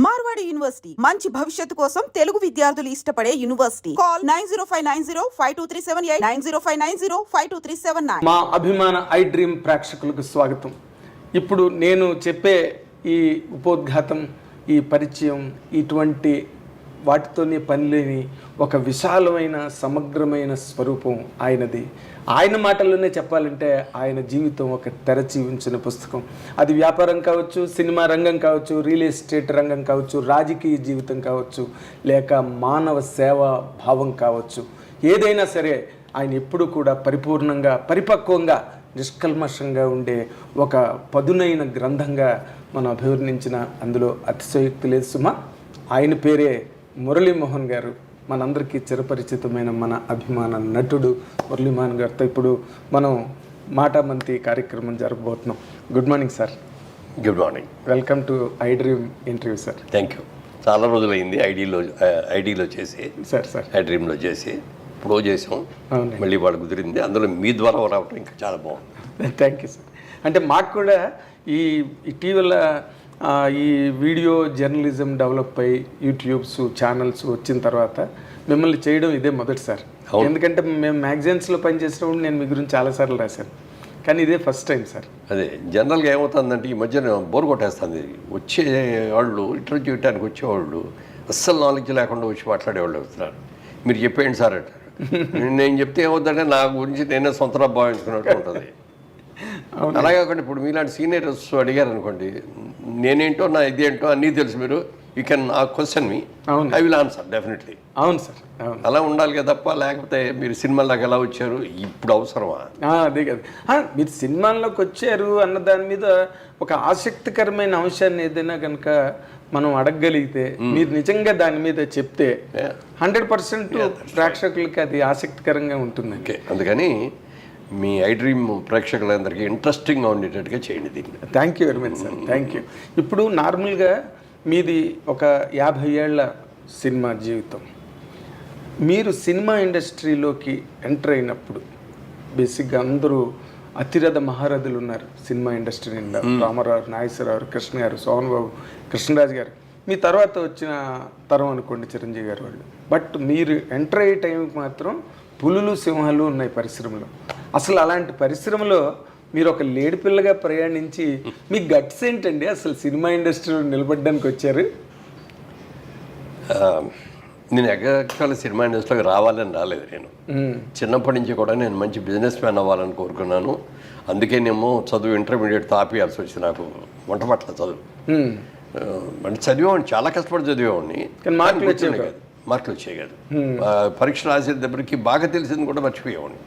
Marwadi university మంచి భవిష్యత్తు కోసం తెలుగు విద్యార్థులు ఇష్టపడే యూనివర్సిటీ. కాల్ 9059052378 9059052379. మా అభిమాన ఐ డ్రీమ్ ప్రేక్షకులకు స్వాగతం. ఇప్పుడు నేను చెప్పే ఈ ఉపోద్ఘాతం, ఈ పరిచయం, ఇటువంటి వాటితోనే పనిలేని ఒక విశాలమైన సమగ్రమైన స్వరూపం ఆయనది. ఆయన మాటల్లోనే చెప్పాలంటే ఆయన జీవితం ఒక తెరచి ఉంచిన పుస్తకం. అది వ్యాపారం కావచ్చు, సినిమా రంగం కావచ్చు, రియల్ ఎస్టేట్ రంగం కావచ్చు, రాజకీయ జీవితం కావచ్చు, లేక మానవ సేవా భావం కావచ్చు, ఏదైనా సరే ఆయన ఎప్పుడూ కూడా పరిపూర్ణంగా, పరిపక్వంగా, నిష్కల్మషంగా ఉండే ఒక పదునైన గ్రంథంగా మనం అభివర్ణించిన అందులో అతిశయోక్తి లేదు సుమా. ఆయన పేరే మురళీమోహన్ గారు. మనందరికీ చిరపరిచితమైన మన అభిమాన నటుడు మురళీమోహన్ గారితో ఇప్పుడు మనం మాటామంతి కార్యక్రమం జరగబోతున్నాం. Good morning sir. Good morning. Welcome to I dream interview sir. Thank you. చాలా రోజులైంది ఐడీలో చేసి, సార్ ఐ డ్రీమ్లో చేసి, ఇప్పుడు చేసాం. అవును, మళ్ళీ వాళ్ళు కుదిరింది. అందులో మీ ద్వారా రావడం ఇంకా చాలా బాగుంది. Thank you sir. అంటే మాకు కూడా ఈ ఇటీవల ఈ వీడియో జర్నలిజం డెవలప్ అయ్యి యూట్యూబ్స్ ఛానల్స్ వచ్చిన తర్వాత మిమ్మల్ని చేయడం ఇదే మొదటిసారి. ఎందుకంటే మేము మ్యాగజైన్స్లో పనిచేసినప్పుడు నేను మీ గురించి చాలాసార్లు రాశాను, కానీ ఇదే ఫస్ట్ టైం సార్. అదే జనరల్గా ఏమవుతుందంటే ఈ మధ్యన బోర్ కొట్టేస్తుంది. వచ్చే వాళ్ళు ఇంటర్వ్యూ చేయడానికి వచ్చేవాళ్ళు అస్సలు నాలెడ్జ్ లేకుండా వచ్చి మాట్లాడేవాళ్ళు వస్తున్నారు. మీరు చెప్పేయండి సార్ అంటారు. నేను చెప్తే ఏమవుతుందంటే నా గురించి నేనే సొంతగా భావించుకున్నట్టు ఉంటుంది. అలాగే కాకుండా ఇప్పుడు మీలాంటి సీనియర్స్ అడిగారు అనుకోండి, నేనేంటో నా ఇదేంటో అన్నీ తెలుసు, మీరు you can question me, I will answer definitely. అవును సార్, అవును. అలా ఉండాలి కదా, తప్ప లేకపోతే మీరు సినిమాల్లోకి ఎలా వచ్చారు ఇప్పుడు అవసరమా? అదే కదా, మీరు సినిమాల్లోకి వచ్చారు అన్న దాని మీద ఒక ఆసక్తికరమైన అంశాన్ని ఏదైనా కనుక మనం అడగగలిగితే, మీరు నిజంగా దాని మీద చెప్తే 100% ప్రేక్షకులకి అది ఆసక్తికరంగా ఉంటుంది. ఓకే, అందుకని మీ ఐ డ్రీమ్ ప్రేక్షకులందరికీ ఇంట్రెస్టింగ్గా ఉండేటట్టుగా చేయండి దీన్ని. Thank you very much sir, thank you. ఇప్పుడు నార్మల్గా మీది ఒక 50 ఏళ్ల సినిమా జీవితం. మీరు సినిమా ఇండస్ట్రీలోకి ఎంటర్ అయినప్పుడు బేసిక్గా అందరూ అతిరథ మహారథులు ఉన్నారు సినిమా ఇండస్ట్రీ నిండా. రామారావు, నాగేశ్వరరావు, కృష్ణ గారు, సోహన్ బాబు, కృష్ణరాజు గారు. మీ తర్వాత వచ్చిన తరం అనుకోండి చిరంజీవి గారు వాళ్ళు. బట్ మీరు ఎంటర్ అయ్యే టైంకి మాత్రం పులులు, సింహాలు ఉన్నాయి పరిశ్రమలో. అసలు అలాంటి పరిశ్రమలో మీరు ఒక లేడి పిల్లగా ప్రయాణించి మీ గట్స్ ఏంటండి? అసలు సినిమా ఇండస్ట్రీలో నిలబడడానికి వచ్చారు. నేను ఎక్కడ సినిమా ఇండస్ట్రీలోకి రావాలని రాలేదు. నేను చిన్నప్పటి నుంచి కూడా నేను మంచి బిజినెస్ మ్యాన్ అవ్వాలని కోరుకున్నాను. అందుకేనేమో చదువు ఇంటర్మీడియట్ ఆపేయాల్సి వచ్చింది. నాకు వంట పట్ల చదువు అంటే చదివేవాడిని, చాలా కష్టపడి చదివేవాడిని, మార్కులు వచ్చాయి కాదు. పరీక్ష రాసేటప్పటికి బాగా తెలిసింది కూడా మర్చిపోయేవాడిని.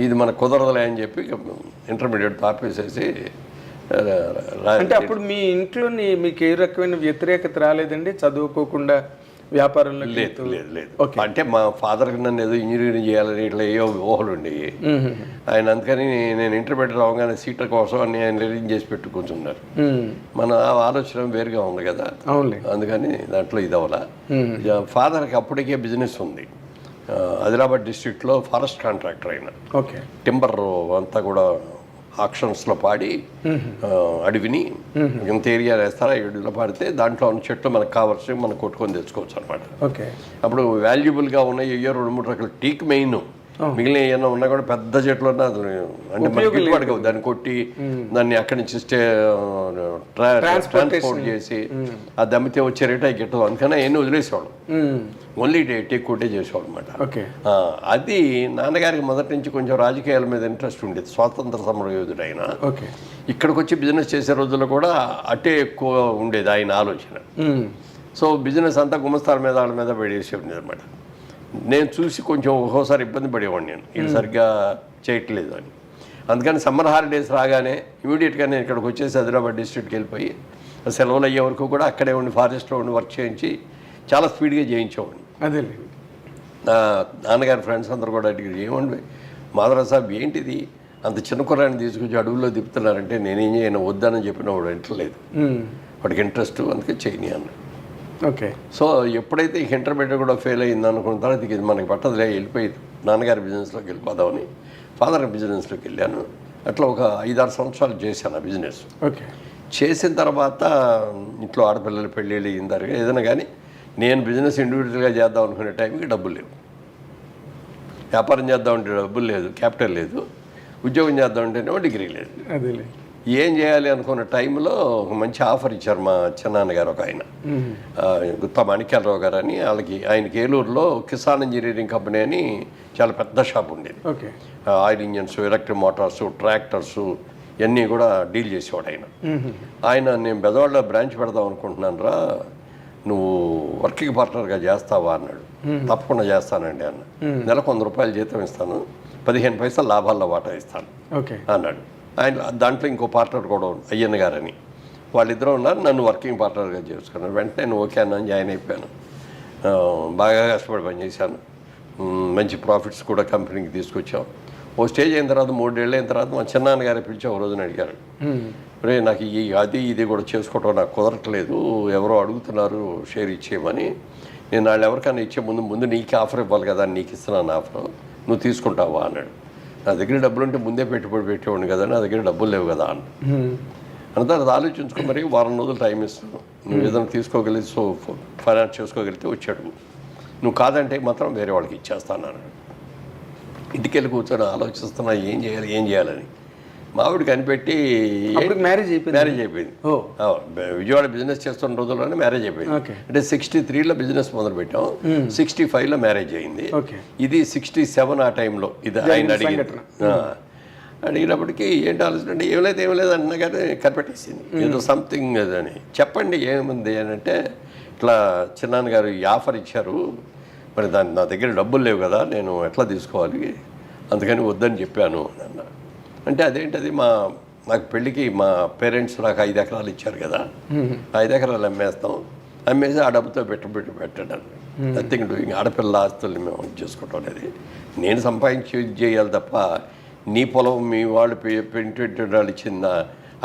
ఇది మనకు కుదరదులే అని చెప్పి ఇంటర్మీడియట్ ఆపేసేసి. అంటే అప్పుడు మీ ఇంట్లో మీకు ఏ రకమైన వ్యతిరేకత రాలేదండి చదువుకోకుండా వ్యాపారంలో? లేదు. అంటే మా ఫాదర్కి నన్ను ఏదో ఇంజనీరింగ్ చేయాలని ఇట్లా ఏవో ఊహలు ఉండేవి. ఆయన అందుకని నేను ఇంటర్మీడియట్ రావగానే సీట్ల కోసం అని ఆయన అరేంజ్ చేసి పెట్టు కూర్చున్నారు. మన ఆలోచన వేరుగా ఉంది కదా, అందుకని దాంట్లో ఇది అవ్వాల. ఫాదర్కి అప్పటికే బిజినెస్ ఉంది. ఆదిలాబాద్ డిస్ట్రిక్ట్లో ఫారెస్ట్ కాంట్రాక్టర్ అయిన. టింబర్ అంతా కూడా ఆక్షన్స్లో పాడి అడవిని ఇంత ఏరియా వేస్తారా, అడవిలో పాడితే దాంట్లో ఉన్న చెట్లు మనకు కావాల్సి మనం కొట్టుకొని తెచ్చుకోవచ్చు అనమాట. అప్పుడు వాల్యుబుల్గా ఉన్నాయి 2-3 రకాల టీక్ మెయిన్, మిగిలిన ఏమైనా ఉన్నా కూడా పెద్ద చెట్లు ఉన్నా అంటే మనకి గిట్టుబాటు కావు. దాన్ని కొట్టి దాన్ని అక్కడి నుంచి ట్రాన్స్పోర్ట్ చేసి అది అమ్మితే వచ్చే రేట్ అవి గిట్టదు. అందుకని అవన్నీ వదిలేసేవాడు, ఓన్లీ టేక్ కొట్టే చేసేవాడు అనమాట. అది నాన్నగారికి మొదటి నుంచి కొంచెం రాజకీయాల మీద ఇంట్రెస్ట్ ఉండేది. స్వాతంత్ర సమర యోధుడు ఆయన. ఇక్కడికి వచ్చి బిజినెస్ చేసే రోజుల్లో కూడా అటే ఎక్కువ ఉండేది ఆయన ఆలోచన. సో బిజినెస్ అంతా గుమస్తాల మీద వాళ్ళ మీద పడేసి ఉండేది అనమాట. నేను చూసి కొంచెం ఒక్కోసారి ఇబ్బంది పడేవాడిని, నేను ఇది సరిగ్గా చేయట్లేదు అని. అందుకని సమ్మర్ హాలిడేస్ రాగానే ఇమీడియట్గా నేను ఇక్కడికి వచ్చేసి ఆదిలాబాద్ డిస్ట్రిక్ట్కి వెళ్ళిపోయి సెలవులు అయ్యే వరకు కూడా అక్కడే ఉండి ఫారెస్ట్లో ఉండి వర్క్ చేయించి చాలా స్పీడ్గా చేయించేవాడిని. అదే నాన్నగారి ఫ్రెండ్స్ అందరూ కూడా అడిగారు, ఏమండి మాధవరావు సాబ్ ఏంటిది అంత చిన్న కుర్రాన్ని తీసుకొచ్చి అడవుల్లో దిప్పుతున్నారంటే నేనేం చేయను వద్దానని చెప్పిన వాడు ఇంటర్లేదు, వాడికి ఇంట్రెస్ట్, అందుకే చేయని అన్న. సో ఎప్పుడైతే ఇంటర్మీడియట్ కూడా ఫెయిల్ అయింది అనుకున్న తర్వాత ఇది మనకి పట్టదులే, వెళ్ళిపోయి నాన్నగారి బిజినెస్లోకి వెళ్ళిపోదామని ఫాదర్ బిజినెస్లోకి వెళ్ళాను. అట్లా ఒక 5-6 సంవత్సరాలు చేశాను ఆ బిజినెస్. చేసిన తర్వాత ఇంట్లో ఆడపిల్లలు పెళ్ళిళ్ళు అయిందారు ఏదైనా కానీ నేను బిజినెస్ ఇండివిజువల్గా చేద్దాం అనుకునే టైంకి డబ్బులు లేవు. వ్యాపారం చేద్దామంటే డబ్బులు లేదు, క్యాపిటల్ లేదు. ఉద్యోగం చేద్దామంటేనేమో డిగ్రీ లేదు. అదేలే. ఏం చేయాలి అనుకున్న టైంలో ఒక మంచి ఆఫర్ ఇచ్చారు మా చిన్నాన్నగారు ఒక ఆయన, గుత్తా మాణిక్యాలరావు గారు అని. ఆయనకి ఏలూరులో కిసాన్ ఇంజనీరింగ్ కంపెనీ అని చాలా పెద్ద షాప్ ఉండేది. Okay. Oil engines, electric Motors, tractors ఇవన్నీ కూడా డీల్ చేసేవాడు ఆయన. నేను బెదవాడలో బ్రాంచ్ పెడదాం అనుకుంటున్నాను రా, నువ్వు వర్కింగ్ పార్ట్నర్గా చేస్తావా అన్నాడు. తప్పకుండా చేస్తానండి అన్న. నెలకు 100 రూపాయలు జీతం ఇస్తాను, 15 పైసలు లాభాల్లో వాటా ఇస్తాను అన్నాడు. ఆయన దాంట్లో ఇంకో పార్ట్నర్ కూడా అయ్యన్న గారని, వాళ్ళిద్దరూ ఉన్నారు. నన్ను వర్కింగ్ పార్ట్నర్గా చేసుకున్నాను. వెంటనే నేను ఓకే అన్నా, జాయిన్ అయిపోయాను. బాగా కష్టపడి పనిచేశాను. మంచి ప్రాఫిట్స్ కూడా కంపెనీకి తీసుకొచ్చాం. ఓ స్టేజ్ అయిన తర్వాత 3 ఏళ్ళు అయిన తర్వాత మా చిన్నాన్నగారే పిలిచి ఒక రోజున అడిగారు, రే నాకు ఇది కూడా చేసుకోవటం నాకు కుదరట్లేదు, ఎవరో అడుగుతున్నారు షేర్ ఇచ్చేయమని. నేను వాళ్ళు ఎవరికైనా ఇచ్చే ముందు నీకు ఆఫర్ ఇవ్వాలి కదా, నీకు ఇస్తున్నాను ఆఫర్, నువ్వు తీసుకుంటావా అన్నాడు. నా దగ్గర డబ్బులు ఉంటే ముందే పెట్టుబడి పెట్టేవాడిని కదా, నా దగ్గర డబ్బులు లేవు కదా అన్న. అంతా అది ఆలోచించుకో, మరి వారం రోజులు టైం ఇస్తాను, నువ్వు ఏదైనా తీసుకోగలిగి ఫైనాన్స్ చేసుకోగలిగితే వచ్చాడు, నువ్వు కాదంటే మాత్రం వేరే వాళ్ళకి ఇచ్చేస్తాను అన్నాడు. ఇంటికి వెళ్ళి కూర్చొని ఆలోచిస్తున్నా ఏం చేయాలని. మావిడి కనిపెట్టి మ్యారేజ్ అయిపోయింది. విజయవాడ బిజినెస్ చేస్తున్న రోజుల్లోనే మ్యారేజ్ అయిపోయింది. అంటే 63లో బిజినెస్ మొదలు పెట్టాం, 65లో మ్యారేజ్ అయింది. ఇది 67 ఆ టైంలో. ఇది ఆయన అడిగినప్పటికీ ఏంటి ఆలోచన అంటే ఏం లేదు అన్న కానీ కనిపెట్టేసింది. ఏదో సంథింగ్ అని. చెప్పండి ఏముంది అని అంటే, ఇట్లా చిన్నాన్నగారు ఈ ఆఫర్ ఇచ్చారు, మరి నా దగ్గర డబ్బులు లేవు కదా, నేను ఎట్లా తీసుకోవాలి, అందుకని వద్దని చెప్పాను అన్న. అంటే అదేంటది, నాకు పెళ్ళికి మా పేరెంట్స్ నాకు 5 ఎకరాలు ఇచ్చారు కదా, 5 ఎకరాలు అమ్మేసి ఆ డబ్బుతో పెట్టడం. Nothing doing. ఆడపిల్ల ఆస్తుల్ని మేము చేసుకోవటం అనేది నేను సంపాదించి చేయాలి తప్ప, నీ పొలం మీ వాళ్ళు పెంచేవాళ్ళు ఇచ్చిందా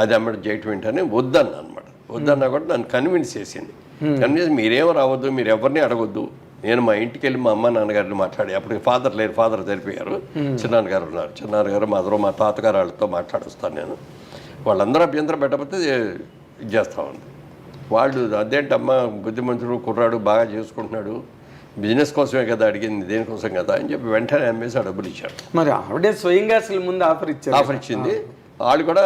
అది అమ్మడం చేయటం ఏంటని వద్దన్న అనమాట. వద్దన్నా కూడా నన్ను కన్విన్స్ చేసింది. కన్విన్స్ మీరేం రావద్దు, మీరు ఎవరిని అడగొద్దు. నేను మా ఇంటికి వెళ్ళి మా అమ్మ నాన్నగారిని మాట్లాడి, అప్పటికి ఫాదర్ లేరు, ఫాదర్ తెలిపారు, చిన్నాన్నగారు ఉన్నారు. చిన్నాన్నగారు మా తాతగారు వాళ్ళతో మాట్లాడుస్తాను నేను, వాళ్ళందరూ అభ్యంతరం పెట్టకపోతే ఇది చేస్తామండి. వాళ్ళు అదేంటమ్మా బుద్ధిమంతుడు కుర్రాడు బాగా చేసుకుంటున్నాడు, బిజినెస్ కోసమే కదా అడిగింది, దేనికోసం కదా అని చెప్పి వెంటనే అమ్మేసి ఆ డబ్బులు ఇచ్చారు. మరి ఆవిడే స్వయంగా అసలు ముందు ఆఫర్ ఇచ్చింది. వాళ్ళు కూడా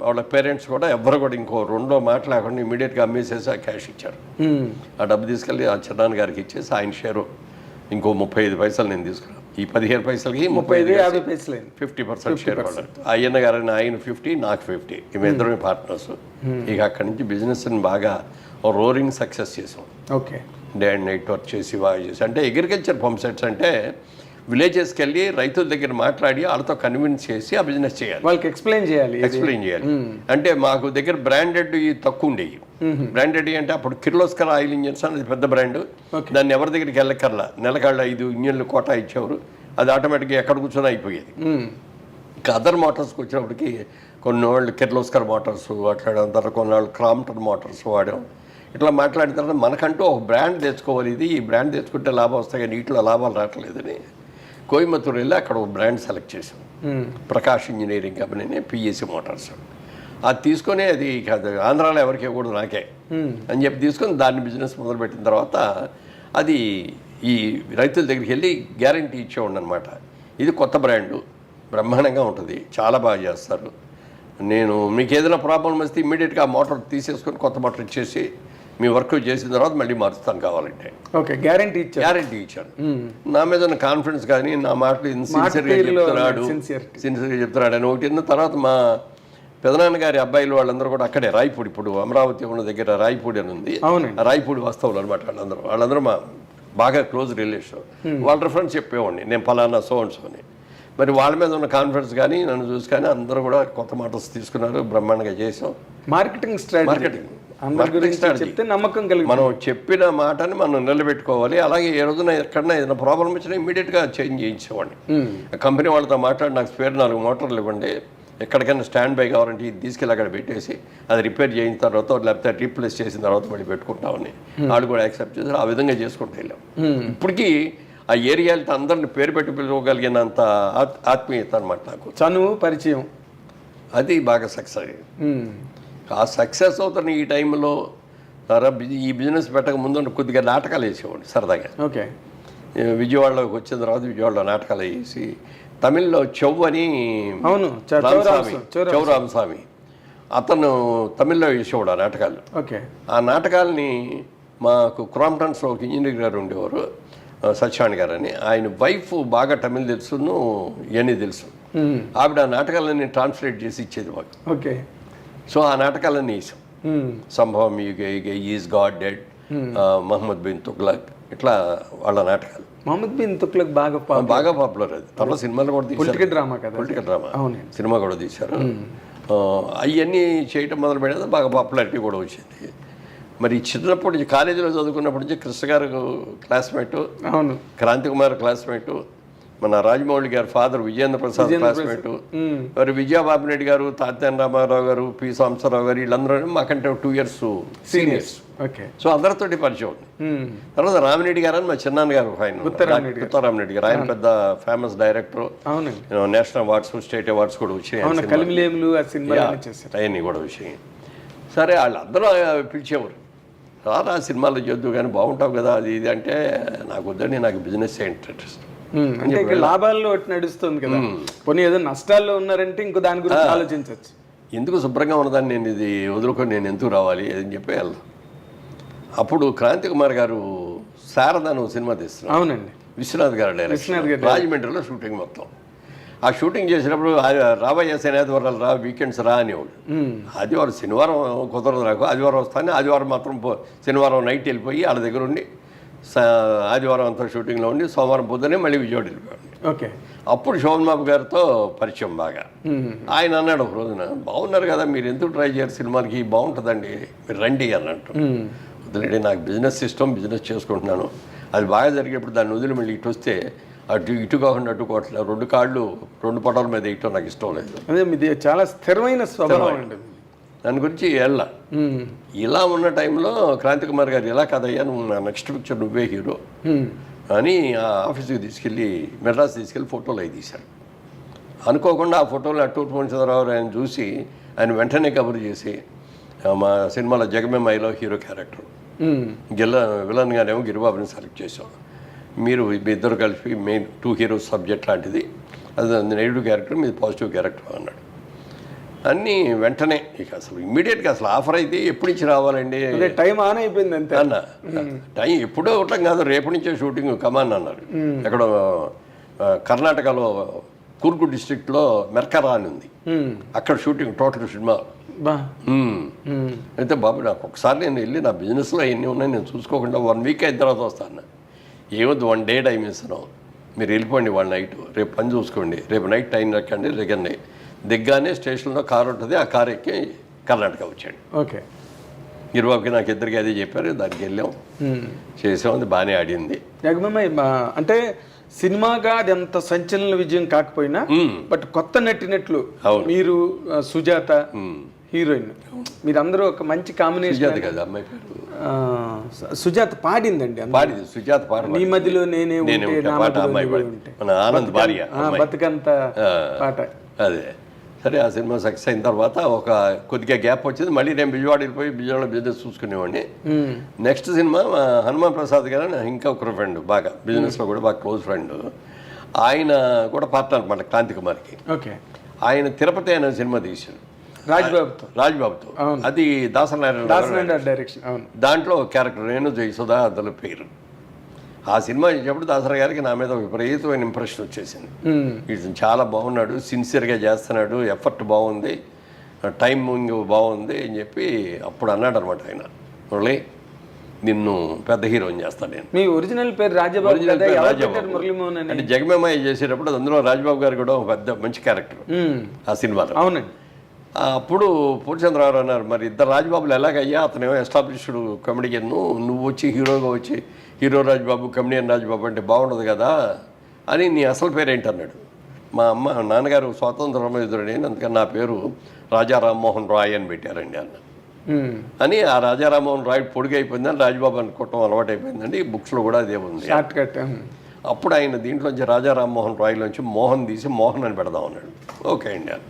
వాళ్ళ పేరెంట్స్ కూడా ఎవ్వరు కూడా ఇంకో 2 మాటలు లేకుండా ఇమీడియట్గా అమ్మేసేసి ఆ క్యాష్ ఇచ్చారు. ఆ డబ్బు తీసుకెళ్ళి ఆ చిన్నాన్న గారికి ఇచ్చేసి ఆయన షేరు ఇంకో 35 పైసలు నేను తీసుకున్నాను. ఈ 15 పైసలకి 50 పైసలు 50% షేర్ వాళ్ళు. అయ్యన్న గారని ఆయన 50, నాకు 50, ఇద్దరు పార్ట్నర్స్. ఇక అక్కడి నుంచి బిజినెస్ని బాగా రోరింగ్ సక్సెస్ చేసాం. Okay. Day and night work చేసి బాగా చేసి, అంటే అగ్రికల్చర్ పంప్ సెట్స్ అంటే విలేజెస్కి వెళ్ళి రైతుల దగ్గర మాట్లాడి వాళ్ళతో కన్విన్స్ చేసి ఆ బిజినెస్ చేయాలి, వాళ్ళకి ఎక్స్ప్లెయిన్ చేయాలి. అంటే మాకు దగ్గర బ్రాండెడ్ తక్కువ ఉండేవి. బ్రాండెడ్ అంటే అప్పుడు కిర్లోస్కర్ ఆయిల్ ఇంజన్స్ అనేది పెద్ద బ్రాండ్, దాన్ని ఎవరి దగ్గరికి వెళ్ళకర్లా, నెలకాళ్ళ 5 ఇంజన్లు కోటా ఇచ్చేవారు, అది ఆటోమేటిక్గా ఎక్కడ కూర్చొని అయిపోయేది. ఇంకా అదర్ మోటార్స్కి వచ్చినప్పటికి కొన్ని వాళ్ళు కిర్లోస్కర్ మోటార్స్ వాడడం, తర్వాత కొన్నాళ్ళు క్రాంప్టన్ మోటార్స్ వాడాం. ఇట్లా మాట్లాడిన తర్వాత మనకంటూ ఒక బ్రాండ్ తెచ్చుకోవాలి, ఈ బ్రాండ్ తెచ్చుకుంటే లాభం వస్తాయి కానీ వీటిలో లాభాలు రావట్లేదని కోయంబత్తూరు వెళ్ళి అక్కడ ఒక బ్రాండ్ సెలెక్ట్ చేసాం, ప్రకాష్ ఇంజనీరింగ్ కంపెనీని, పిఎస్సి మోటార్స్. అది తీసుకొని అది ఆంధ్రాలో ఎవరికి ఇవ్వకూడదు నాకే అని చెప్పి తీసుకొని దాన్ని బిజినెస్ మొదలుపెట్టిన తర్వాత అది ఈ రైతుల దగ్గరికి వెళ్ళి గ్యారంటీ ఇచ్చేవాడు అనమాట. ఇది కొత్త బ్రాండు, బ్రహ్మాండంగా ఉంటుంది, చాలా బాగా చేస్తారు, నేను మీకు ఏదైనా ప్రాబ్లం వస్తే ఇమ్మీడియట్గా ఆ మోటార్ తీసేసుకొని కొత్త మోటార్ ఇచ్చేసి మీ వర్క్ చేసిన తర్వాత మళ్ళీ మారుస్తాను కావాలంటే. ఓకే. గ్యారంటీ ఇచ్చాను. నా మీద ఉన్న కాన్ఫిడెన్స్ కానీ నా మాటలు సిన్సియర్గా చెప్తున్నాడు అని ఒకటి. తర్వాత మా పెదనాన్నగారి అబ్బాయిలు వాళ్ళందరూ కూడా అక్కడే రాయపూడి, ఇప్పుడు అమరావతి ఉన్న దగ్గర రాయపూడి అని ఉంది, రాయపూడి వస్తువులు అనమాట. వాళ్ళందరూ మా బాగా క్లోజ్ రిలేషన్. వాళ్ళ రిఫరెన్స్ చెప్పేవాడిని, నేను ఫలానా సో అండ్ సో అని. మరి వాళ్ళ మీద ఉన్న కాన్ఫిడెన్స్ కానీ నన్ను చూసి కానీ అందరూ కూడా కొత్త మోటార్స్ తీసుకున్నారు, బ్రహ్మాండంగా చేసాం. మార్కెటింగ్ స్ట్రాటజీ చెప్తే నమ్మకం కలిగి, మనం చెప్పిన మాటని మనం నిలబెట్టుకోవాలి. అలాగే ఏ రోజున ఎక్కడైనా ఏదైనా ప్రాబ్లం వచ్చినా ఇమీడియట్గా చేంజ్ చేయించేవాడిని. కంపెనీ వాళ్ళతో మాట్లాడి నాకు స్పేర్ 4 మోటార్లు ఇవ్వండి, ఎక్కడికైనా స్టాండ్ బై కావాలంటే ఇది తీసుకెళ్ళి అక్కడ పెట్టేసి అది రిపేర్ చేసిన తర్వాత లేకపోతే రీప్లేస్ చేసిన తర్వాత మళ్ళీ పెట్టుకుంటామని వాళ్ళు కూడా యాక్సెప్ట్ చేశారు. ఆ విధంగా చేసుకుంటూ వెళ్ళాం. ఇప్పటికీ ఆ ఏరియాలతో అందరిని పేరు పెట్టి పిలువగలిగినంత ఆత్మీయత అనమాట నాకు, చనువు, పరిచయం, అది బాగా సక్సెస్ అయ్యింది. ఆ సక్సెస్ అవుతున్న ఈ టైంలో ఈ బిజినెస్ పెట్టక ముందు కొద్దిగా నాటకాలు వేసేవాడిని సరదాగా. ఓకే. విజయవాడలోకి వచ్చిన తర్వాత విజయవాడలో నాటకాలు వేసి తమిళ్లో చెవ్ అని అవును, రామస్వామి అతను తమిళ్లో వేసేవాడు ఆ నాటకాలు. ఓకే. ఆ నాటకాలని మాకు క్రాంప్టన్స్లో ఒక ఇంజనీర్ గారు ఉండేవారు, సత్యవాణి గారు అని. ఆయన వైఫ్ బాగా తమిళ్ తెలుసును, ఇవన్నీ తెలుసు. ఆవిడ ఆ నాటకాలన్నీ ట్రాన్స్లేట్ చేసి ఇచ్చేది మాకు. ఓకే. సో ఆ నాటకాలన్నీ వేసాం. సంభవం is God dead, Muhammad bin Tughlaq, ఇట్లా వాళ్ళ నాటకాలు. మహమ్మద్ బిన్ తుగ్లక్ బాగా పాపులర్. అది తర్వాత సినిమాలు కూడా తీశారు. పొలిటికల్ డ్రామా కదా. పొలిటికల్ డ్రామా సినిమా కూడా తీశారు. అవన్నీ చేయటం మొదలు పెట్టేది బాగా పాపులారిటీ కూడా వచ్చింది. మరి చిన్నప్పటి నుంచి కాలేజీలో చదువుకున్నప్పటి నుంచి కృష్ణ గారు క్లాస్మేటు, అవును, క్రాంతి కుమార్ క్లాస్మేటు, మన రాజమౌళి గారు ఫాదర్ విజయేంద్ర ప్రసాద్ క్లాస్మేటు, మరి విజయబాబురెడ్డి గారు, తాత్యాన రామారావు గారు, పి సాంబశివరావు గారు, వీళ్ళందరూ మాకంటే 2 years సీనియర్స్. ఓకే. సో అందరితోటి పరిచయం ఉంది. తర్వాత రామిరెడ్డి గారు అని మా చిన్నాన్న గారు ఆయన ఉత్తరామిరెడ్డి గారు, ఆయన పెద్ద famous director. National awards, state awards కూడా వచ్చాయి, అవన్నీ కూడా వచ్చాయి. సరే వాళ్ళందరూ పిలిచేవారు, రారా సినిమాలో చేద్దు కానీ బాగుంటావు కదా అది ఇది అంటే, నాకు వద్దండి, నాకు బిజినెస్ ఇంట్రెస్ట్. అంటే ఇక్కడ లాభాల్లో నడుస్తుంది కదా, పోనీ ఏదో నష్టాల్లో ఉన్నారంటే ఇంకో దాని గురించి ఆలోచించవచ్చు. ఎందుకు శుభ్రంగా ఉన్నదాన్ని నేను ఇది వదులుకొని నేను ఎందుకు రావాలి అని చెప్పి వెళ్దాం. అప్పుడు క్రాంతి కుమార్ గారు శారదాను సినిమా తీస్తున్నారు. అవునండి. విశ్వనాథ్ గారు డైరెక్టర్, రాజమండ్రిలో షూటింగ్ మొత్తం. ఆ షూటింగ్ చేసినప్పుడు రాబోయే శనివారాలు రా, వీకెండ్స్ రా అనేవాడు. ఆదివారం శనివారం కుదరదు నాకు, ఆదివారం వస్తాను, ఆదివారం మాత్రం శనివారం నైట్ వెళ్ళిపోయి వాళ్ళ దగ్గర ఉండి ఆదివారం అంతా షూటింగ్లో ఉండి సోమవారం పొద్దునే మళ్ళీ విజయవాడ వెళ్ళిపోయాడు. ఓకే. అప్పుడు శోభన్ బాబు గారితో పరిచయం బాగా. ఆయన అన్నాడు ఒక రోజున, బాగున్నారు కదా మీరు, ఎందుకు ట్రై చేయరు సినిమాలకి, బాగుంటుందండి మీరు రండి అన్నట్టు. వదిలేండి, నాకు బిజినెస్ సిస్టమ్, బిజినెస్ చేసుకుంటున్నాను, అది బాగా జరిగేప్పుడు దాన్ని వదిలి మళ్ళీ ఇటు వస్తే అటు ఇటు కాకుండా అటు కోట్ల 2 కాళ్ళు 2 పటాల మీద ఇటు నాకు ఇష్టం లేదు. అదే మీది చాలా స్థిరమైన స్వభావం అండి. దాని గురించి వెళ్ళా. ఇలా ఉన్న టైంలో క్రాంతి కుమార్ గారు ఇలా కదయ్యా, నువ్వు నా నెక్స్ట్ పిక్చర్ నువ్వే హీరో అని ఆ ఆఫీస్కి తీసుకెళ్ళి మెడ్రాస్ తీసుకెళ్ళి ఫోటోలు అవి తీశారు. అనుకోకుండా ఆ ఫోటోలు అట్టూరు చంద్రరావు ఆయన చూసి ఆయన వెంటనే కబురు చేసి, మా సినిమాలో జగమేమాయిలో హీరో క్యారెక్టర్ విలన్గానేమో గిరిబాబుని సెలెక్ట్ చేసాం, మీరు మీ ఇద్దరు కలిపి మెయిన్ 2 heroes సబ్జెక్ట్ లాంటిది, అది నెగిటివ్ క్యారెక్టర్, మీది పాజిటివ్ క్యారెక్టర్ అన్నాడు. అన్నీ వెంటనే ఇక అసలు ఇమ్మీడియట్గా అసలు ఆఫర్ అయితే ఎప్పుడు నుంచి రావాలండి, టైం ఆన్ అయిపోయింది అంతే అన్న. టైం ఎప్పుడో ఉండటం కాదు, రేపు నుంచే షూటింగ్ కమాన్ అన్నారు. ఎక్కడో కర్ణాటకలో కూర్గు డిస్ట్రిక్ట్లో మెర్కరా అని ఉంది, అక్కడ షూటింగ్ టోటల్ సినిమా. అయితే బాబు నాకు ఒకసారి నేను వెళ్ళి నా బిజినెస్లో ఎన్ని ఉన్నాయి నేను చూసుకోకుండా 1 week అయిన తర్వాత వస్తాను. ఏమొద్దు, 1 day టైం ఇస్తున్నాం, మీరు వెళ్ళిపోండి 1 night, రేపు పని చూసుకోండి, రేపు నైట్ టైం ఎక్కండి, దిగండి. దిగ్గానే స్టేషన్లో కారు ఉంటుంది, ఆ కారు ఎక్కి కర్ణాటక వచ్చాడు. ఓకే. గిరిబాబుకి నాకు ఇద్దరికి అదే చెప్పారు, దానికి వెళ్ళాం, చేసాం, అది బాగానే ఆడింది. జగమేమాయి అంటే సినిమాగా అది అంత సంచలన విజయం కాకపోయినా, బట్ కొత్త నటినట్లు మీరు, సుజాత హీరోయిన్, మీరందరూ ఒక మంచి కాంబినేషన్ కదా. అమ్మాయి పేరు సుజాత పాడిందండి, పాడింది సుజాత పాట, నీ మధ్యలో నేనే మన ఆనంద్ భార్య బతుకంత పాట. అదే. సరే ఆ సినిమా సక్సెస్ అయిన తర్వాత ఒక కొద్దిగా గ్యాప్ వచ్చింది, మళ్ళీ నేను విజయవాడ వెళ్ళిపోయి విజయవాడ బిజినెస్ చూసుకునేవాడిని. నెక్స్ట్ సినిమా హనుమాన్ ప్రసాద్ గారు ఇంకా ఒక ఫ్రెండ్, బాగా బిజినెస్లో కూడా బాగా క్లోజ్ ఫ్రెండ్, ఆయన కూడా పార్ట్నర్ అనమాట క్రాంతి కుమార్కి. ఓకే. ఆయన తిరుపతి అనే సినిమా తీశాడు రాజ్బాబుతో, అది దాసనారాయణ డైరెక్షన్. దాంట్లో క్యారెక్టర్ నేను జయసుధా అందులో పేరు. ఆ సినిమా చేసేటప్పుడు దాసరా గారికి నా మీద విపరీతమైన ఇంప్రెషన్ వచ్చేసింది. ఇతను చాలా బాగున్నాడు, సిన్సియర్గా చేస్తున్నాడు, ఎఫర్ట్ బాగుంది, టైమింగ్ బాగుంది అని చెప్పి అప్పుడు అన్నాడు అనమాట ఆయన, మురళి నిన్ను పెద్ద హీరోని చేస్తాను నేను. మీ ఒరిజినల్ పేరు రాజబాబు అంటే జగమేమాయి చేసేటప్పుడు అందులో రాజబాబు గారు కూడా ఒక పెద్ద మంచి క్యారెక్టర్ ఆ సినిమాలో. అవునండి. అప్పుడు పూర్ణచంద్రరావు అన్నారు, మరి ఇద్దరు రాజబాబులు ఎలాగయ్యా, అతనేమో ఎస్టాబ్లిష్డ్ కమెడియన్, నువ్వు వచ్చి హీరోగా వచ్చి హీరో రాజబాబు కమెడియన్ రాజబాబు అంటే బాగుండదు కదా అని, నీ అసలు పేరు ఏంటన్నాడు. మా నాన్నగారు స్వాతంత్ర సమరయోధుడు, అందుకని నా పేరు రాజా రామ్మోహన్ రాయ్ అని పెట్టారండి అన్న. అని ఆ రాజా రామ్మోహన్ రాయ్ పొడిగా అయిపోయిందని రాజబాబు అనుకోవటం అలవాటు అయిపోయిందండి, బుక్స్లో కూడా అదే ఉంది. అప్పుడు ఆయన దీంట్లోంచి రాజా రామ్మోహన్ రాయ్లోంచి మోహన్ తీసి మోహన్ అని పెడదాం అన్నాడు. ఓకే అండి అని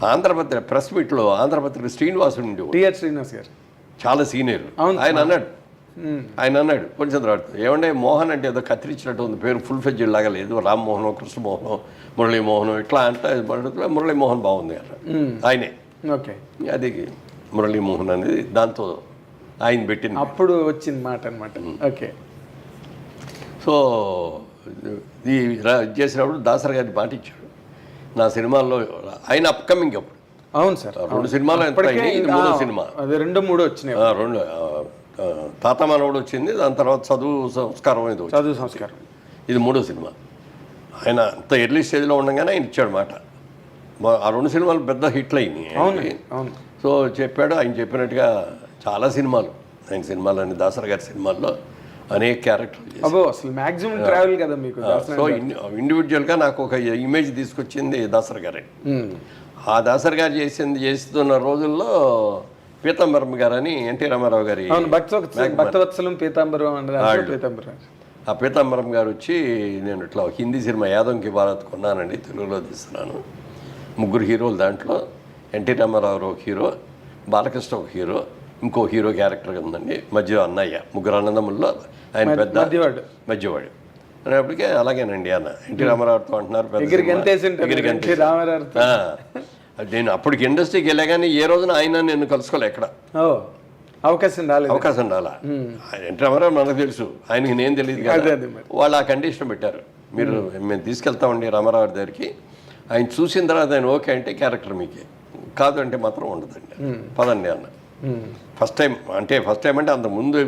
ఆంధ్రపత్రిక ప్రెస్ మీట్లో ఆంధ్రపత్రిక శ్రీనివాసుడు ఉండేవాడు, టిఆర్ శ్రీనివాస్ గారు. చాలా సీనియర్. ఆయన అన్నాడు కొంచెం తర్వాత, ఏమంటే మోహన్ అంటే ఏదో కత్తిరించినట్టు ఉంది, పేరు ఫుల్ ఫెడ్జెడ్ లాగా లేదు, రామ్మోహన్, కృష్ణమోహన్, మురళీమోహన్ ఇట్లా అంటే మురళీమోహన్ బాగుంది అన్న ఆయనే. ఓకే, అది మురళీమోహన్ అనేది దాంతో ఆయన పెట్టింది, అప్పుడు వచ్చింది మాట అనమాట. ఓకే, సో ఇది చేసినప్పుడు దాసరి గారిని మాట ఇచ్చాడు నా సినిమాల్లో. ఆయన అప్కమింగ్ అప్పుడు. అవును సార్, 2 సినిమాలు ఎంత అయినాయి, ఇది 3వ సినిమా. అది 2, 3 వచ్చినాయి. 2 తాత మనవడు వచ్చింది, దాని తర్వాత చదువు సంస్కారం ఇది వచ్చింది. చదువు సంస్కారం ఇది 3వ సినిమా. ఆయన అంత ఎర్లీ స్టేజ్లో ఉండగానే ఆయన ఇచ్చాడు మాట. ఆ 2 సినిమాలు పెద్ద హిట్లు అయినాయి. అవును. సో చెప్పాడు, ఆయన చెప్పినట్టుగా చాలా సినిమాలు, ఆయన సినిమాలని దాసరి గారి సినిమాల్లో అనేక క్యారెక్టర్లు. అబ్బో, అసలు మ్యాక్సిమం ట్రావెల్ కదా మీకు. సో ఇండివిజువల్గా నాకు ఒక ఇమేజ్ తీసుకొచ్చింది దాసరి గారే. ఆ దాసరి గారు చేస్తున్న రోజుల్లో పీతాంబరం గారు అని ఎన్టీ రామారావు గారి భక్తవత్సలం పీతాంబరం పీతాంబరం. ఆ పీతాంబరం గారు వచ్చి, నేను ఇట్లా హిందీ సినిమా యాదవ్కి భారత్ కొన్నానండి, తెలుగులో తీస్తున్నాను, 3 హీరోలు, దాంట్లో ఎన్టీ రామారావు ఒక హీరో, బాలకృష్ణ ఒక హీరో, ఇంకో హీరో క్యారెక్టర్ ఉందండి, మధ్య అన్నయ్య, 3 అన్నదమ్ముల్లో ఆయన పెద్ద మధ్యవాడు అనేప్పటికే. అలాగేనండి అన్న, ఎన్టీ రామారావుతో అంటున్నారు, నేను అప్పటికి ఇండస్ట్రీకి వెళ్ళా కానీ ఏ రోజున ఆయన నేను కలుసుకోలే ఎక్కడ, అవకాశం రాలా. ఎన్టీ రామారావు మనకు తెలుసు, ఆయనకి నేను తెలియదు కదా. వాళ్ళు ఆ కండిషన్ పెట్టారు, మేము తీసుకెళ్తామండి రామారావు దగ్గరికి, ఆయన చూసిన తర్వాత ఆయన ఓకే అంటే క్యారెక్టర్ మీకే, కాదు అంటే మాత్రం ఉండదండి, పదండి అన్న. ఫస్ట్ టైం అంటే అంత ముందు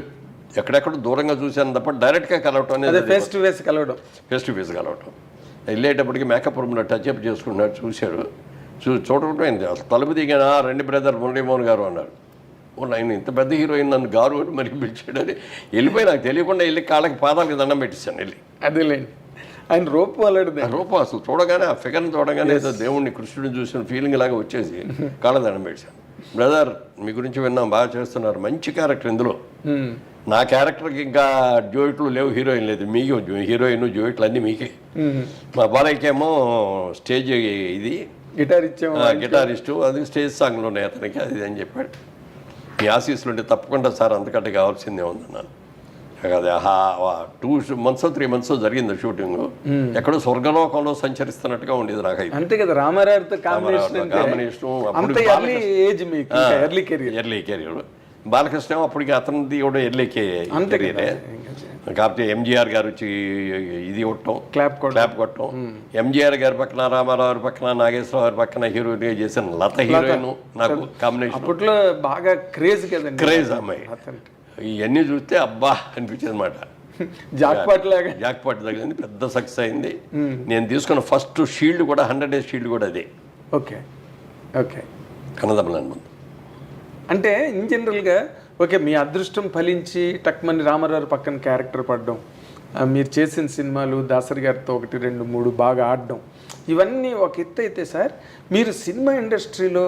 ఎక్కడెక్కడ దూరంగా చూశాను తప్ప డైరెక్ట్గా కలవటం అనేది, ఫేస్ టు ఫేస్ కలవటం. వెళ్ళేటప్పటికి మేకప్ రూమ్లో టచ్అప్ చేసుకున్నాడు, చూశాడు, చూడటం అయింది. అసలు తలుపు దిగానా, 2 బ్రదర్ మురళీమోహన్ గారు అన్నాడు. ఆయన ఇంత పెద్ద హీరోయిన్ నన్ను గారు అని మరి పిలిచాడని వెళ్ళిపోయి, నాకు తెలియకుండా వెళ్ళి కాళ్ళకి పాదాలకి దండం పెట్టిస్తాను వెళ్ళి. అదేలేండి, ఆయన రూపం అసలు చూడగానే, ఆ ఫిగర్ని చూడగానే ఏదో దేవుణ్ణి కృష్ణుడిని చూసిన ఫీలింగ్ లాగా వచ్చేసి కాళ్ళ దండం పెట్టాను. బ్రదర్ మీ గురించి విన్నాం, బాగా చేస్తున్నారు, మంచి క్యారెక్టర్ ఇందులో. నా క్యారెక్టర్కి ఇంకా డ్యూయట్లు లేవు, హీరోయిన్ లేదు, మీకు హీరోయిన్ డ్యూయట్లు అన్నీ మీకే. మా బాలయ్యకేమో స్టేజ్ ఇది గిటారిస్టు, అది స్టేజ్ సాంగ్లో ఉన్నాయి అతనికి, అది అని చెప్పాడు. మీ ఆశీస్సులు ఉంటే తప్పకుండా సార్, అంతకంటే కావాల్సిందే ఉందన్నాను. అది 2 months 3 months జరిగింది షూటింగ్. ఎక్కడో స్వర్గలోకంలో సంచరిస్తున్నట్టుగా ఉండేది నాకైతే. అంతే కదా, రామారావుతో కాంబినేషన్. Early career. బాలకృష్ణ అప్పటికి అతనిది కూడా ఎర్లీ కెరీరే. కాబట్టి ఎంజీఆర్ గారు వచ్చి ఇది కొట్టడం, క్లాప్ కొట్టడం, ఎంజీఆర్ గారి పక్కన, రామారావు గారి పక్కన, నాగేశ్వరరావు గారి పక్కన హీరోయిన్ చేసిన లత హీరోయిన్ నాకు కాంబినేషన్. అప్పట్లో బాగా క్రేజ్ అమ్మాయి. ఇవన్నీ చూస్తే అబ్బా అనిపించింది అనమాట. జాక్పాట్ తగిలింది, పెద్ద సక్సెస్ అయింది. నేను తీసుకున్న ఫస్ట్ షీల్డ్ కూడా 100 days షీల్డ్ కూడా అదే. ఓకే, కన్నదమ్మలని ముందు. అంటే ఇన్ జనరల్గా ఓకే, మీ అదృష్టం ఫలించి టక్మని రామారావు పక్కన క్యారెక్టర్ పడడం, మీరు చేసిన సినిమాలు దాసరి గారితో 1, 2, 3 బాగా ఆడడం, ఇవన్నీ ఒక ఎత్తు అయితే సార్, మీరు సినిమా ఇండస్ట్రీలో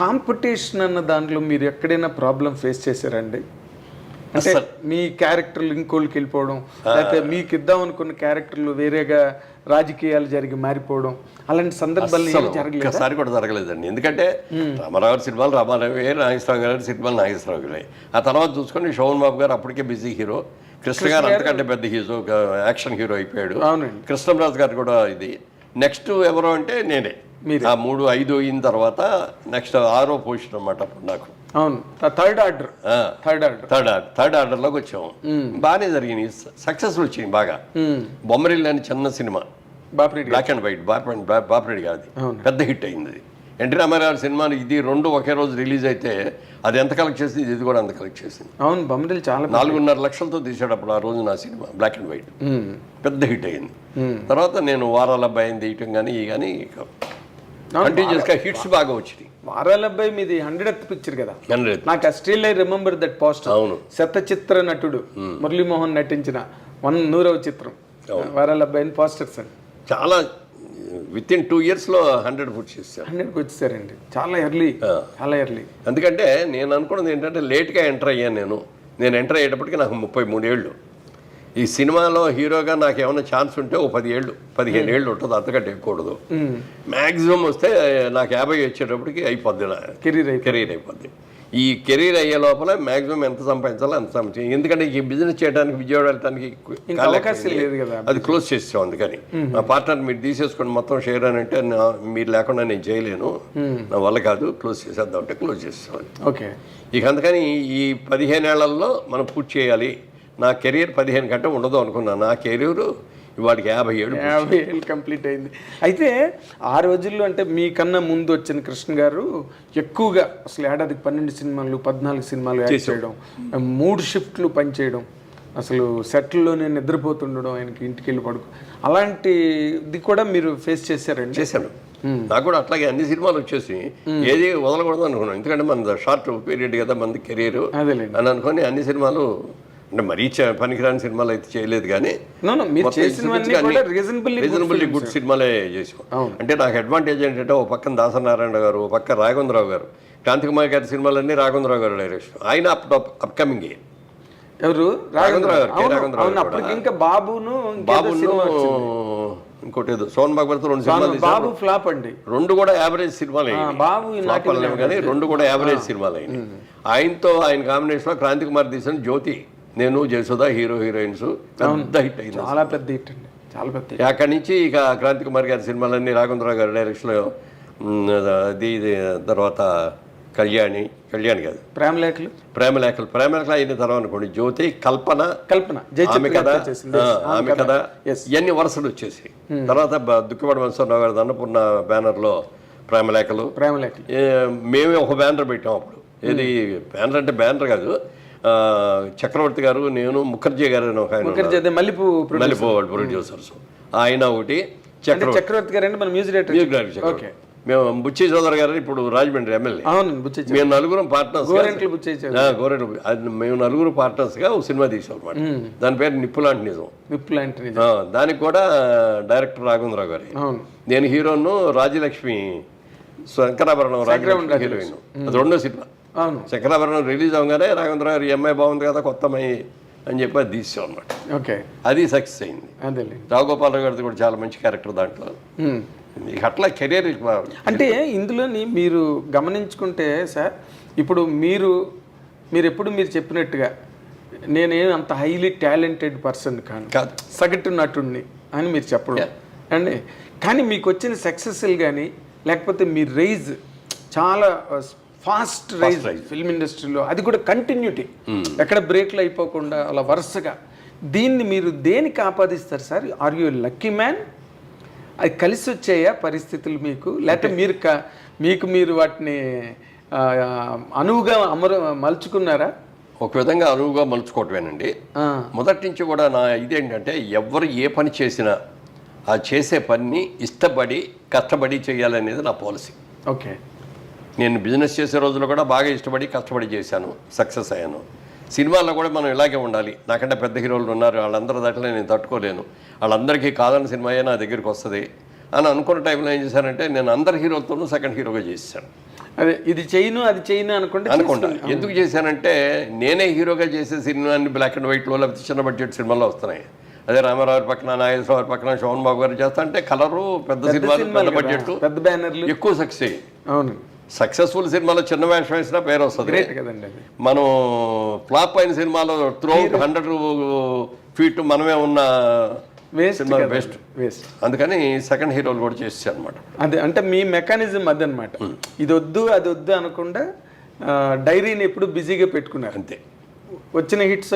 కాంపిటీషన్ అన్న దాంట్లో మీరు ఎక్కడైనా ప్రాబ్లం ఫేస్ చేశారండి? అంటే మీ క్యారెక్టర్లు ఇంకోళ్ళకి వెళ్ళిపోవడం, లేకపోతే మీకు ఇద్దాం అనుకున్న క్యారెక్టర్లు వేరేగా రాజకీయాలు జరిగి మారిపోవడం, అలాంటి సందర్భాలు ఒకసారి కూడా జరగలేదండి. ఎందుకంటే రామారావు సినిమాలు రామారావు, నాగేశ్వరరావు గారి సినిమాలు నాగేశ్వరరావు గారు. ఆ తర్వాత చూసుకొని శోభన్ బాబు గారు అప్పటికే బిజీ హీరో, కృష్ణ గారు అంతకంటే పెద్ద హీరో, యాక్షన్ హీరో అయిపోయాడు. కృష్ణరాజు గారు కూడా ఇది. నెక్స్ట్ ఎవరు అంటే నేనే. ఆ 3, 5 అయిన తర్వాత నెక్స్ట్ 6వ పొజిషన్ అన్నమాట అప్పుడు నాకు. అవును, థర్డ్ ఆర్డర్లోకి వచ్చాము. బాగానే జరిగినాయి, సక్సెస్ వచ్చింది బాగా. బొమ్మరిల్లు అని చిన్న cinema, black and white, Bapireddy గారిది, పెద్ద హిట్ అయింది. ఎన్టీ రామారావు సినిమాలు ఇది 2 ఒకే రోజు రిలీజ్ అయితే అది ఎంత కలెక్ట్ చేసింది, ఇది కూడా అంత కలెక్ట్ చేసింది. అవును, బొమ్మరిల్లు చాలా 4.5 లక్షలతో తీసాడు అప్పుడు ఆ రోజు నా సినిమా, బ్లాక్ అండ్ వైట్, పెద్ద హిట్ అయింది. తర్వాత నేను వారాల అబ్బాయిని తీయటం కానీ ఈ కానీ కంటిన్యూస్గా హిట్స్ బాగా వచ్చినాయి. వారాల అబ్బాయి మీది 100th పిక్చర్ కదా, నాకు still I remember that poster. అవును, శతచిత్ర నటుడు మురళీమోహన్ నటించిన 100వ చిత్రం వారాల అబ్బాయి పోస్టర్స్ అండి. చాలా విత్ ఇన్ 2 years 100 పూర్తి చేశారు. 100కి వచ్చేసారండి, చాలా ఎర్లీ. ఎందుకంటే నేను అనుకున్నది ఏంటంటే లేట్గా ఎంటర్ అయ్యాను. నేను ఎంటర్ అయ్యేటప్పటికి నాకు 33 ఏళ్ళు. ఈ సినిమాలో హీరోగా నాకు ఏమైనా ఛాన్స్ ఉంటే ఓ 15 ఏళ్ళు ఉంటుంది, అంతకంటే ఎక్కువడదు. మ్యాక్సిమం వస్తే నాకు 50 వచ్చేటప్పటికి అయిపోద్ది, కెరీర్ అయిపోద్ది. ఈ కెరీర్ అయ్యే లోపల మ్యాక్సిమం ఎంత సంపాదించాలో అంత సంపాదించాలి. ఎందుకంటే ఈ బిజినెస్ చేయడానికి విజయవాడ వెళ్ళడానికి అది క్లోజ్ చేసాం. అందుకని నా పార్ట్నర్ మీరు తీసేసుకొని మొత్తం షేర్ అని అంటే మీరు లేకుండా నేను చేయలేను, నా వల్ల కాదు, క్లోజ్ చేసేద్దాం అంటే క్లోజ్ చేసేవాడిని. ఓకే. ఇక అందుకని ఈ 15 ఏళ్లలో మనం పూర్తి చేయాలి. నా కెరీర్ 15 కంటే ఉండదు అనుకున్నాను. నా కెరీర్ వాడికి 50 ఏళ్ళు కంప్లీట్ అయింది. అయితే ఆ రోజుల్లో అంటే మీకన్నా ముందు వచ్చిన కృష్ణ గారు ఎక్కువగా అసలు ఏడాదికి 12 సినిమాలు 14 సినిమాలు యాక్ట్ చేయడం, 3 షిఫ్ట్లు పనిచేయడం, అసలు సెట్ల్లోనే నిద్రపోతుండడం, ఆయనకి ఇంటికి వెళ్ళి పడుకో, అలాంటిది కూడా మీరు ఫేస్ చేశారండి? చేశాను. నాకు కూడా అట్లాగే అన్ని సినిమాలు వచ్చేసి ఏది వదలకూడదు అనుకున్నాను. ఎందుకంటే మన షార్ట్ పీరియడ్ కదా మనది కెరీర్ అని అనుకుని అన్ని సినిమాలు, అంటే మరీ పనికిరాని సినిమాలు అయితే చేయలేదు, కానీ రీజనబుల్లీ గుడ్ సినిమాలే చేసాం. అంటే నాకు అడ్వాంటేజ్ ఏంటంటే ఓ పక్కన దాసనారాయణ గారు, ఓ పక్క రాఘవేంద్రరావు గారు, క్రాంతికుమార్ గారి సినిమాలన్నీ రాఘవేంద్రరావు గారు డైరెక్షన్. ఆయన అప్కమింగ్ ఎవరు? రాఘవేంద్రరావు గారు. ఇంకా బాబును ఇంకోటి ఏదో సోన్ భగవత్ 2 సినిమాలు. బాబు ఫ్లాప్ అండి. 2 కూడా యావరేజ్ సినిమాలు అయినాయి, కానీ 2 కూడా యావరేజ్ సినిమాలు అయినాయి. ఆయనతో ఆయన కాంబినేషన్లో క్రాంతికుమార్ తీసిన జ్యోతి, నేను జయసుధ హీరోయిన్స్ పెద్ద హిట్ అయింది, చాలా పెద్ద హిట్ అండి, చాలా పెద్ద. అక్కడి నుంచి ఇక క్రాంతికుమార్ గారి సినిమాలన్నీ రాఘవేంద్రరావు గారి డైరెక్షన్లో, అది తర్వాత కళ్యాణి కాదు ప్రేమలేఖలు అయిన తర్వాత అనుకోండి, జ్యోతి, కల్పన ఆమె కథ ఇవన్నీ వరుసలు వచ్చేసి, తర్వాత దుక్కిపాటి వంశరావు గారి అన్నపూర్ణ బ్యానర్లో ప్రేమలేఖలు. మేమే ఒక బ్యానర్ పెట్టాం అప్పుడు. ఇది బ్యానర్ అంటే బ్యానర్ కాదు, చక్రవర్తి గారు, నేను, ముఖర్జీ గారు మల్లిపూ వాళ్ళు ప్రొడ్యూసర్స్. ఆయన ఒకటి, చక్రవర్తి గారు మన మ్యూజిక్ డైరెక్టర్. మేము బుచ్చి చౌదరి గారు ఇప్పుడు రాజమండ్రి ఎమ్మెల్యే. మేము 9 పార్ట్నర్స్, మేము 9 పార్ట్నర్స్గా ఒక సినిమా తీసాం అనమాట. దాని పేరు నిప్పులాంటి నిజం. దానికి కూడా డైరెక్టర్ రాఘవేంద్రరావు గారు, నేను హీరోను, రాజ్యలక్ష్మి శంకరాభరణం హీరోయిన్. అది 2వ సినిమా. శంకరాభరణం రిలీజ్ అవగానే రాఘవేంద్రరావు గారు, ఈ అమ్మాయి బాగుంది కదా కొత్త అమ్మాయి అని చెప్పి అది తీసాం అనమాట. అది సక్సెస్ అయింది. రావుగోపాలరావు గారిది కూడా చాలా మంచి క్యారెక్టర్ దాంట్లో. అట్లా కెరీర్ అంటే ఇందులోని మీరు గమనించుకుంటే సార్, ఇప్పుడు మీరు ఎప్పుడు మీరు చెప్పినట్టుగా నేనేం అంత హైలీ టాలెంటెడ్ పర్సన్ కాదు, సగటు నటుడిని అని మీరు చెప్పడం అండి. కానీ మీకు వచ్చిన సక్సెస్లు కానీ, లేకపోతే మీ రైజ్ చాలా ఫాస్ట్ రైజ్ ఫిల్మ్ ఇండస్ట్రీలో, అది కూడా కంటిన్యూటీ, ఎక్కడ బ్రేక్లు అయిపోకుండా అలా వరుసగా, దీన్ని మీరు దేనికి ఆపాదిస్తారు sir? Are you lucky man? అది కలిసి వచ్చాయా పరిస్థితులు మీకు, లేకపోతే మీరు వాటిని అనువుగా మలుచుకున్నారా? ఒక విధంగా అనువుగా మలుచుకోవటమేనండి. మొదటి నుంచి కూడా నా ఇదేంటంటే, ఎవరు ఏ పని చేసినా ఆ చేసే పని ఇష్టపడి కష్టపడి చేయాలనేది నా పాలసీ. ఓకే. నేను బిజినెస్ చేసే రోజుల్లో కూడా బాగా ఇష్టపడి కష్టపడి చేశాను, సక్సెస్ అయ్యాను. సినిమాల్లో కూడా మనం ఇలాగే ఉండాలి. నాకంటే పెద్ద హీరోలు ఉన్నారు, వాళ్ళందరూ దాంట్లో నేను తట్టుకోలేను, వాళ్ళందరికీ కాదని సినిమా నా దగ్గరికి వస్తుంది అని అనుకున్న టైంలో ఏం చేశానంటే, నేను అందరి హీరోలతోనూ సెకండ్ హీరోగా చేశాను. అదే ఇది చేయను అది చేయను అనుకుంటా. ఎందుకు చేశానంటే, నేనే హీరోగా చేసే సినిమాని బ్లాక్ అండ్ వైట్లో లేకపోతే చిన్న బడ్జెట్ సినిమాల్లో వస్తున్నాయి. అదే రామారావు పక్కన, నాగేశ్వరరావు పక్కన, శోభన్ బాబు గారు చేస్తా అంటే కలరు, పెద్ద సినిమాలు, పెద్ద బడ్జెట్, పెద్ద బ్యానర్లు, ఎక్కువ సక్సెస్ అయ్యి. అవును, సక్సెస్ఫుల్ సినిమాలో చిన్న వేషం వేసినా పేరు వస్తుంది. మనం ఫ్లాప్ అయిన సినిమాలో త్రూఅవుట్ 100 ఫీట్ మనమే ఉన్న సినిమా వేస్ట్. అందుకని సెకండ్ హీరోలు కూడా చేసేసాను అనమాట. అదే అంటే మీ మెకానిజం అదనమాట. ఇది వద్దు అది వద్దు అనకుండా డైరీని ఎప్పుడు బిజీగా పెట్టుకున్నారు అంతే. వచ్చిన హిట్స్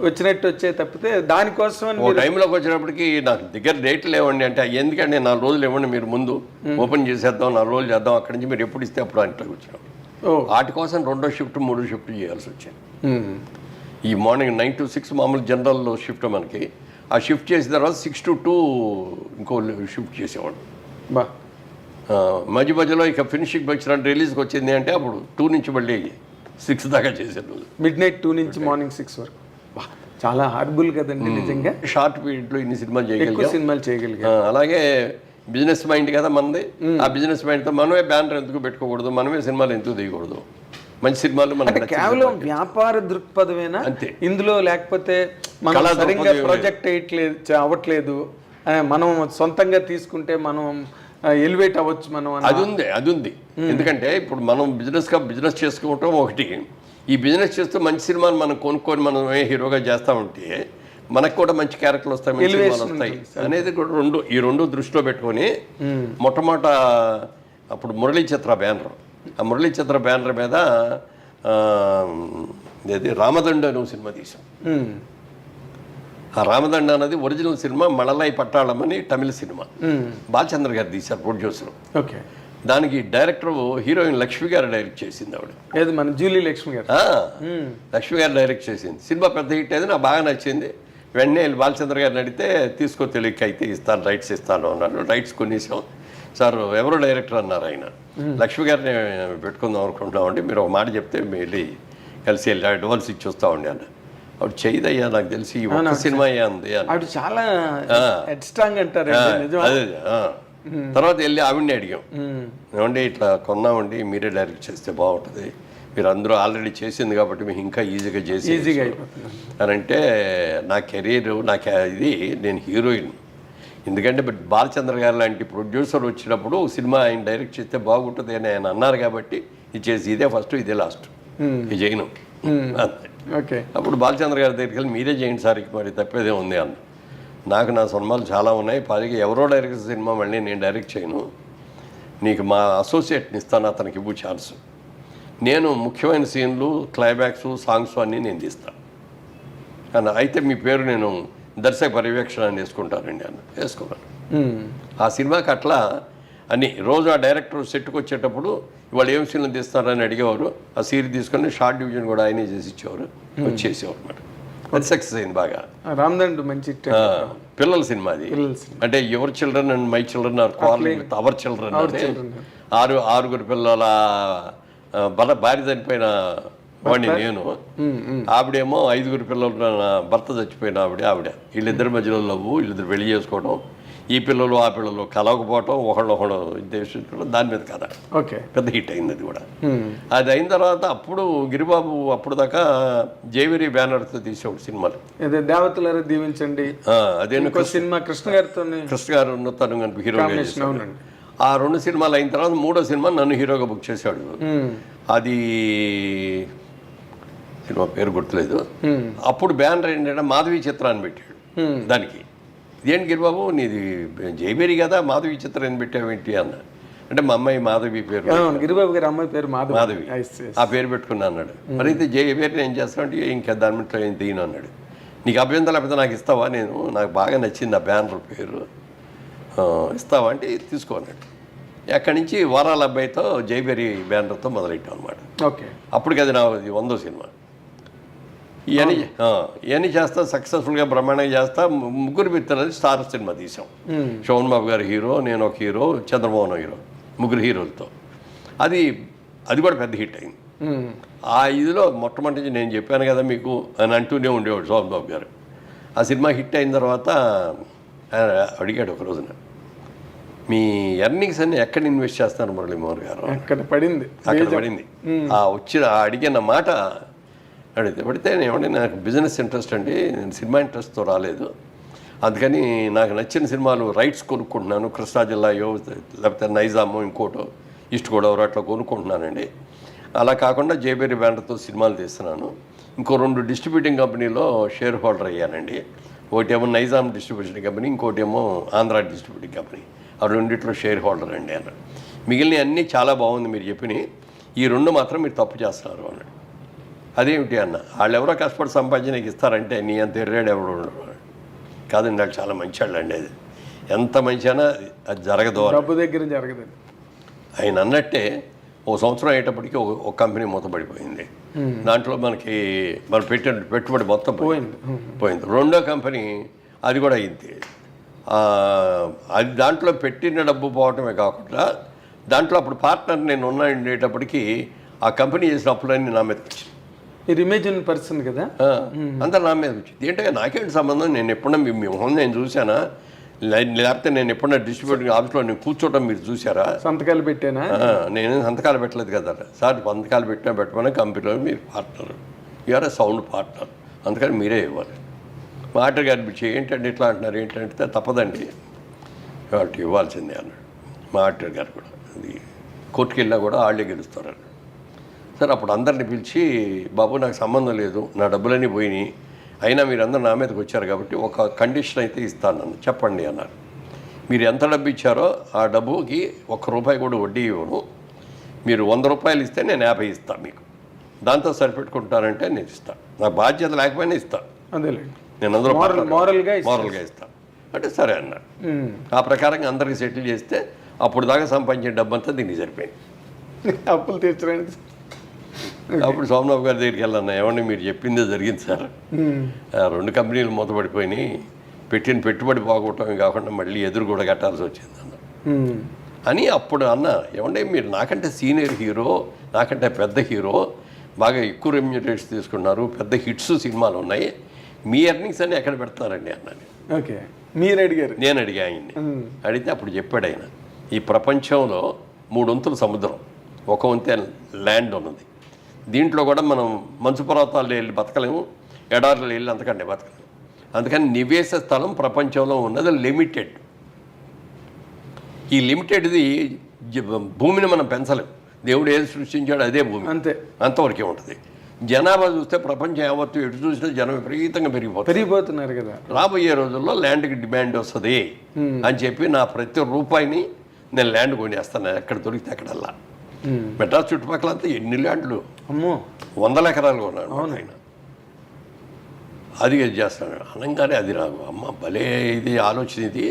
వచ్చినట్టు వచ్చే తప్పితే దానికోసం టైంలోకి వచ్చినప్పటికి నాకు దగ్గర డేట్ లేవండి. అంటే ఎందుకంటే 4 రోజులు ఇవ్వండి, మీరు ముందు ఓపెన్ చేసేద్దాం, 4 రోజులు చేద్దాం, అక్కడి నుంచి మీరు ఎప్పుడు ఇస్తే అప్పుడు అంట్లో వచ్చినాం. వాటి కోసం 2వ షిఫ్ట్ 3 షిఫ్ట్ చేయాల్సి వచ్చాయి. ఈ మార్నింగ్ 9 to 6 మామూలు జనరల్ షిఫ్ట్ మనకి. ఆ షిఫ్ట్ చేసిన తర్వాత 6 to 2 ఇంకో షిఫ్ట్ చేసేవాడు. మధ్య మధ్యలో ఇక ఫినిషింగ్ వచ్చిన రిలీజ్కి వచ్చింది అంటే అప్పుడు 2 నుంచి మళ్ళీ 6 దాకా చేశాను. మిడ్నైట్ 2 నుంచి మార్నింగ్ 6 వరకు. చాలా హార్బుల్ కదండి నిజంగా. షార్ట్ పీరియడ్లో ఇన్ని సినిమాలు చేయగలిగాం. అలాగే బిజినెస్ మైండ్ కదా మనది. ఆ బిజినెస్ మైండ్తో మనమే బ్యానర్ ఎందుకు పెట్టుకోకూడదు, మనమే సినిమాలు ఎందుకు తీయకూడదు, మంచి సినిమాలు మనకి అంటే నచ్చిన కేవలం సినిమాలు. వ్యాపార దృక్పథమేనా అంతే. ఇందులో, లేకపోతే మనం కళా సరిగ్గా దృక్పథం ప్రొజెక్ట్ అవ్వట్లేదు, మనం సొంతంగా తీసుకుంటే మనం ఎలివేట్ అవ్వచ్చు మనం అది ఉంది ఎందుకంటే ఇప్పుడు మనం బిజినెస్ చేసుకోవటం ఒకటి, ఈ బిజినెస్ చేస్తూ మంచి సినిమాలు మనం కొనుక్కొని మనం హీరోగా చేస్తా ఉంటే మనకు కూడా మంచి క్యారెక్టర్లు వస్తాయి, మంచి సినిమాలు వస్తాయి అనేది కూడా ఈ రెండు దృష్టిలో పెట్టుకొని మొట్టమొదట అప్పుడు మురళీ చిత్ర బ్యానర్, ఆ మురళీ చిత్ర బ్యానర్ మీద ఇది రామదండ అనే సినిమా తీసాం. ఆ రామదండ అనేది ఒరిజినల్ సినిమా, మళలై పట్టాళం అని తమిళ సినిమా, బాలచంద్ర గారు తీశారు ప్రొడ్యూసర్. ఓకే. దానికి డైరెక్టర్ హీరోయిన్ లక్ష్మి గారు డైరెక్ట్ చేసింది. ఆవిడ ఏది మన జూలీ లక్ష్మి గారు, లక్ష్మి గారు డైరెక్ట్ చేసింది. సినిమా పెద్ద హిట్ అయింది, నాకు బాగా నచ్చింది. వెంటనే బాలచంద్ర గారిని అడిగితే తీసుకో తెలియక అయితే ఇస్తాను, రైట్స్ ఇస్తాను అన్నారు. రైట్స్ కొనేసాం. సార్ ఎవరో డైరెక్టర్ అన్నారు ఆయన, లక్ష్మి గారిని పెట్టుకుందాం అనుకుంటున్నామండి, మీరు ఒక మాట చెప్తే వెళ్ళి కలిసి వెళ్ళి అడ్వాన్స్ ఇచ్చి వస్తామండి అన్న. ఆవిడ చేయదయ్యా, నాకు తెలిసి ఒక సినిమా ఉంది ఆవిడ చాలా స్ట్రాంగ్ అంటారు. అదే తర్వాత వెళ్ళి ఆవిడని అడిగాం, ఏమండి ఇట్లా కొన్నామండి, మీరే డైరెక్ట్ చేస్తే బాగుంటుంది, మీరు అందరూ ఆల్రెడీ చేసింది కాబట్టి మీకు ఇంకా ఈజీగా చేసి అని అంటే, నా కెరీర్ ఇది నేను హీరోయిన్, ఎందుకంటే బాలచంద్ర గారు లాంటి ప్రొడ్యూసర్ వచ్చినప్పుడు సినిమా ఆయన డైరెక్ట్ చేస్తే బాగుంటుంది అని ఆయన అన్నారు కాబట్టి ఇది చేసి ఇదే ఫస్ట్ ఇదే లాస్ట్, ఇది చేయను అంతే. ఓకే. అప్పుడు బాలచంద్ర గారి దగ్గరికి వెళ్ళి మీరే చేయండి సార్, మరి తప్పేదే ఉంది అన్న. నాకు నా సినిమాలు చాలా ఉన్నాయి, పైగా ఎవరో డైరెక్ట్ సినిమా మళ్ళీ నేను డైరెక్ట్ చేయను, నీకు మా అసోసియేట్ని ఇస్తాను, అతనికి ఇవ్వు ఛాన్స్, నేను ముఖ్యమైన సీన్లు క్లైమాక్స్ సాంగ్స్ అన్నీ నేను తీస్తాను అన్న. అయితే మీ పేరు నేను దర్శక పర్యవేక్షణ వేసుకుంటానండి అన్న. వేసుకోవాలి. ఆ సినిమాకి అట్లా అని రోజు ఆ డైరెక్టర్ సెట్కి వచ్చేటప్పుడు ఇవాళ ఏం సీన్లు తీస్తారని అడిగేవారు, ఆ సీన్ తీసుకొని షార్ట్ డివిజన్ కూడా ఆయనే చేసి ఇచ్చేవారు, వచ్చేసేవారు అనమాట. అది సక్సెస్ అయింది బాగా. రామదండు మంచి పిల్లల సినిమా అది, అంటే your children and my children are calling with our children అంటే ఆరుగురు పిల్లల భార్య చనిపోయిన వాడిని నేను, ఆవిడేమో 5 పిల్లలు భర్త చచ్చిపోయిన ఆవిడ, వీళ్ళిద్దరి మధ్యలో లవ్వు, వీళ్ళిద్దరు పెళ్లి చేసుకోవడం, ఈ పిల్లలు ఆ పిల్లలు కలవకపోవటం, ఒకళ్ళు ఉద్దేశించడం, దాని మీద కథ. ఓకే. పెద్ద హిట్ అయింది అది కూడా. అది అయిన తర్వాత అప్పుడు గిరిబాబు అప్పుడు దాకా జేవిరి బ్యానర్తో తీసేవాడు సినిమాలు, దేవతలారా దీవించండి, అదే సినిమా కృష్ణ గారు తను కనుక హీరోగా చేశాడు. ఆ 2 సినిమాలు అయిన తర్వాత 3వ సినిమా నన్ను హీరోగా బుక్ చేశాడు. అది సినిమా పేరు గుర్తులేదు. అప్పుడు బ్యానర్ ఏంటంటే మాధవి చిత్ర అని పెట్టాడు దానికి. ఇదేంటి గిరిబాబు నీది జయబేరి కదా, మాధవి చిత్రం అని పెట్టావేంటి అన్న. అంటే మా అమ్మాయి మాధవి పేరు, గిరిబాబు గారి అమ్మాయి పేరు మాధవి, ఆ పేరు పెట్టుకున్నా అన్నాడు. మరి అయితే జయబేరిని ఏం చేస్తానంటే ఇంకా దాని మీద ఏం తీయను అన్నాడు. నీకు అభ్యంతరం లేకపోతే నాకు ఇస్తావా, నాకు బాగా నచ్చింది ఆ బ్యానర్ పేరు, ఇస్తావా అంటే తీసుకో అన్నాడు. అక్కడి నుంచి వారాల అబ్బాయితో జయబేరి బ్యానర్తో మొదలెట్టాం అనమాట. ఓకే. అప్పటికి అది నా 100వ సినిమా. ఇవన్నీ చేస్తా, సక్సెస్ఫుల్గా బ్రహ్మాండంగా చేస్తా. 3 మిత్రులని స్టార్ సినిమా తీసాం. శోభన్ బాబు గారు హీరో, నేను ఒక హీరో, చంద్రమోహన్ హీరో, 3 హీరోలతో. అది కూడా పెద్ద హిట్ అయింది. ఆ ఇదిలో మొట్టమొదటి నేను చెప్పాను కదా మీకు అని అంటూనే ఉండేవాడు శోభన్ బాబు గారు. ఆ సినిమా హిట్ అయిన తర్వాత ఆయన అడిగాడు ఒక రోజున, మీ ఎర్నింగ్స్ అన్ని ఎక్కడ ఇన్వెస్ట్ చేస్తున్నారు మురళీమోహన్ గారు? అక్కడ పడింది. అడిగిన మాట పడితే ఏమంటే నాకు బిజినెస్ ఇంట్రెస్ట్ అండి, నేను సినిమా ఇంట్రెస్ట్తో రాలేదు, అందుకని నాకు నచ్చిన సినిమాలు రైట్స్ కొనుక్కుంటున్నాను, కృష్ణా జిల్లాయో లేకపోతే నైజామో ఇంకోటో ఈస్ట్ గోదావరి అట్లా కొనుక్కుంటున్నానండి. అలా కాకుండా జేబేరి బ్యానర్తో సినిమాలు తీస్తున్నాను. ఇంకో 2 డిస్ట్రిబ్యూటింగ్ కంపెనీలో షేర్ హోల్డర్ అయ్యానండి. ఒకటేమో నైజాం డిస్ట్రిబ్యూషన్ కంపెనీ, ఇంకోటేమో ఆంధ్ర డిస్ట్రిబ్యూటింగ్ కంపెనీ. ఆ 2 షేర్ హోల్డర్ అండి అన్నాడు. మిగిలిన అన్నీ చాలా బాగుంది మీరు చెప్పినాయి, ఈ 2 మాత్రం మీరు తప్పు చేస్తున్నారు అన్నాడు. అదేమిటి అన్న, వాళ్ళు ఎవరో కష్టపడి సంపాదించడానికి ఇస్తారంటే నీ అంత ఎర్రాడు ఎవరు ఉండరు కాదండి, వాళ్ళు చాలా మంచి వాళ్ళు అండి. అది ఎంత మంచి అయినా అది జరగదు, డబ్బు దగ్గర జరగదు. ఆయన అన్నట్టే 1 సంవత్సరం అయ్యేటప్పటికి ఒక కంపెనీ మూతపడిపోయింది. దాంట్లో మనం పెట్టిన పెట్టుబడి మొత్తం పోయింది. 2వ కంపెనీ అది కూడా అయింది. అది దాంట్లో పెట్టిన డబ్బు పోవటమే కాకుండా దాంట్లో అప్పుడు పార్ట్నర్ నేను ఉండేటప్పటికీ ఆ కంపెనీ చేసిన అప్పులన్నీ నా మీదకి వచ్చింది. మీరు ఇమేజిన్ పర్సన్ కదా, అందరు నా మీద వచ్చింది. ఏంటంటే నాకేంటి సంబంధం, నేను ఎప్పుడన్నా మీ మొహం నేను చూసానా, లేకపోతే నేను ఎప్పుడన్నా డిస్ట్రిబ్యూటర్ ఆఫీస్లో నేను కూర్చోవడం మీరు చూసారా? సంతకాలు పెట్టానా? నేను సంతకాలు పెట్టలేదు కదా సార్. సంతకాలు పెట్టమని కంపెనీలో మీరు పార్ట్నర్, యూఆర్ సౌండ్ పార్ట్నర్, అందుకని మీరే ఇవ్వాలి. మాటర్ గారు ఏంటంటే ఇట్లా అంటున్నారు, ఏంటంటే తప్పదండి కాబట్టి ఇవ్వాల్సిందే అన్నాడు. మాటర్ గారు కూడా అది కోర్టుకు వెళ్ళినా కూడా వాళ్ళే గెలుస్తారు. సార్ అప్పుడు అందరిని పిలిచి, బాబు నాకు సంబంధం లేదు, నా డబ్బులన్నీ పోయినాయి, అయినా మీరందరూ నా మీదకి వచ్చారు కాబట్టి ఒక కండిషన్ అయితే ఇస్తాను నన్ను చెప్పండి అన్నారు. మీరు ఎంత డబ్బు ఇచ్చారో ఆ డబ్బుకి ₹1 కూడా వడ్డీ ఇవ్వను, మీరు ₹100 ఇస్తే నేను 50 ఇస్తాను మీకు, దాంతో సరిపెట్టుకుంటానంటే నేను ఇస్తాను, నా బాధ్యత లేకపోయినా ఇస్తాను, అదేలేండి, నేను అందులో మోరల్గా ఇస్తాను అంటే సరే అన్నాడు. ఆ ప్రకారంగా అందరికి సెటిల్ చేస్తే అప్పుడు దాకా సంపాదించిన డబ్బంతా దీనికి సరిపోయింది. అప్పులు తీర్చడానికి అప్పుడు సోమనాథ్ గారి దగ్గరికి వెళ్ళాను, ఏమండి మీరు చెప్పిందే జరిగింది సార్, 2 కంపెనీలు మూతపడిపోయినాయి, పెట్టిన పెట్టుబడి పోగొట్టడం కాకుండా మళ్ళీ ఎదురు కూడా కట్టాల్సి వచ్చింది అన్న అని అప్పుడు అన్న. ఏమంటే మీరు నాకంటే సీనియర్ హీరో, నాకంటే పెద్ద హీరో, బాగా ఎక్కువ రెమ్యూనరేట్స్ తీసుకున్నారు, పెద్ద హిట్స్ సినిమాలు ఉన్నాయి, మీ ఎర్నింగ్స్ అన్ని ఎక్కడ పెడతారండి అన్నాను. ఓకే, మీరు అడిగారు? నేను అడిగా ఆయన్ని. అడిగితే అప్పుడు చెప్పాడు ఆయన, ఈ ప్రపంచంలో 3 వంతులు సముద్రం, 1 వంతే ల్యాండ్ ఉన్నది, దీంట్లో కూడా మనం మంచు పర్వతాల్లో వెళ్ళి బతకలేము, ఎడార్లు వెళ్ళి అంతకంటే బతకలేము, అందుకని నివేశ స్థలం ప్రపంచంలో ఉన్నది లిమిటెడ్. ఈ లిమిటెడ్ది భూమిని మనం పెంచలేము, దేవుడు ఏది సృష్టించాడు అదే భూమి, అంతే, అంతవరకే ఉంటుంది. జనాభా చూస్తే ప్రపంచం యావత్తు ఎటు చూసినా జనం విపరీతంగా పెరిగిపోతున్నారు కదా. రాబోయే రోజుల్లో ల్యాండ్కి డిమాండ్ వస్తుంది అని చెప్పి నా ప్రతి రూపాయిని నేను ల్యాండ్ కొనేస్తాను, ఎక్కడ దొరికితే అక్కడల్లా. మెడ్రాస్ చుట్టుపక్కల అంతా ఎన్ని ల్యాండ్లు, అమ్మో 100 ఎకరాలు కొన్నాడు ఆయన. అది చేస్తాను అనగానే అది నాకు అమ్మ భలే ఇది ఆలోచన, ఇది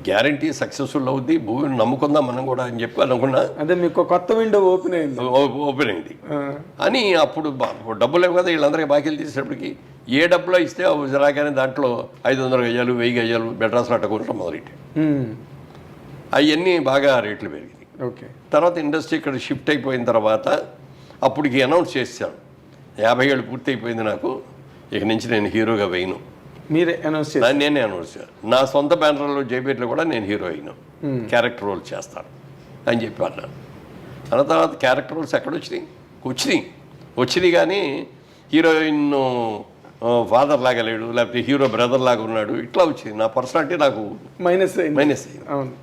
గ్యారంటీ సక్సెస్ఫుల్ అవుద్ది, భూమిని నమ్ముకుందాం మనం కూడా అని చెప్పి అనుకున్నా. అదే మీకు కొత్త విండో ఓపెన్ అయింది అని. అప్పుడు డబ్బులు లేవు కదా, వీళ్ళందరికీ బాకీలు తీసేటప్పటికి ఏ డబ్బులో ఇస్తే రాగానే దాంట్లో 500 గజాలు 1000 గజాలు మెడ్రాస్లో అట్ట కొనడం మొదలెట్టి అవన్నీ బాగా రేట్లు పెరిగింది. ఓకే, తర్వాత ఇండస్ట్రీ ఇక్కడ షిఫ్ట్ అయిపోయిన తర్వాత అప్పటికి అనౌన్స్ చేశాను, 50 ఏళ్ళు పూర్తి అయిపోయింది నాకు, ఇక నుంచి నేను హీరోగా వేయను. మీరే అనౌన్స్ చేశారు? నేనే అనౌన్స్ చేశాను. నా సొంత బ్యానర్లో జైపేట్లో కూడా నేను హీరో అయినా, క్యారెక్టర్ రోల్ చేస్తాను అని చెప్పి అన్నాను. అన్న తర్వాత క్యారెక్టర్ రోల్స్ ఎక్కడ వచ్చినాయి కానీ హీరోయిన్ ఫాదర్ లాగా లేడు, లేకపోతే హీరో బ్రదర్ లాగా ఉన్నాడు, ఇట్లా వచ్చింది. నా పర్సనాలిటీ నాకు మైనస్ అయింది. అవును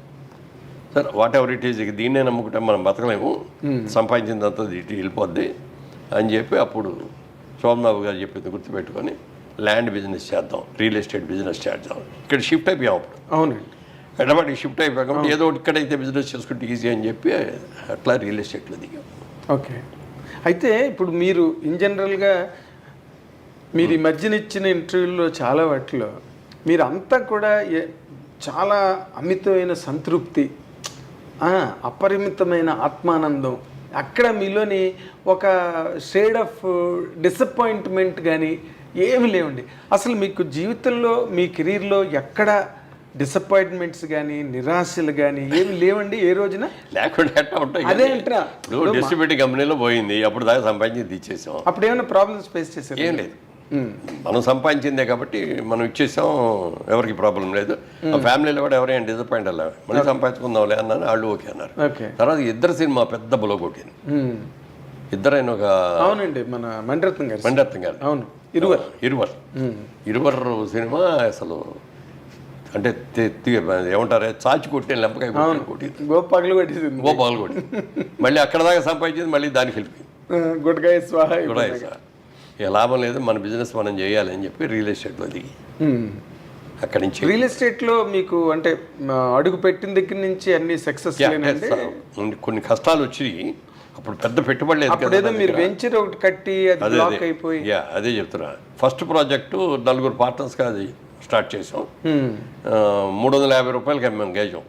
sir, what ever it is, దీన్నే నమ్ముకుంటే మనం బతకలేము, సంపాదించిందంతా ఇటు వెళ్ళిపోద్ది అని చెప్పి అప్పుడు సోమనాథ్ గారు చెప్పింది గుర్తుపెట్టుకొని ల్యాండ్ బిజినెస్ చేద్దాం, రియల్ ఎస్టేట్ బిజినెస్ చేద్దాం. ఇక్కడ షిఫ్ట్ అయిపోయాం అప్పుడు. అవునండి, హైదరాబాద్కి షిఫ్ట్ అయిపోయాం కాబట్టి ఏదో ఒకటి ఇక్కడైతే బిజినెస్ చేసుకుంటే ఈజీ అని చెప్పి అట్లా రియల్ ఎస్టేట్లో దిగాం. ఓకే, అయితే ఇప్పుడు మీరు ఇన్ జనరల్గా మీరు ఈ మధ్యన ఇచ్చిన ఇంటర్వ్యూల్లో చాలా వాటిలో మీరు అంతా కూడా చాలా అమితమైన సంతృప్తి, అపరిమితమైన ఆత్మానందం, అక్కడ మీలోని ఒక షేడ్ ఆఫ్ డిసప్పాయింట్మెంట్ కానీ ఏమి లేవండి. అసలు మీకు జీవితంలో మీ కెరీర్లో ఎక్కడ డిసప్పాయింట్మెంట్స్ కానీ నిరాశలు కానీ ఏమి లేవండి ఏ రోజున? లేకుండా ఎట్లా ఉంటాయి? అదే అంటారా, డిస్ట్రిబ్యూటర్ కంపెనీలో పోయింది, అప్పుడు దాకా సంపాదించి ఇచ్చేసాం. అప్పుడు ఏమైనా ప్రాబ్లమ్స్ ఫేస్ చేశారు? ఏం లేదు, మనం సంపాదించిందే కాబట్టి మనం ఇచ్చేసాం, ఎవరికి ప్రాబ్లం లేదు. ఆ ఫ్యామిలీలో కూడా ఎవరైనా డిసప్పాయింట్ అలా మళ్ళీ సంపాదించుకుందాంలే అన్నాను, వాళ్ళు ఓకే అన్నారు. తర్వాత 2 సినిమా పెద్ద బలో కొట్టింది. ఇద్దరైన ఒక అవునండి, మన మణిరత్నం గారు. అవును, ఇరువర్ సినిమా అసలు అంటే ఏమంటారే చాచి కొట్టే లెంపకాయ కొట్టింది, పగలు కొట్టింది. మళ్ళీ అక్కడ దాకా సంపాదించింది, మళ్ళీ దానికి వెళ్ళిపోయింది. గుడ్కాయ స్వాహ. ఇక లాభం లేదు, మన బిజినెస్ మనం చేయాలి అని చెప్పి రియల్ ఎస్టేట్లో దిగి అక్కడి నుంచి. రియల్ ఎస్టేట్లో మీకు అంటే అడుగు పెట్టిన దగ్గర నుంచి అన్ని సక్సెస్? కొన్ని కష్టాలు వచ్చి అప్పుడు పెద్ద పెట్టుబడి లేదు కదా, మీరు వెంచర్ ఒకటి కట్టి అది బ్లాక్ అయిపోయి. అదే చెప్తున్నా, ఫస్ట్ ప్రాజెక్టు 4 పార్ట్నర్స్గా అది స్టార్ట్ చేసాం. 350 రూపాయలకి అమ్మాం గజం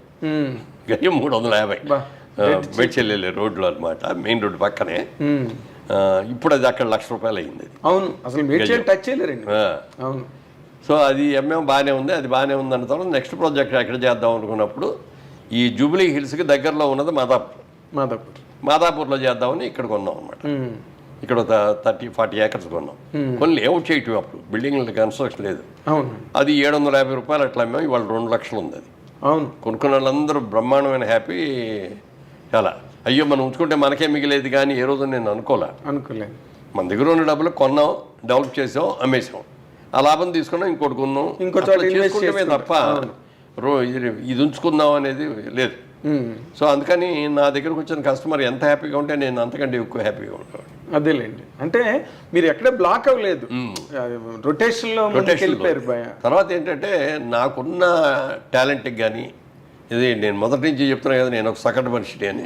350 బెడ్చెల్లె రోడ్లో అనమాట, మెయిన్ రోడ్డు పక్కనే. ఇప్పుడు అది అక్కడ ₹1,00,000 అయింది. అవును, అసలు టచ్ చేయలేరండి. అవును, సో అది ఎంఎం బాగానే ఉంది, అది బాగానే ఉంది అన్న తర్వాత నెక్స్ట్ ప్రాజెక్ట్ ఎక్కడ చేద్దాం అనుకున్నప్పుడు ఈ జూబ్లీ హిల్స్కి దగ్గరలో ఉన్నది మాదాపూర్లో చేద్దామని ఇక్కడ కొన్నాం అనమాట. ఇక్కడ 30-40 ఏకర్స్ కొన్నాం. కొన్ని లేఅవుట్ చేయటం అప్పుడు బిల్డింగ్ కన్స్ట్రక్షన్ లేదు. అవును అది 750 రూపాయలు అట్లా అమ్మాం. ఇవాళ 2 లక్షలు ఉంది. అది అవును కొనుక్కున్న వాళ్ళందరూ బ్రహ్మాండమైన హ్యాపీ. చాలా అయ్యో మనం ఉంచుకుంటే మనకే మిగిలేదు కానీ ఏ రోజు నేను అనుకోలేదు. మన దగ్గర ఉన్న డబ్బులు కొన్నాం, డెవలప్ చేసాం, అమ్మేసాం, ఆ లాభం తీసుకున్నాం, ఇంకోటి కొన్నాం, ఇంకో చోట చేసుకుంటే తప్ప ఇది ఉంచుకుందాం అనేది లేదు. సో అందుకని నా దగ్గరకు వచ్చిన కస్టమర్ ఎంత హ్యాపీగా ఉంటే నేను అంతకంటే ఎక్కువ హ్యాపీగా ఉంటాను. అదేలేండి, అంటే మీరు ఎక్కడ బ్లాక్ అవ్వలేదు, రొటేషన్లో వెళ్ళిపోయారు. తర్వాత ఏంటంటే నాకున్న టాలెంట్కి కానీ ఇది నేను మొదటి నుంచి చెప్తున్నాను కదా, నేను ఒక సగటు మనిషిని అని.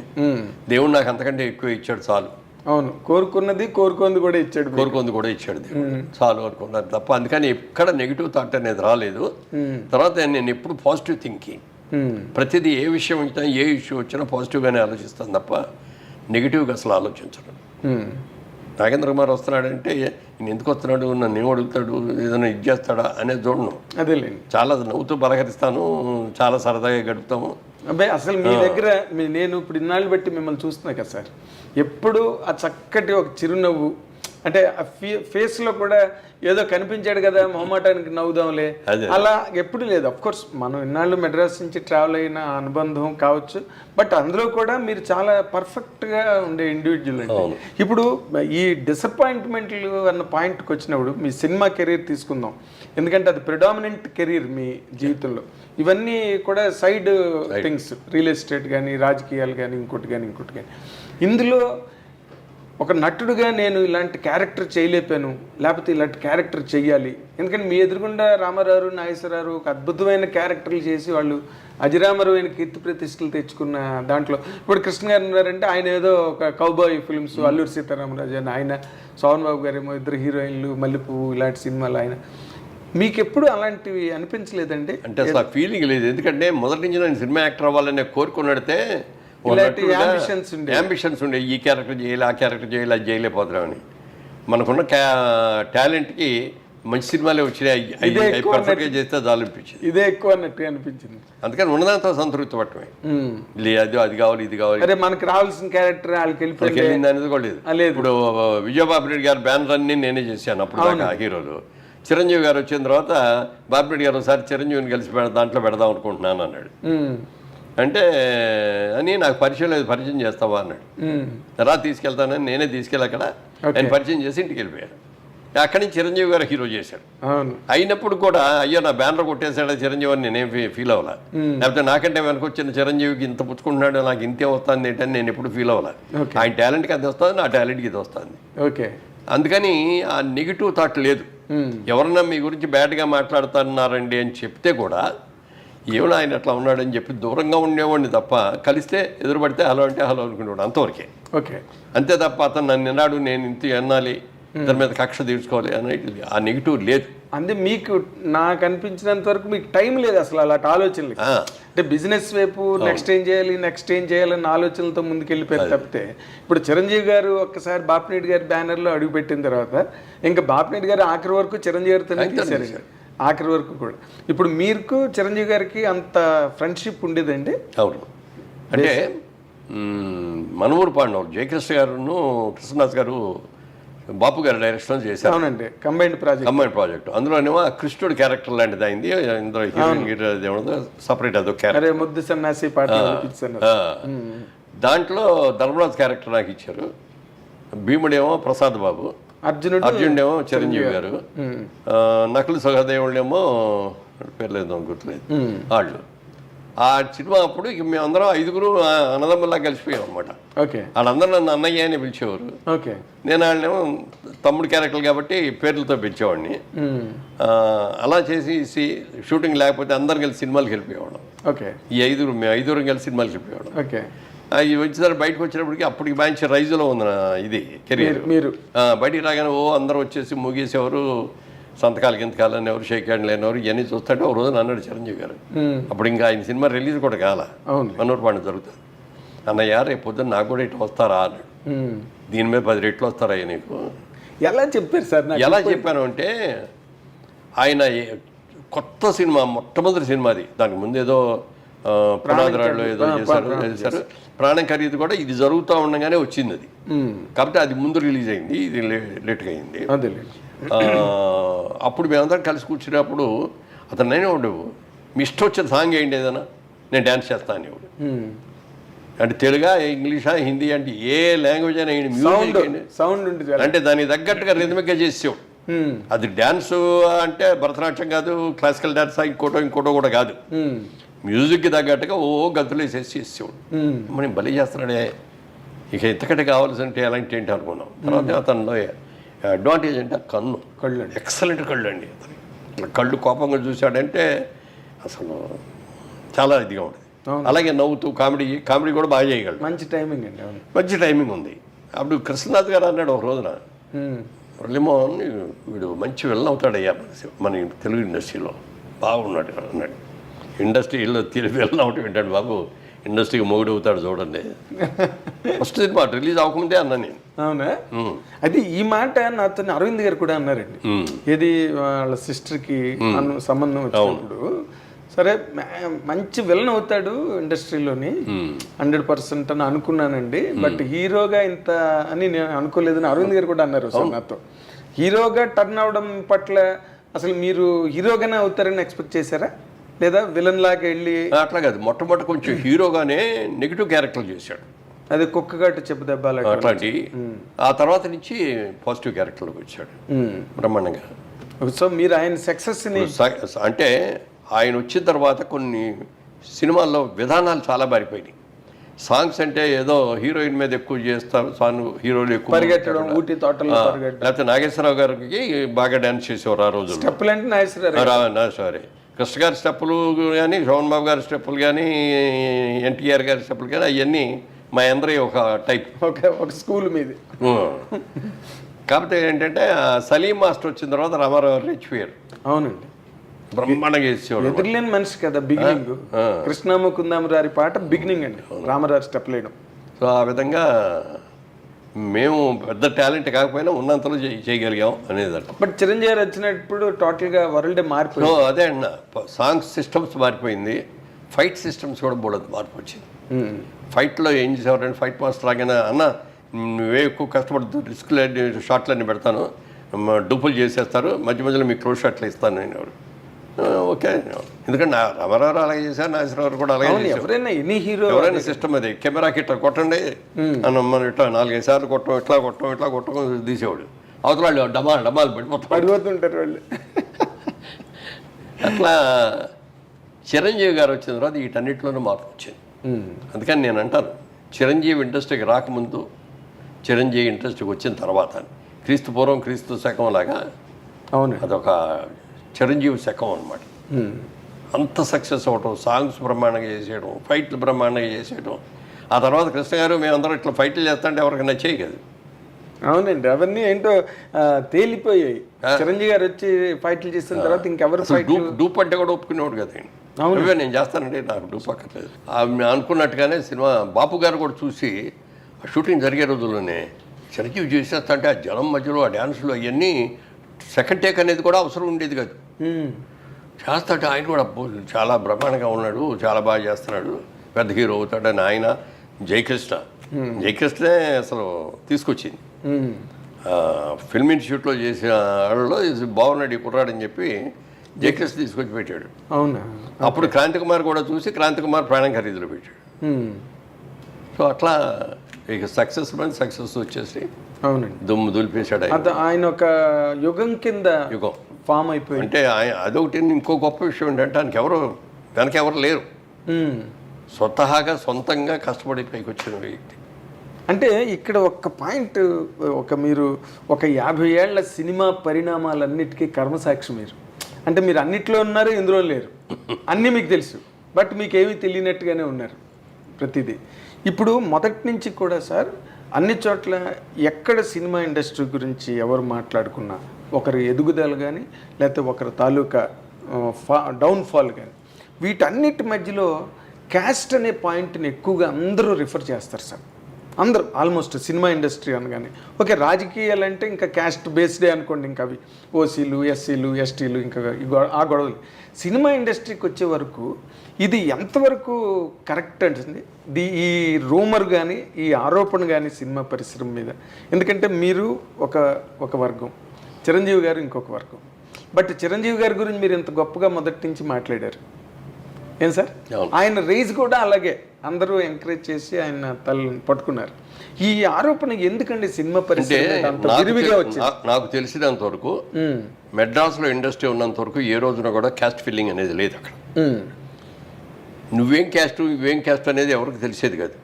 దేవుడు నాకు అంతకంటే ఎక్కువ ఇచ్చాడు చాలు. అవును, కోరుకున్నది కోరుకుంది కూడా ఇచ్చాడు దేవుడు చాలు అనుకున్నాను తప్ప అందుకని ఎక్కడ నెగిటివ్ థాట్ అనేది రాలేదు. తర్వాత నేను ఎప్పుడు పాజిటివ్ థింకింగ్, ప్రతిదీ ఏ విషయం వచ్చినా ఏ ఇష్యూ వచ్చినా పాజిటివ్గానే ఆలోచిస్తాను తప్ప నెగిటివ్గా అసలు ఆలోచించడం. నాగేంద్ర కుమార్ వస్తున్నాడంటే నేను ఎందుకు వస్తున్నాడు, నన్ను ఏం అడుగుతాడు, ఏదైనా ఇది చేస్తాడా అనేది చూడను. అదేలేండి, చాలా నవ్వుతూ పలకరిస్తాను, చాలా సరదాగా గడుపుతాము. అబ్బాయి అసలు మీ దగ్గర నేను ఇప్పుడు ఇన్నాళ్ళు బట్టి మిమ్మల్ని చూస్తున్నా కదా సార్, ఎప్పుడు ఆ చక్కటి ఒక చిరునవ్వు, అంటే ఆ ఫేస్లో కూడా ఏదో కనిపించాడు కదా మొహమాటానికి నవ్వుదాంలే అలా ఎప్పుడు లేదు. అఫ్కోర్స్ మనం ఇన్నాళ్ళు మెడ్రాస్ నుంచి ట్రావెల్ అయిన అనుబంధం కావచ్చు, బట్ అందులో కూడా మీరు చాలా పర్ఫెక్ట్గా ఉండే ఇండివిజువల్ అండి. ఇప్పుడు ఈ డిసప్పాయింట్మెంట్లు అన్న పాయింట్కి వచ్చినప్పుడు మీ సినిమా కెరీర్ తీసుకుందాం, ఎందుకంటే అది ప్రిడామినెంట్ కెరీర్ మీ జీవితంలో. ఇవన్నీ కూడా సైడ్ థింగ్స్, రియల్ ఎస్టేట్ కానీ, రాజకీయాలు కానీ, ఇంకోటి కానీ. ఇందులో ఒక నటుడుగా నేను ఇలాంటి క్యారెక్టర్ చేయలేపాను, లేకపోతే ఇలాంటి క్యారెక్టర్ చెయ్యాలి, ఎందుకంటే మీ ఎదురుగుండా రామారావు, నాగేశ్వరరావు ఒక అద్భుతమైన క్యారెక్టర్లు చేసి వాళ్ళు అజరామరమైన కీర్తి ప్రతిష్టలు తెచ్చుకున్న దాంట్లో. ఇప్పుడు కృష్ణ గారు ఉన్నారంటే ఆయన ఏదో ఒక కౌబాయ్ ఫిల్మ్స్, అల్లూరి సీతారామరాజు అని ఆయన, సోహన్ బాబు గారు ఏమో ఇద్దరు హీరోయిన్లు, మల్లెపువ్వు ఇలాంటి సినిమాలు. ఆయన మీకు ఎప్పుడు అలాంటివి అనిపించలేదండి? అంటే అసలు ఆ ఫీలింగ్ లేదు, ఎందుకంటే మొదటి నుంచి నేను సినిమా యాక్టర్ అవ్వాలనే కోరుకున్నడితే అంబిషన్స్ ఉండే, ఈ క్యారెక్టర్ చేయాలి, ఆ క్యారెక్టర్ చేయాలి, అది చేయలేకపోతున్నామని. మనకున్న టాలెంట్కి మంచి సినిమాలే వచ్చినాయి, పర్ఫెక్ట్గా చేస్తే చాలు అనిపించింది. ఇదే ఎక్కువ అన్నట్టు అనిపించింది. అందుకని ఉన్నదాంతో సంతృప్తి పట్టమే, అది కావాలి, ఇది కావాలి, అరే మనకు రావాల్సిన క్యారెక్టర్ వాళ్ళకి వెళ్ళింది అనేది కూడా లేదు. ఇప్పుడు విజయబాబు రెడ్డి గారు బ్యానర్ అన్ని నేనే చేశాను అప్పుడు దాకా హీరోలు. చిరంజీవి గారు వచ్చిన తర్వాత బాపిరెడ్డి గారు ఒకసారి చిరంజీవిని కలిసి దాంట్లో పెడదాం అనుకుంటున్నాను అన్నాడు. అంటే అని నాకు పరిచయం లేదు, పరిచయం చేస్తావా అన్నాడు. రా తీసుకెళ్తానని నేనే తీసుకెళ్ళి అక్కడ ఆయన పరిచయం చేసి ఇంటికి వెళ్ళిపోయాడు. అక్కడి నుంచి చిరంజీవి గారు హీరో చేశాడు. అయినప్పుడు కూడా అయ్యో నా బ్యానర్ కొట్టేశాడు చిరంజీవి అని నేనేం ఫీల్ అవ్వాల, లేకపోతే నాకంటే వెనకొచ్చిన చిరంజీవికి ఇంత పుచ్చుకుంటున్నాడు, నాకు ఇంతే వస్తుంది ఏంటని నేను ఎప్పుడు ఫీల్ అవ్వాల. ఆయన టాలెంట్కి అది వస్తుంది, నా టాలెంట్కి ఇది వస్తుంది. ఓకే, అందుకని ఆ నెగిటివ్ థాట్ లేదు. ఎవరన్నా మీ గురించి బ్యాడ్గా మాట్లాడుతున్నారండి అని చెప్తే కూడా ఏమైనా ఆయన అట్లా ఉన్నాడని చెప్పి దూరంగా ఉండేవాడిని తప్ప, కలిస్తే ఎదురుపడితే హలో అంటే హలో అనుకునేవాడు, అంతవరకే. ఓకే, అంతే తప్ప అతను నన్ను విన్నాడు నేను ఇంత అనాలి, ఇతని మీద కక్ష తీర్చుకోవాలి అనేది ఆ నెగిటివ్ లేదు. అంటే మీకు నాకు అనిపించినంత వరకు మీకు టైం లేదు అసలు అలాంటి ఆలోచనలు. అంటే బిజినెస్ వైపు నెక్స్ట్ ఏం చేయాలన్న ఆలోచనలతో ముందుకెళ్ళిపోయారు తప్పితే. ఇప్పుడు చిరంజీవి గారు ఒక్కసారి బాపిరెడ్డి గారి బ్యానర్లో అడుగుపెట్టిన తర్వాత ఇంకా బాపిరెడ్డి గారు ఆఖరి వరకు చిరంజీవి గారితోనే తీశారు, ఆఖరి వరకు కూడా. ఇప్పుడు మీకు చిరంజీవి గారికి అంత ఫ్రెండ్షిప్ ఉండేదండి? అవును, అంటే మనూరు పాండవులు జయకృష్ణ గారును కృష్ణదాస్ గారు బాపు గారు డైరెక్షన్ చేశారు. అవునండి, కంబైన్డ్ ప్రాజెక్ట్. అందులోనేమో కృష్ణుడు క్యారెక్టర్ లాంటిది అయింది. ఇందులో హీరోయిన్ సపరేట్ అదో క్యారెక్టర్, ముద్దు సన్నాసి పాట. దాంట్లో ధర్మరాజు క్యారెక్టర్ నాకు ఇచ్చారు. భీముడేమో ప్రసాద్ బాబు, అర్జునుడేమో చిరంజీవి గారు, నకులు సహదేవుళ్ళేమో పేరు లేదు గుర్తులేదు వాళ్ళు. ఆ సినిమా అప్పుడు ఇక మేమందరం 5గురు అన్నదమ్ముల్లా కలిసిపోయాం అనమాట. వాళ్ళందరూ నన్ను అన్నయ్య అని పిలిచేవారు. నేను వాళ్ళేమో తమ్ముడు క్యారెక్టర్లు కాబట్టి పేర్లతో పిలిచేవాడిని. అలా చేసి షూటింగ్ లేకపోతే అందరం కలిసి సినిమాలకు వెళ్ళిపోయేవాళ్ళం. ఈ 5గురు మేము 5గురం కలిసి సినిమాలకు వెళ్ళిపోయేవాళ్ళం. ఇది వచ్చేసరికి బయటకు వచ్చినప్పటికి అప్పటికి మంచి రైజులో ఉంది ఇది కెరీర్. మీరు బయటికి రాగానే అందరూ వచ్చేసి ముగేసేవారు, సంతకాలకి ఎంతకాలు అనేవారు, షేక్ హ్యాండ్ లేనివారు, ఇవన్నీ చూస్తుంటే ఒక రోజు అన్నాడు చిరంజీవి గారు. అప్పుడు ఇంకా ఆయన సినిమా రిలీజ్ కూడా కాల, మనూరు పాండవ జరుగుతుంది. అన్నయ్య రేపు పొద్దున్న నాకు కూడా ఇట్లా వస్తారా అన్నాడు. దీని మీద 10 రెట్లు వస్తారా నీకు? ఎలా చెప్పారు సార్? ఎలా చెప్పాను అంటే ఆయన కొత్త సినిమా, మొట్టమొదటి సినిమాది, దానికి ముందేదో పునాదిరాళ్ళు ఏదో చేశారు. ప్రాణం ఖరీదు కూడా ఇది జరుగుతూ ఉండగానే వచ్చింది అది. కాబట్టి అది ముందు రిలీజ్ అయింది, ఇది లేట్గా అయింది. అప్పుడు మేమందరం కలిసి కూర్చున్నప్పుడు అతను నేనే ఉండవు, మీ ఇష్టం వచ్చిన సాంగ్ ఏంటి ఏదైనా, నేను డ్యాన్స్ చేస్తాను అనేవాడు. అంటే తెలుగా, ఇంగ్లీషా, హిందీ అంటే ఏ లాంగ్వేజ్ అయినా మ్యూజిక్ అంటే దానికి తగ్గట్టుగా రిథమిక్గా చేసేవాడు. అది డ్యాన్స్ అంటే భరతనాట్యం కాదు, క్లాసికల్ డ్యాన్స్ ఇంకోటో కూడా కాదు, మ్యూజిక్కి తగ్గట్టుగా గంతులు వేసేసి చేసేవాడు. మనం బలి చేస్తున్నాడే, ఇక ఇంతకంటే కావాల్సింటే ఎలాంటి ఏంటి అనుకున్నాం. తర్వాత అతను అడ్వాంటేజ్ అంటే కళ్ళు ఎక్సలెంట్ కళ్ళు అండి. అతను కళ్ళు కోపంగా చూశాడంటే అసలు చాలా ఇదిగా ఉంటుంది. అలాగే నవ్వుతూ కామెడీ కూడా బాగా చేయగలడు. మంచి టైమింగ్ ఉంది. అప్పుడు కృష్ణనాథ్ గారు అన్నాడు ఒక రోజున, మురళీమోహన్ వీడు మంచి విలన్ అవుతాడయ్యా మన తెలుగు ఇండస్ట్రీలో, బాగున్నాడు అన్నాడు. ఇండస్ట్రీలో విలన్ అవటం ఏంటాడు బాబు, ఇండస్ట్రీకి మొగుడు అవుతాడు చూడండి. ఫస్ట్ సినిమా రిలీజ్ అవ్వకముందే అన్నా నేను. అవునా? అది ఈ మాట నాతో అరవింద్ గారు కూడా అన్నారండి. ఏది వాళ్ళ సిస్టర్కి సంబంధం వచ్చినప్పుడు, సరే మంచి విలన్ అవుతాడు ఇండస్ట్రీలోని 100% అని అనుకున్నానండి, బట్ హీరోగా ఇంత అని నేను అనుకోలేదని అరవింద్ గారు కూడా అన్నారు సార్ నాతో. హీరోగా టర్న్ అవడం పట్ల అసలు మీరు హీరోగానే అవుతారని ఎక్స్పెక్ట్ చేశారా, లేదా విలన్ లాగా వెళ్ళి? అట్లా కాదు, మొట్టమొదటి కొంచెం హీరోగానే నెగిటివ్ క్యారెక్టర్ చేశాడు. అది కుక్కగాటు చెప్పు దెబ్బ అట్లాంటి. ఆ తర్వాత నుంచి పాజిటివ్ క్యారెక్టర్లోకి వచ్చాడు బ్రహ్మాండంగా. సో మీరు ఆయన సక్సెస్ని అంటే ఆయన వచ్చిన తర్వాత కొన్ని సినిమాల్లో విధానాలు చాలా మారిపోయినాయి. సాంగ్స్ అంటే ఏదో హీరోయిన్ మీద ఎక్కువ చేస్తారు, సాంగ్ హీరోలు ఎక్కువ పరిగెట్టడం, ఊటీ తోటలో లేకపోతే నాగేశ్వరరావు గారికి బాగా డ్యాన్స్ చేసేవారు ఆ రోజు. స్టెప్పులు అంటే నాగేశ్వరరావు, కృష్ణ గారి స్టెప్పులు కానీ, శోభన్ బాబు గారి స్టెప్పులు కానీ, ఎన్టీఆర్ గారి స్టెప్పులు కానీ, అవన్నీ మా అందరి ఒక టైప్, ఒక స్కూల్ మీద. కాకపోతే ఏంటంటే సలీం మాస్టర్ వచ్చిన తర్వాత రామారావు రెచ్చిపోయారు. అవునండి, బ్రహ్మాండంగా చేసేవాడు. ఎదురులేని మనిషి కదా బిగినింగ్. కృష్ణముకుందామరారి పాట బిగినింగ్ అండి, రామరాజు స్టెప్ లేయడం. సో ఆ విధంగా మేము పెద్ద టాలెంట్ కాకపోయినా ఉన్నంతలో చేయగలిగాం అనేది అంట. బట్ చిరంజీవి వచ్చినప్పుడు టోటల్గా వరల్డే మారిపోయింది. సో అదే అన్న, సాంగ్ సిస్టమ్స్ మారిపోయింది, ఫైట్ సిస్టమ్స్ కూడా బోడదు మార్పు వచ్చింది. ఫైట్లో ఏం చేసేవారంటే ఫైట్ మాస్టర్ లాగానే, అన్న నువ్వే ఎక్కువ కష్టపడుతూ రిస్క్లు షార్ట్లన్నీ పెడతాను, డూపులు చేసేస్తారు, మధ్య మధ్యలో మీకు క్లోజ్ షాట్లు ఇస్తాను నేను. ఎవరు ఓకే, ఎందుకంటే రామారావు అలాగే చేశారు, నాగేశ్వరరావు కూడా అలాగే చేశారు. ఎవరైనా సిస్టమ్ అది, కెమెరాకి ఇట్లా కొట్టండి అని మనం ఇట్లా 4-5 సార్లు కొట్టం, ఇట్లా కొట్టం తీసేవాడు. అవతల వాళ్ళు డమాలు పడిపోతుంటారు వాళ్ళు. అట్లా చిరంజీవి గారు వచ్చిన తర్వాత వీటన్నిటిలోనూ మార్పు వచ్చింది. అందుకని నేను అంటాను, చిరంజీవి ఇండస్ట్రీకి రాకముందు, చిరంజీవి ఇండస్ట్రీకి వచ్చిన తర్వాత, క్రీస్తు పూర్వం క్రీస్తు శకం లాగా అవును, అదొక చిరంజీవి శకం అనమాట. అంత సక్సెస్ అవ్వటం, సాంగ్స్ బ్రహ్మాండంగా చేసేయడం, ఫైట్లు బ్రహ్మాండంగా చేసేయడం. ఆ తర్వాత కృష్ణ గారు మేమందరం ఇట్లా ఫైట్లు చేస్తుంటే ఎవరికి నచ్చేయి కదా. అవునండి, అవన్నీ ఏంటో తేలిపోయాయి. చిరంజీవి గారు వచ్చి ఫైట్లు చేసిన తర్వాత ఇంకెవరు డూప్ అంటే కూడా ఒప్పుకునేవాడు కదా. అవే నేను చేస్తానండి, నాకు డూప్ అక్కర్లేదు అనుకున్నట్టుగానే సినిమా. బాపు గారు కూడా చూసి షూటింగ్ జరిగే రోజుల్లోనే చిరంజీవి చేసేస్తా అంటే ఆ జనం మధ్యలో ఆ డ్యాన్సులు అవన్నీ సెకండ్ టేక్ అనేది కూడా అవసరం ఉండేది కాదు. చేస్తాడు ఆయన కూడా, చాలా బ్రహ్మాండంగా ఉన్నాడు, చాలా బాగా చేస్తున్నాడు, పెద్ద హీరో అవుతాడని ఆయన. జయకృష్ణే అసలు తీసుకొచ్చింది. ఫిల్మ్ ఇన్స్టిట్యూట్లో చేసిన వాళ్ళలో బాగున్నాడు ఈ కుర్రాడని చెప్పి జయకృష్ణ తీసుకొచ్చి పెట్టాడు. అవునా? అప్పుడు క్రాంతికుమార్ కూడా చూసి క్రాంతికుమార్ ప్రాణం ఖరీదులో పెట్టాడు. సో అట్లా ఇక సక్సెస్ వచ్చేసి అవునండి దుమ్ము దులిపేశాడు ఆయన. ఒక యుగం కింద ఫామ్ అయిపోయి. అంటే అదొకటి. ఇంకో గొప్ప విషయం ఏంటంటే ఆయనకి వెనక ఎవరు లేరు, సొంతంగా కష్టపడి పైకి వచ్చిన వ్యక్తి. అంటే ఇక్కడ ఒక్క పాయింట్, మీరు ఒక 50 ఏళ్ల సినిమా పరిణామాలన్నిటికీ కర్మసాక్షి మీరు. అంటే మీరు అన్నిట్లో ఉన్నారు, ఇందులో లేరు, అన్నీ మీకు తెలుసు, బట్ మీకేమీ తెలియనట్టుగానే ఉన్నారు ప్రతిదీ. ఇప్పుడు మొదటి నుంచి కూడా సార్ అన్ని చోట్ల ఎక్కడ సినిమా ఇండస్ట్రీ గురించి ఎవరు మాట్లాడుకున్నా, ఒకరి ఎదుగుదల కానీ లేకపోతే ఒకరి తాలూకా డౌన్ఫాల్ కానీ, వీటన్నిటి మధ్యలో క్యాస్ట్ అనే పాయింట్ని ఎక్కువగా అందరూ రిఫర్ చేస్తారు సార్. అందరూ ఆల్మోస్ట్ సినిమా ఇండస్ట్రీ అనగానే ఓకే, రాజకీయాలు అంటే ఇంకా క్యాస్ట్ బేస్డే అనుకోండి, ఇంకా అవి ఓసీలు, ఎస్సీలు, ఎస్టీలు, ఇంకా ఆ గొడవలు. సినిమా ఇండస్ట్రీకి వచ్చే వరకు ఇది ఎంతవరకు కరెక్ట్ అంటుంది ఈ రూమర్ కానీ ఈ ఆరోపణ కానీ సినిమా పరిశ్రమ మీద? ఎందుకంటే మీరు ఒక వర్గం, చిరంజీవి గారు ఇంకొక వర్గం. బట్ చిరంజీవి గారి గురించి మీరు ఇంత గొప్పగా మొదటి నుంచి మాట్లాడారు, ఏం సార్? ఆయన రేజ్ కూడా అలాగే అందరూ ఎంకరేజ్ చేసి ఆయన తల్లిని పట్టుకున్నారు. ఈ ఆరోపణ ఎందుకండి సినిమా పరిస్థితి? నాకు తెలిసినంత వరకు మెడ్రాస్లో ఇండస్ట్రీ ఉన్నంత వరకు ఏ రోజున కూడా క్యాస్ట్ ఫిల్లింగ్ అనేది లేదు అక్కడ. నువ్వేం క్యాస్ట్ అనేది ఎవరికి తెలిసేది కాదు.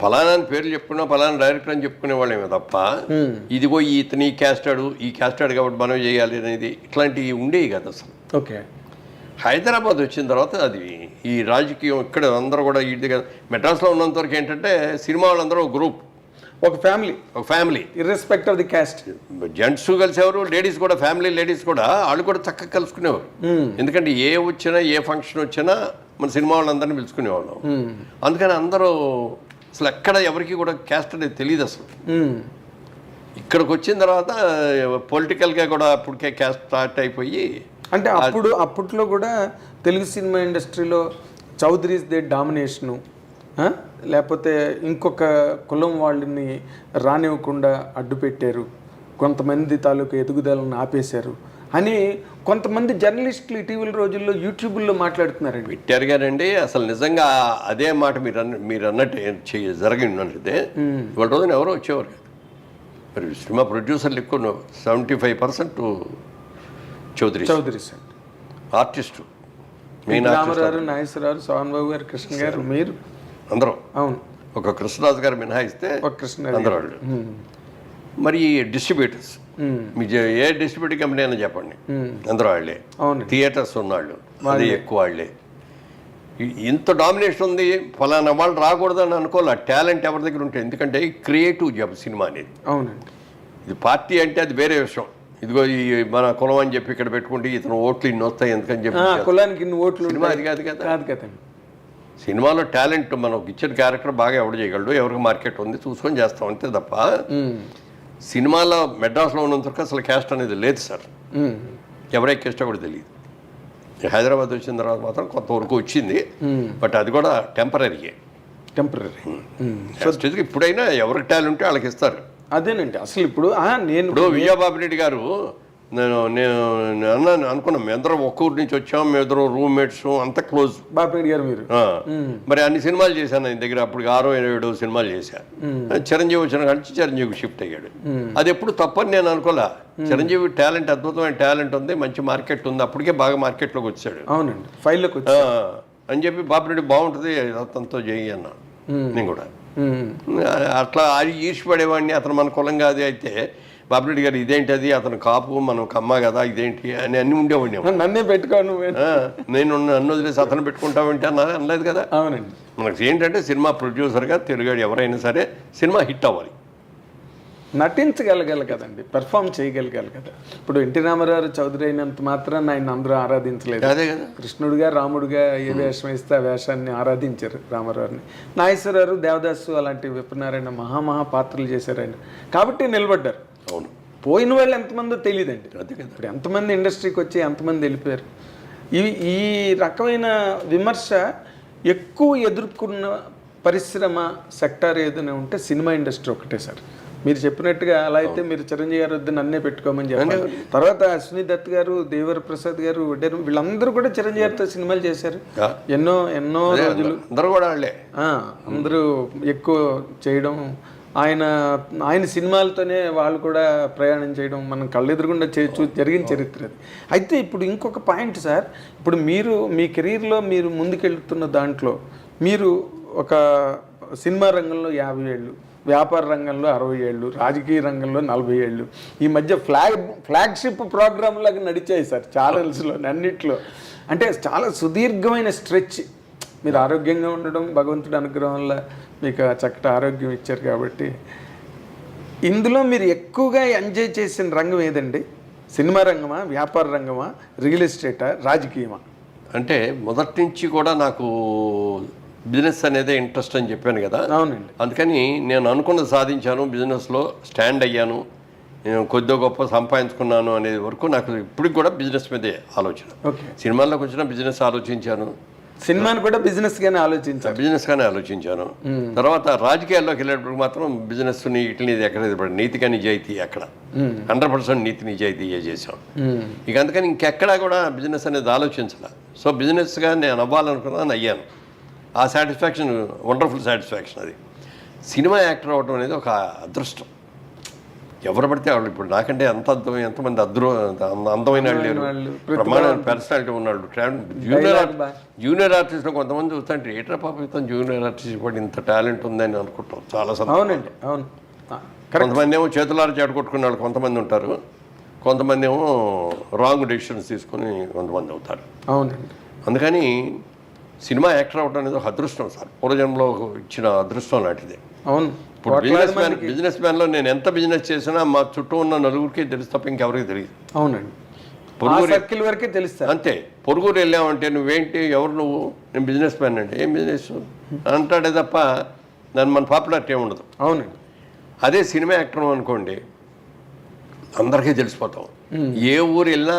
ఫలానా పేర్లు చెప్పుకున్నా ఫలానా డైరెక్టర్ అని చెప్పుకునే వాళ్ళేమే తప్ప ఇదిగో ఇతని ఈ క్యాస్ట్ ఆడు కాబట్టి మనం చేయాలి అనేది ఇట్లాంటివి ఉండేవి కదా అసలు. ఓకే, హైదరాబాద్ వచ్చిన తర్వాత అది ఈ రాజకీయం ఇక్కడ అందరూ కూడా ఇది కదా. మెడ్రాస్లో ఉన్నంత వరకు ఏంటంటే సినిమా వాళ్ళందరూ ఒక గ్రూప్, ఒక family irrespect of the caste. Gents కలిసేవారు, లేడీస్ కూడా, ఫ్యామిలీ లేడీస్ కూడా వాళ్ళు కూడా చక్కగా కలుసుకునేవారు. ఎందుకంటే ఏ ఫంక్షన్ వచ్చినా మన సినిమా వాళ్ళందరినీ పిలుచుకునేవాళ్ళం. అందుకని అందరూ అసలు ఎక్కడ ఎవరికి కూడా క్యాస్ట్ అనేది తెలియదు అసలు. ఇక్కడికి వచ్చిన తర్వాత పొలిటికల్గా కూడా అప్పటికే క్యాస్ట్ స్టార్ట్ అయిపోయి, అంటే అప్పట్లో కూడా తెలుగు సినిమా ఇండస్ట్రీలో చౌదరీస్ దే డామినేషను, లేకపోతే ఇంకొక కులం వాళ్ళని రానివ్వకుండా అడ్డు పెట్టారు, కొంతమంది తాలూకు ఎదుగుదలను ఆపేశారు అని కొంతమంది జర్నలిస్టులు ఇటీవల రోజుల్లో యూట్యూబ్లో మాట్లాడుతున్నారండి. పెట్టారు గారండి. అసలు నిజంగా అదే మాట మీరు అన్నట్టు జరిగినట్లయితే ఇవాళ రోజున ఎవరో వచ్చేవారు కాదు. మరి సినిమా ప్రొడ్యూసర్లు ఎక్కువ 75% చౌదరీస్ ఆర్టిస్టు, మెయిన్ రామారావు, నాగేశ్వరరావు, సోహన్ బాబు గారు, కృష్ణ గారు, మీరు అందరూ. అవును, ఒక కృష్ణరాజు గారు మినహాయిస్తే అందరూ వాళ్ళు. మరి డిస్ట్రిబ్యూటర్స్, మీ ఏ డిస్ట్రిబ్యూటర్ కంపెనీ అయినా చెప్పండి, అందరూ వాళ్ళే. థియేటర్స్ ఉన్నాళ్ళు, అది ఎక్కువ వాళ్ళే. ఇంత డామినేషన్ ఉంది, ఫలానా వాళ్ళు రాకూడదని అనుకోవాలి. టాలెంట్ ఎవరి దగ్గర ఉంటుంది, ఎందుకంటే క్రియేటివ్ జాబ్ సినిమా అనేది. అవునండి. ఇది పార్టీ అంటే అది వేరే విషయం. ఇదిగో ఈ మన కులం అని చెప్పి ఇక్కడ పెట్టుకుంటే ఇతను ఓట్లు ఇన్ని వస్తాయి ఎందుకని చెప్పి కులానికి ఇన్ని ఓట్లు, సినిమా అది కాదు కదా. సినిమాలో టాలెంట్ మనకు ఇచ్చిన క్యారెక్టర్ బాగా ఎవడు చేయగలడు, ఎవరికి మార్కెట్ ఉంది చూసుకొని చేస్తాం అంతే తప్ప సినిమాలో మెడ్రాస్లో ఉన్నంతవరకు అసలు క్యాస్ట్ అనేది లేదు సార్. ఎవరే క్యాస్టో కూడా తెలియదు. హైదరాబాద్ వచ్చిన తర్వాత మాత్రం కొంతవరకు వచ్చింది, బట్ అది కూడా టెంపరీ. ఇప్పుడైనా ఎవరికి టాలెంట్ ఉంటే వాళ్ళకి ఇస్తారు. అదేనండి అసలు ఇప్పుడు విజయబాబు రెడ్డి గారు నేను అన్నాను అనుకున్నాం, మేము అందరం ఒక్క ఊరి నుంచి వచ్చాం, మేము ఇద్దరు రూమ్మేట్స్, అంత క్లోజ్. బాపిరెడ్డి గారు మీరు మరి అన్ని సినిమాలు చేశాను ఆయన దగ్గర. అప్పుడు 6-7 సినిమాలు చేశాను. చిరంజీవి వచ్చిన కలిసి చిరంజీవికి షిఫ్ట్ అయ్యాడు. అది ఎప్పుడు తప్పని నేను అనుకోలే. చిరంజీవి టాలెంట్, అద్భుతమైన టాలెంట్ ఉంది, మంచి మార్కెట్ ఉంది, అప్పటికే బాగా మార్కెట్లోకి వచ్చాడు. అవునండి, ఫైల్లోకి అని చెప్పి బాపిరెడ్డి బాగుంటుంది అతనితో చేయి అన్నా నేను కూడా. అట్లా ఈర్ష్పడేవాడిని, అతను మన కులం కాదు. అయితే బాపిరెడ్డి గారు ఇదేంటి, అది అతను కాపు మనం కమ్మ కదా ఇదేంటి అని అన్ని ఉండేవాడిని. నన్నే పెట్టుకోను, నేను నన్ను వదిలేసి అతను పెట్టుకుంటామంటే అనలేదు కదా. అవునండి. మనకి ఏంటంటే సినిమా ప్రొడ్యూసర్గా తెలుగాడు ఎవరైనా సరే సినిమా హిట్ అవ్వాలి, నటించగలగాలి కదండి, పెర్ఫామ్ చేయగలగాలి కదా. ఇప్పుడు ఎన్టీ రామారావు చౌదరి అయినంత మాత్రాన్ని ఆయన అందరూ ఆరాధించలేదు. అదే కదా, కృష్ణుడిగా రాముడిగా ఏ వేషం వేస్తే ఆ వేషాన్ని ఆరాధించారు రామారావుని. నాగేశ్వరరావు, దేవదాసు అలాంటి విప్రనారాయణ మహా పాత్రలు చేశారు ఆయన, కాబట్టి నిలబడ్డారు. అవును, పోయిన వాళ్ళు ఎంతమందో తెలియదండి. ఇప్పుడు ఎంతమంది ఇండస్ట్రీకి వచ్చి ఎంతమంది వెళ్ళిపోయారు. ఈ రకమైన విమర్శ ఎక్కువ ఎదుర్కొన్న పరిశ్రమ సెక్టార్ ఏదైనా ఉంటే సినిమా ఇండస్ట్రీ ఒకటే సార్. మీరు చెప్పినట్టుగా అలా అయితే మీరు చిరంజీవి గారు వద్ద నన్నే పెట్టుకోమని చెప్పారు. తర్వాత అశ్విని దత్ గారు, దేవర ప్రసాద్ గారు, వీళ్ళందరూ కూడా చిరంజీవి గారితో సినిమాలు చేశారు. ఎన్నో రోజులు అందరూ ఎక్కువ చేయడం, ఆయన సినిమాలతోనే వాళ్ళు కూడా ప్రయాణం చేయడం మనం కళ్ళెదురుగుండా జరిగిన చరిత్ర అది. అయితే ఇప్పుడు ఇంకొక పాయింట్ సార్, ఇప్పుడు మీరు మీ కెరీర్లో మీరు ముందుకెళ్తున్న దాంట్లో మీరు ఒక సినిమా రంగంలో 50 ఏళ్ళు, వ్యాపార రంగంలో 60 ఏళ్ళు, రాజకీయ రంగంలో 40 ఏళ్ళు, ఈ మధ్య ఫ్లాగ్షిప్ ప్రోగ్రామ్ లాగా నడిచాయి సార్ ఛానల్స్లో అన్నిట్లో. అంటే చాలా సుదీర్ఘమైన స్ట్రెచ్. మీరు ఆరోగ్యంగా ఉండడం భగవంతుడి అనుగ్రహం వల్ల మీకు చక్కటి ఆరోగ్యం ఇచ్చారు కాబట్టి. ఇందులో మీరు ఎక్కువగా ఎంజాయ్ చేసిన రంగం ఏదండి? సినిమా రంగమా, వ్యాపార రంగమా, రియల్ ఎస్టేటా, రాజకీయమా? అంటే మొదటి నుంచి కూడా నాకు బిజినెస్ అనేది ఇంట్రెస్ట్ అని చెప్పాను కదా. అవునండి. అందుకని నేను అనుకున్నది సాధించాను, బిజినెస్లో స్టాండ్ అయ్యాను, నేను కొద్దిగా గొప్ప సంపాదించుకున్నాను అనేది వరకు నాకు ఇప్పటికి కూడా బిజినెస్ మీదే ఆలోచన. ఓకే. సినిమాల్లోకి వచ్చిన బిజినెస్ ఆలోచించాను, సినిమాని కూడా బిజినెస్ గానే ఆలోచించారు. బిజినెస్ గానే ఆలోచించాను. తర్వాత రాజకీయాల్లోకి వెళ్ళేటప్పుడు మాత్రం బిజినెస్ని ఇట్లని ఎక్కడ నీతిగా నిజాయితీ అక్కడ 100% నీతి నిజాయితీ చేసాం. ఇక అందుకని ఇంకెక్కడా కూడా బిజినెస్ అనేది ఆలోచించాల. సో బిజినెస్గా నేను అవ్వాలనుకున్నాను, అయ్యాను. ఆ సాటిస్ఫాక్షన్ వండర్ఫుల్ సాటిస్ఫాక్షన్. అది సినిమా యాక్టర్ అవ్వడం అనేది ఒక అదృష్టం. ఎవరు పడితే వాళ్ళు ఇప్పుడు నాకంటే ఎంతమంది అందమైన వాళ్ళు లేరు, ప్రమాణమైన పర్సనాలిటీ ఉన్నాడు. జూనియర్ ఆర్టిస్ట్లో కొంతమంది చూస్తుంటే ఏట్రా పాప ఇతను జూనియర్ ఆర్టిస్ట్ కూడా ఇంత టాలెంట్ ఉందని అనుకుంటాం. చాలా అవునండి. అవును. కొంతమంది ఏమో చేతులారా చెడగొట్టుకునే వాళ్ళు కొంతమంది ఉంటారు, కొంతమంది ఏమో రాంగ్ డెసిషన్స్ తీసుకుని కొంతమంది అవుతారు. అవునండి. అందుకని సినిమా యాక్టర్ అవ్వడం అనేది ఒక అదృష్టం సార్, పూర్వజన్మలో ఇచ్చిన అదృష్టం లాంటిది. అవును. ఇప్పుడు బిజినెస్ మ్యాన్లో నేను ఎంత బిజినెస్ చేసినా మా చుట్టూ ఉన్న నలుగురికి తెలుసు తప్ప ఇంకెవరికి తెలియదు. అవునండి. పొరుగురు వరకే తెలుస్తుంది. అంతే. పొరుగురు వెళ్ళామంటే నువ్వేంటి, ఎవరు నువ్వు, నేను బిజినెస్ మ్యాన్ అంటే ఏం బిజినెస్ అంటాడే తప్ప దాన్ని మన పాపులారిటీ ఏమి ఉండదు. అవునండి. అదే సినిమా యాక్టర్ అనుకోండి, అందరికీ తెలిసిపోతాం. ఏ ఊరు వెళ్ళినా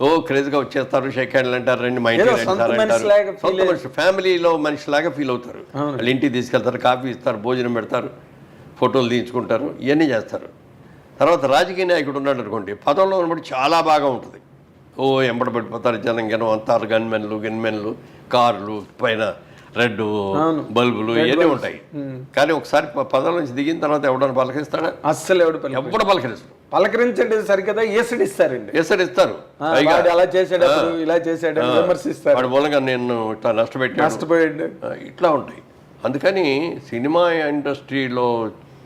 ఓ క్రేజ్గా వచ్చేస్తారు, షేక్ హ్యాండ్లు అంటారు, రండి మా ఇంటికి రండి సార్ అంటారు. సొంత మనిషి, ఫ్యామిలీలో మనిషిలాగా ఫీల్ అవుతారు. వాళ్ళు ఇంటికి తీసుకెళ్తారు, కాఫీ ఇస్తారు, భోజనం పెడతారు, ఫోటోలు తీయించుకుంటారు, ఇవన్నీ చేస్తారు. తర్వాత రాజకీయ నాయకుడు ఉన్నాడు అనుకోండి, పదంలో ఉన్నప్పుడు చాలా బాగా ఉంటుంది. ఓ ఎంబడ పడిపోతారు జనం, జనం అంతారు, గన్మెన్లు, కార్లు, పైన రెడ్ బల్బులు ఇవన్నీ ఉంటాయి. కానీ ఒకసారి పదం నుంచి దిగిన తర్వాత ఎవడన్నా పలకరిస్తాడా? అస్సలు ఎవడు పలకరిస్తాడు? పలకరించండి సరికదా ఏసడిస్తారండి. ఏసడిస్తారు, అలా చేసాడు, ఇలా చేసాడు, విమర్శిస్తారు. వాడి మూలంగా నేను ఇట్లా నష్టపోయాడు, ఇట్లా ఉంటాయి. అందుకని సినిమా ఇండస్ట్రీలో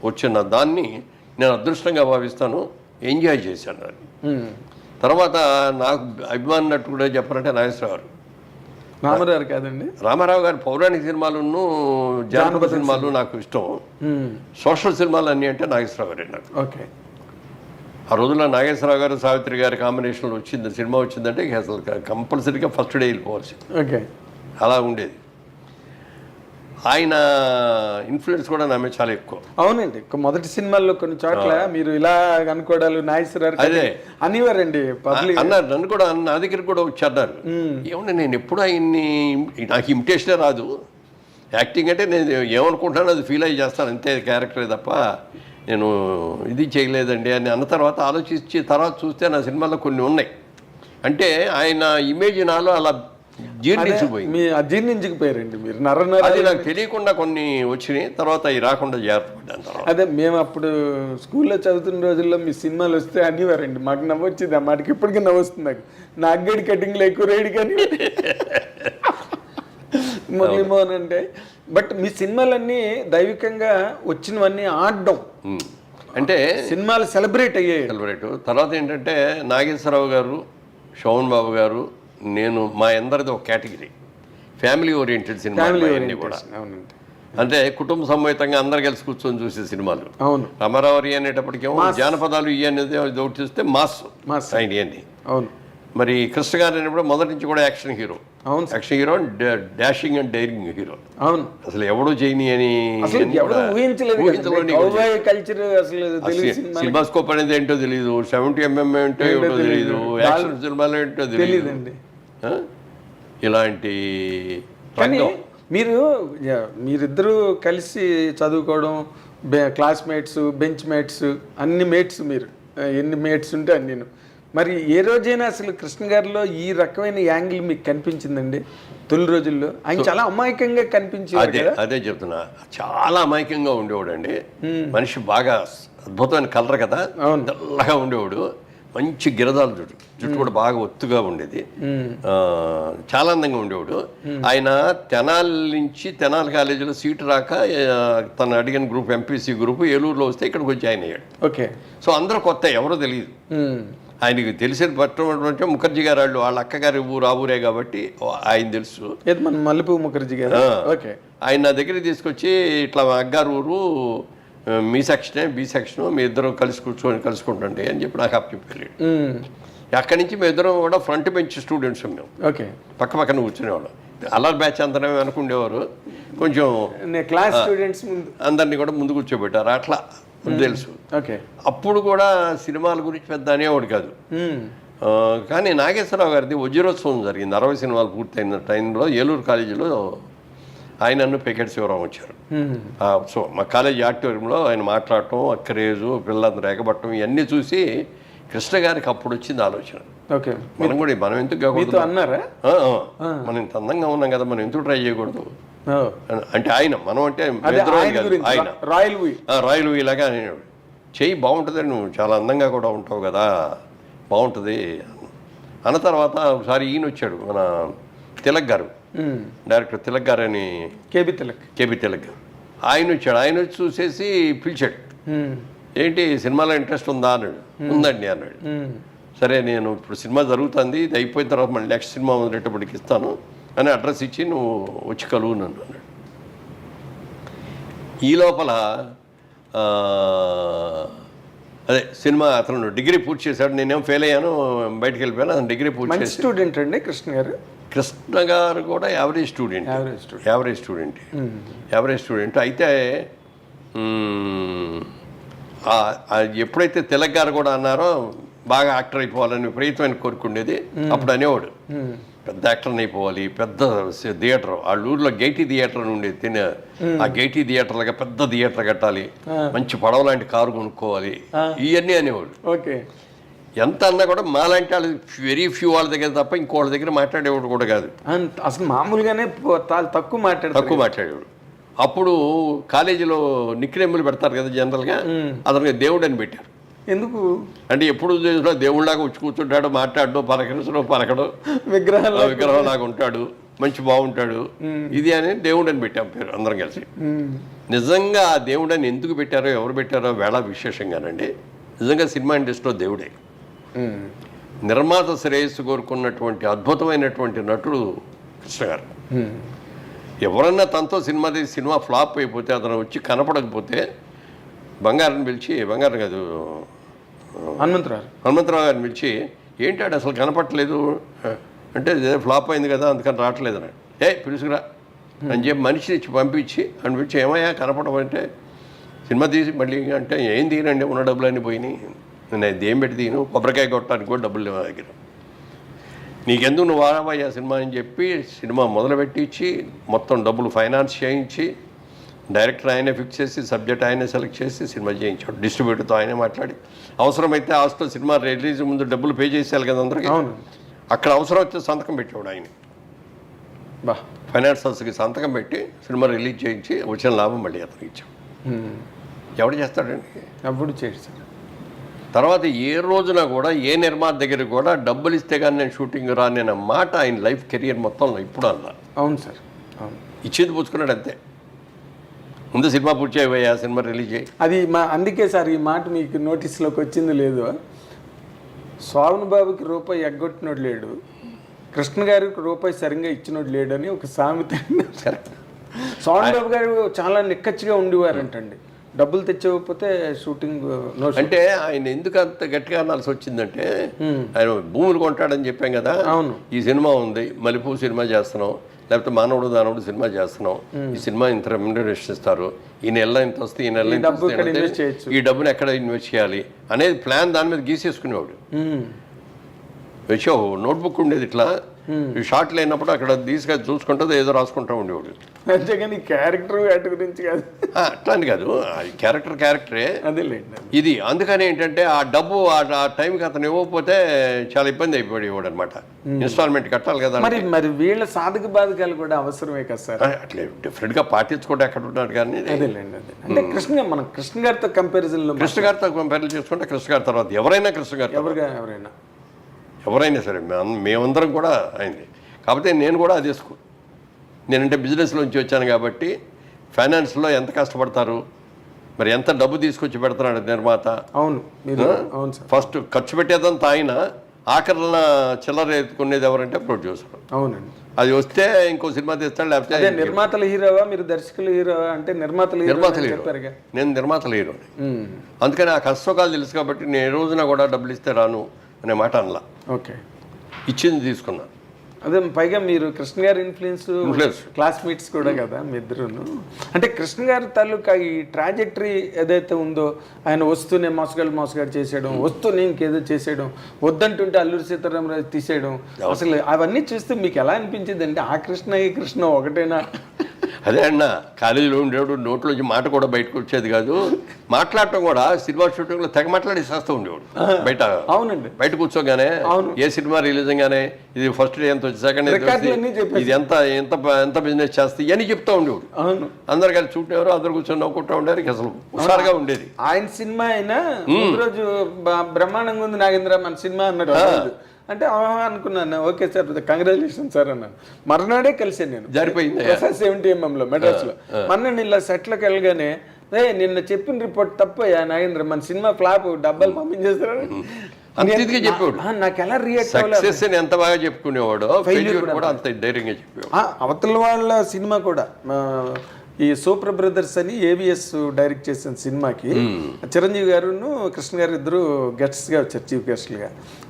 వచ్చిన దాన్ని నేను అదృష్టంగా భావిస్తాను, ఎంజాయ్ చేశాను అది. తర్వాత నాకు అభిమాన నటుడు కూడా చెప్పారంటే నాగేశ్వరరావు. రామారావు కాదండి, రామారావు గారి పౌరాణిక సినిమాలను, జానపద సినిమాలు నాకు ఇష్టం. సోషల్ సినిమాలు అన్నీ అంటే నాగేశ్వరరావు గారే నాకు. ఓకే. ఆ రోజుల్లో నాగేశ్వరరావు గారు, సావిత్రి గారి కాంబినేషన్లో వచ్చింది సినిమా వచ్చిందంటే అసలు కంపల్సరీగా ఫస్ట్ డే వెళ్ళిపోవాల్సింది. ఓకే. అలా ఉండేది. ఆయన ఇన్ఫ్లుయెన్స్ కూడా నా మీద చాలా ఎక్కువ. అవునండి. మొదటి సినిమాల్లో కొన్ని చోట్ల మీరు ఇలా అనుకోవడాలు నాగేశ్వరరావు అదే అనేవారండి, అన్నారు. నన్ను కూడా నా దగ్గరికి కూడా వచ్చారు. ఏమన్నా నేను ఎప్పుడు ఆయన్ని, నాకు ఇమిటేషనే రాదు, యాక్టింగ్ అంటే నేను ఏమనుకుంటానో అది ఫీల్ అయ్యి చేస్తాను అంతే, క్యారెక్టరే తప్ప నేను ఇది చేయలేదండి అని అన్న తర్వాత ఆలోచించి తర్వాత చూస్తే నా సినిమాలో కొన్ని ఉన్నాయి. అంటే ఆయన ఇమేజ్ నాలో అలా జీర్ణించుకుపోయారండి మీరు. అది నాకు తెలియకుండా కొన్ని వచ్చినాయి, తర్వాత అవి రాకుండా జాగ్రత్త పడ్డాను. తర్వాత అదే మేము అప్పుడు స్కూల్లో చదువుతున్న రోజుల్లో మీ సినిమాలు వస్తే అనేవారండి, మాకు నవ్వొచ్చింది. ఆ మాటకి ఇప్పటికీ నవ్వొస్తుంది నాకు. నా అగ్గడి కటింగ్లో ఎక్కువ రేడు కానీ మురళీమోహన్ బట్ మీ సినిమాలన్నీ దైవికంగా వచ్చినవన్నీ ఆడడం అంటే సినిమాలు సెలబ్రేట్ అయ్యాయి. తర్వాత ఏంటంటే నాగేశ్వరరావు గారు, శోభన్ బాబు గారు, నేను, మా అందరిది ఒక కేటగిరీ ఫ్యామిలీ ఓరియంటెడ్ సినిమాలు అన్నీ కూడా. అంటే కుటుంబ సమేతంగా అందరు కలిసి కూర్చొని చూసే సినిమాలు. అవును. రామారావు అనేటప్పటికేమో జానపదాలు ఇవి అనేది ఒకటి చూస్తే మాస్ ఇవన్నీ. అవును. మరి కృష్ణ గారు అనేప్పుడు మొదటి నుంచి కూడా యాక్షన్ హీరో. అవును. Action hero, dashing and daring hero. అవును. అసలు ఎవడో చేయని అని సినిమాస్కోప్ అనేది ఏంటో తెలియదు, 70mm ఏంటో తెలియదు, యాక్షన్ సినిమాలు ఏంటో తెలియదు. ఇలాంటి కానీ మీరిద్దరూ కలిసి చదువుకోవడం, క్లాస్మేట్స్, బెంచ్ మేట్స్, అన్ని మేట్స్, మీరు ఎన్ని మేట్స్ ఉంటే అన్ని. మరి ఏ రోజైనా అసలు కృష్ణ గారిలో ఈ రకమైన యాంగిల్ మీకు కనిపించిందండి? తొలి రోజుల్లో ఆయన చాలా అమాయకంగా కనిపించేది. అదే చెప్తున్నా, చాలా అమాయకంగా ఉండేవాడు అండి. మనిషి బాగా అద్భుతమైన కలర్ కదా, తెల్లగా ఉండేవాడు, మంచి గిరదాలు జుట్టు కూడా బాగా ఒత్తుగా ఉండేది, చాలా అందంగా ఉండేవాడు. ఆయన తెనాలి కాలేజీలో సీటు రాక తను అడిగిన గ్రూప్ ఎంపీసీ గ్రూప్ ఏలూరులో వస్తే ఇక్కడికి వచ్చి జాయిన్ అయ్యాడు. ఓకే. సో అందరూ కొత్త, ఎవరో తెలియదు. ఆయనకి తెలిసిన పట్టణం ముఖర్జీ గారు వాళ్ళు, వాళ్ళ అక్కగారి ఊరు ఆ ఊరే కాబట్టి ఆయన తెలుసు. మల్లెపూ ముఖర్జీ గారు. ఓకే. ఆయన నా దగ్గరికి తీసుకొచ్చి ఇట్లా మా అగ్గారు ఊరు, మీ సెక్షనే బి సెక్షను, మీ ఇద్దరం కలుసుకుంటుండే అని చెప్పి నాకు అప్పచెప్పాడు. అక్కడి నుంచి మీ ఇద్దరం కూడా ఫ్రంట్ బెంచ్ స్టూడెంట్స్ మేము. ఓకే. పక్కన కూర్చునేవాళ్ళం. అల్లరి బ్యాచ్ అందరం అనుకుండేవారు. కొంచెం క్లాస్ స్టూడెంట్స్ ముందు అందరినీ కూడా ముందు కూర్చోబెట్టారు. అట్లా తెలుసు. ఓకే. అప్పుడు కూడా సినిమాల గురించి పెద్ద అనేవాడు కాదు. కానీ నాగేశ్వరరావు గారిది వజ్రోత్సవం జరిగింది. 60 సినిమాలు పూర్తయిన టైంలో ఏలూరు కాలేజీలో ఆయన నన్ను పెకెట్ శివరాం వచ్చారు. సో మా కాలేజీ ఆడిటోరియంలో ఆయన మాట్లాడటం, ఆ క్రేజు, పిల్లలందరూ ఎగబట్టడం ఇవన్నీ చూసి కృష్ణ గారికి అప్పుడు వచ్చింది ఆలోచన. ఓకే. మనం ఎందుకు కాకూడదు అన్నారా? మనం ఇంత అందంగా ఉన్నాం కదా, మనం ఎందుకు ట్రై చేయకూడదు అంటే ఆయన, మనం అంటే ఆయన రాయల్ ఇలాగా చెయ్యి బాగుంటుంది, నువ్వు చాలా అందంగా కూడా ఉంటావు కదా, బాగుంటుంది అన్న తర్వాత ఒకసారి ఈయన వచ్చాడు, మన తిలక్ గారు, డైరెక్టర్ తిలక్ గారు అని, కేబి తిలక్ గారు. ఆయన వచ్చాడు. ఆయన వచ్చి చూసేసి పిలిచాడు, ఏంటి సినిమాలో ఇంట్రెస్ట్ ఉందా అన్నాడు. ఉందండి అన్నాడు. సరే నేను ఇప్పుడు సినిమా జరుగుతుంది, ఇది అయిపోయిన తర్వాత మళ్ళీ నెక్స్ట్ సినిమా మొదలెట్టేప్పటికి ఇస్తాను అని అడ్రస్ ఇచ్చి నువ్వు వచ్చి కలువు నన్ను అన్నాడు. ఈ లోపల అదే సినిమా అతను డిగ్రీ పూర్తి చేశాడు, నేనేం ఫెయిల్ అయ్యాను, బయటకు వెళ్ళిపోయాను. అతను డిగ్రీ పూర్తి చేసి స్టూడెంట్ అండి కృష్ణ గారు. కృష్ణ గారు కూడా యావరేజ్ స్టూడెంట్ అయితే ఎప్పుడైతే తిలక్ గారు కూడా అన్నారో బాగా యాక్టర్ అయిపోవాలని విపరీతమైన కోరుకుండేది. అప్పుడు అనేవాడు, పెద్ద యాక్టర్ని అయిపోవాలి, పెద్ద థియేటర్, వాళ్ళ ఊర్లో గైటీ థియేటర్ అని ఉండేది, ఆ గైటీ థియేటర్లుగా పెద్ద థియేటర్ కట్టాలి, మంచి పడవ లాంటి కారు కొనుక్కోవాలి, ఇవన్నీ అనేవాడు. ఓకే. ఎంత అన్నా కూడా మాలాంటి వాళ్ళు వెరీ ఫ్యూ వాళ్ళ దగ్గర తప్ప ఇంకోళ్ళ దగ్గర మాట్లాడేవాడు కూడా కాదు. అసలు మామూలుగానే తక్కువ మాట్లాడేవాడు. అప్పుడు కాలేజీలో నిక్నేములు పెడతారు కదా జనరల్గా, అతనికి దేవుడు అని పెట్టారు. ఎందుకు అంటే ఎప్పుడు చూసినా దేవుళ్ళలాగా వచ్చి కూర్చుంటాడు, మాట్లాడు, పలకడు, విగ్రహంలాగా ఉంటాడు, మంచి బాగుంటాడు, ఇది అని దేవుడు అని పెట్టాం పేరు అందరం కలిసి. నిజంగా ఆ దేవుడు అని ఎందుకు పెట్టారో, ఎవరు పెట్టారో వేళ విశేషంగానండి. నిజంగా సినిమా ఇండస్ట్రీలో దేవుడే. నిర్మాత శ్రేయస్సు కోరుకున్నటువంటి అద్భుతమైనటువంటి నటుడు కృష్ణ గారు. ఎవరన్నా తనతో సినిమా ఫ్లాప్ అయిపోతే, అతను వచ్చి కనపడకపోతే బంగారం పిలిచి, బంగారం కాదు హనుమంతరావు గారిని పిలిచి, ఏంటాడు అసలు కనపడలేదు అంటే, ఫ్లాప్ అయింది కదా అందుకని రావట్లేదు అన్నాడు. పిలుచుకురా అని చెప్పి మనిషిని ఇచ్చి పంపించి అనిపించి, ఏమయ్యా కనపడమంటే, సినిమా తీసి మళ్ళీ అంటే, ఏం తీయనండి, ఉన్న డబ్బులన్నీ పోయినాయి, నేను దేం పెట్టి తీను, కొబ్బరికాయ కొట్టడానికి కూడా డబ్బులు లేవు దగ్గర, నీకెందుకు నువ్వు వాడవయ్యా సినిమా అని చెప్పి సినిమా మొదలుపెట్టి ఇచ్చి, మొత్తం డబ్బులు ఫైనాన్స్ చేయించి, డైరెక్టర్ ఆయనే ఫిక్స్ చేసి, సబ్జెక్ట్ ఆయనే సెలెక్ట్ చేసి సినిమా చేయించాడు. డిస్ట్రిబ్యూటర్తో ఆయనే మాట్లాడి, అవసరమైతే హాస్టల్ సినిమా రిలీజ్ ముందు డబ్బులు పే చేసేయాలి కదా అందరికీ, అక్కడ అవసరం వచ్చే సంతకం పెట్టాడు ఆయన. ఫైనాన్సర్స్కి సంతకం పెట్టి సినిమా రిలీజ్ చేయించి వచ్చిన లాభం మళ్ళీ అతనికి ఇచ్చాం. ఎవడు చేస్తాడండి? అప్పుడు చేస్తాడు. తర్వాత ఏ రోజున కూడా ఏ నిర్మాత దగ్గర కూడా డబ్బులు ఇస్తే కానీ నేను షూటింగ్ రానన్న మాట ఆయన లైఫ్ కెరియర్ మొత్తంలో ఇప్పుడు అలా. అవును సార్, అవును. ఇచ్చేది పుచ్చుకున్నాడు అంతే. ముందు సినిమా పూర్తి అయిపోయా, సినిమా రిలీజ్ అయ్యి అది అందుకే సార్ ఈ మాట మీకు నోటీస్లోకి వచ్చింది లేదు. శోభన్ బాబుకి రూపాయి ఎగ్గొట్టినోడు లేడు, కృష్ణ గారికి రూపాయి సరిగ్గా ఇచ్చినోడు లేడు అని ఒక సామెత. శోభన్ బాబు గారు చాలా నిక్కచ్చిగా ఉండేవారంటండి, డబ్బులు తెచ్చకపోతే షూటింగ్ అంటే ఆయన ఎందుకు అంత గట్టిగా అనాల్సి వచ్చిందంటే, ఆయన భూములు కొంటాడని చెప్పాం కదా. అవును. ఈ సినిమా ఉంది, మల్లెపూ సినిమా చేస్తున్నాం, లేకపోతే మానవుడు దానవుడు సినిమా చేస్తున్నాం, ఈ సినిమా ఇంత రెమ్యునరేషన్ ఇస్తారు, ఈ నెల ఇంత వస్తే ఈ నెల ఇంత వస్తే, ఈ డబ్బుని ఎక్కడ ఇన్వెస్ట్ చేయాలి అనేది ప్లాన్ దాని మీద గీసేసుకునేవాడు. వచ్చి నోట్బుక్ ఉండేది ఇట్లా, ఈ షార్ట్ లేనప్పుడు అక్కడ తీసుకొని చూసుకుంటుంది, ఏదో రాసుకుంటూ ఉండేవాడు. అంతేగాని క్యారెక్టర్ వాటి గురించి కాదు, అట్లా అని కాదు, క్యారెక్టరే అదేలేండి. ఇది అందుకని ఏంటంటే ఆ డబ్బు ఆ టైంకి అతను ఇవ్వకపోతే చాలా ఇబ్బంది అయిపోయేవాడు అనమాట. ఇన్స్టాల్మెంట్ కట్టాలి కదా. మరి వీళ్ళ సాధక బాధకాలు కూడా అవసరమే కదా సార్. అట్లే డిఫరెంట్గా పాటించుకుంటే ఎక్కడ ఉన్నాడు కానీ. అదేలేండి, అదే అంటే కృష్ణ గారితో కంపారిజన్లో, కృష్ణ గారితో కంపేర్ చేసుకుంటే కృష్ణ గారి తర్వాత ఎవరైనా కృష్ణ గారు, ఎవరైనా సరే మేమందరం కూడా అయింది. కాకపోతే నేను కూడా అది నేనంటే బిజినెస్లోంచి వచ్చాను కాబట్టి ఫైనాన్స్లో ఎంత కష్టపడతారు, మరి ఎంత డబ్బు తీసుకొచ్చి పెడుతున్నాడు నిర్మాత. అవును, అవును సార్. ఫస్ట్ ఖర్చు పెట్టేదంతా ఆయన, ఆఖరణ చిల్లర ఎత్తుకునేది ఎవరంటే ప్రొడ్యూసర్. అవునండి. అది వస్తే ఇంకో సినిమా తీస్తాడు, లేకపోతే నిర్మాతల హీరోవా మీరు దర్శకులు హీరోవా అంటే నిర్మాతల హీరో. నేను నిర్మాతల హీరో, అందుకని ఆ కష్టకాలు తెలుసు కాబట్టి నేను ఏ రోజున కూడా డబ్బులు ఇస్తే రాను అనే మాట అనలా. ఓకే. ఇచ్చింది తీసుకున్నా. అదే పైగా మీరు కృష్ణ గారి ఇన్ఫ్లుయెన్స్ Influence. క్లాస్మేట్స్ కూడా కదా మీ ఇద్దరును. అంటే కృష్ణ గారి తాలూకా ఈ ట్రాజెక్టరీ ఏదైతే ఉందో, ఆయన వస్తూనే మోసగాడు చేసేయడం, వస్తూనే ఇంకేదో చేసేయడం, వద్దంటుంటే అల్లూరి సీతారామరాజు తీసేయడం, అసలు అవన్నీ చూస్తే మీకు ఎలా అనిపించింది అంటే ఆ కృష్ణ ఈ కృష్ణ ఒకటేనా? అదే అన్న, కాలేజీలో ఉండేవాడు నోట్లోంచి మాట కూడా బయటకు వచ్చేది కాదు. మాట్లాడటం కూడా సినిమా షూటింగ్లో తెగ మాట్లాడేసేస్తూ ఉండేవాడు బయట. అవునండి. బయట కూర్చోగానే ఏ సినిమా రిలీజ్ గానే ఇది ఫస్ట్ డే ఎంత వచ్చి సెకండ్ డే ఇది ఎంత ఎంత ఎంత బిజినెస్ చేస్తే ఇవన్నీ చెప్తూ ఉండేవాడు. అవును. అందరు కలిసి చూడేవారు, అందరు కూర్చొని నవ్వుకుంటూ ఉండేవారు. అసలు హుషారుగా ఉండేది. ఆయన సినిమా అయినా ముందు రోజు బ్రహ్మాండంగా ఉంది నాగేంద్ర మన సినిమా అన్నాడు. అంటే అనుకున్నాను, ఓకే సార్ కంగ్రాచులేషన్ సార్ అన్నాను. మర్నాడే కలిసాను నేను, జరిపోయింది 70mm లో మెడ్రాస్లో. మొన్న ఇలా సెట్లోకి వెళ్ళగానే నిన్న చెప్పిన రిపోర్ట్ తప్పయ్యా నాగేంద్ర, మన సినిమా ఫ్లాప్, డబ్బాలు పంపించేస్తారు చెప్పేవాడు. నాకు ఎలా రియాక్ట్ సక్సెస్ ఎంత బాగా చెప్పుకునేవాడు, ఫెయిల్యూర్ కూడా అంత ధైర్యంగా చెప్పేవాడు. అవతల వాళ్ళ సినిమా కూడా ఈ సూపర్ బ్రదర్స్ అని ఏవిఎస్ డైరెక్ట్ చేసిన సినిమాకి చిరంజీవి గారును కృష్ణ గారు ఇద్దరు గెస్ట్స్గా వచ్చారు, చీఫ్ గెస్ట్లుగా.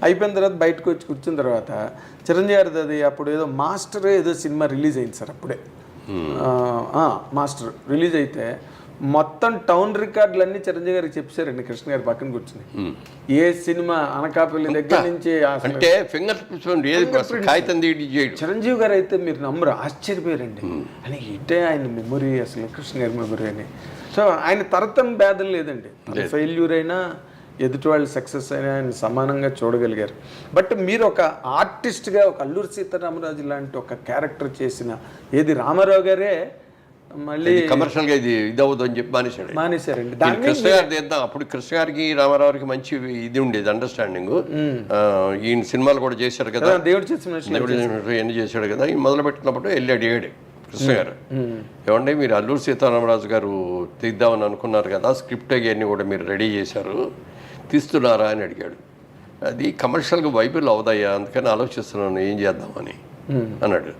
అయిపోయిన తర్వాత బయటకు వచ్చి కూర్చున్న తర్వాత చిరంజీవి గారిది అది అప్పుడు ఏదో మాస్టర్ ఏదో సినిమా రిలీజ్ అయింది సార్. అప్పుడే మాస్టర్ రిలీజ్ అయితే మొత్తం టౌన్ రికార్డులన్నీ చిరంజీవి గారికి చెప్పారండి కృష్ణ గారి పక్కన కూర్చుని. ఏ సినిమా అనకాపల్లి దగ్గర నుంచి అంటే ఫింగర్ కాగితం చిరంజీవి గారు అయితే మీరు నమ్మరు, ఆశ్చర్యపోయారండి. అని ఇటే ఆయన మెమొరీ, అసలు కృష్ణ గారి మెమొరీ అని. సో ఆయన తరతన భేదం లేదండి, ఫెయిల్యూర్ అయినా ఎదుటి వాళ్ళు సక్సెస్ అయినా ఆయన సమానంగా చూడగలిగారు. బట్ మీరు ఒక ఆర్టిస్ట్గా ఒక అల్లూరి సీతారామరాజు లాంటి ఒక క్యారెక్టర్ చేసిన ఏది రామారావు గారే మళ్ళీ కమర్షియల్ గా ఇది అవ్వదు అని చెప్పి మానేశారండి. కృష్ణ గారు తీద్దాం, అప్పుడు కృష్ణ గారికి రామారావుకి మంచి ఇది ఉండేది, అండర్స్టాండింగ్. ఈయన సినిమాలు కూడా చేశాడు కదా, దేవుడు చేసిన ఎన్ని చేశాడు కదా. ఈ మొదలు పెట్టినప్పుడు వెళ్ళి అడిగాడు కృష్ణ గారు, ఏమంటే మీరు అల్లూరి సీతారామరాజు గారు తీద్దామని అనుకున్నారు కదా, స్క్రిప్ట్ అవన్నీ కూడా మీరు రెడీ చేశారు, తీస్తున్నారా అని అడిగాడు. అది కమర్షియల్గా వైబుల్ అవుదయ్యా, అందుకని ఆలోచిస్తున్నాను ఏం చేద్దామని అన్నాడు.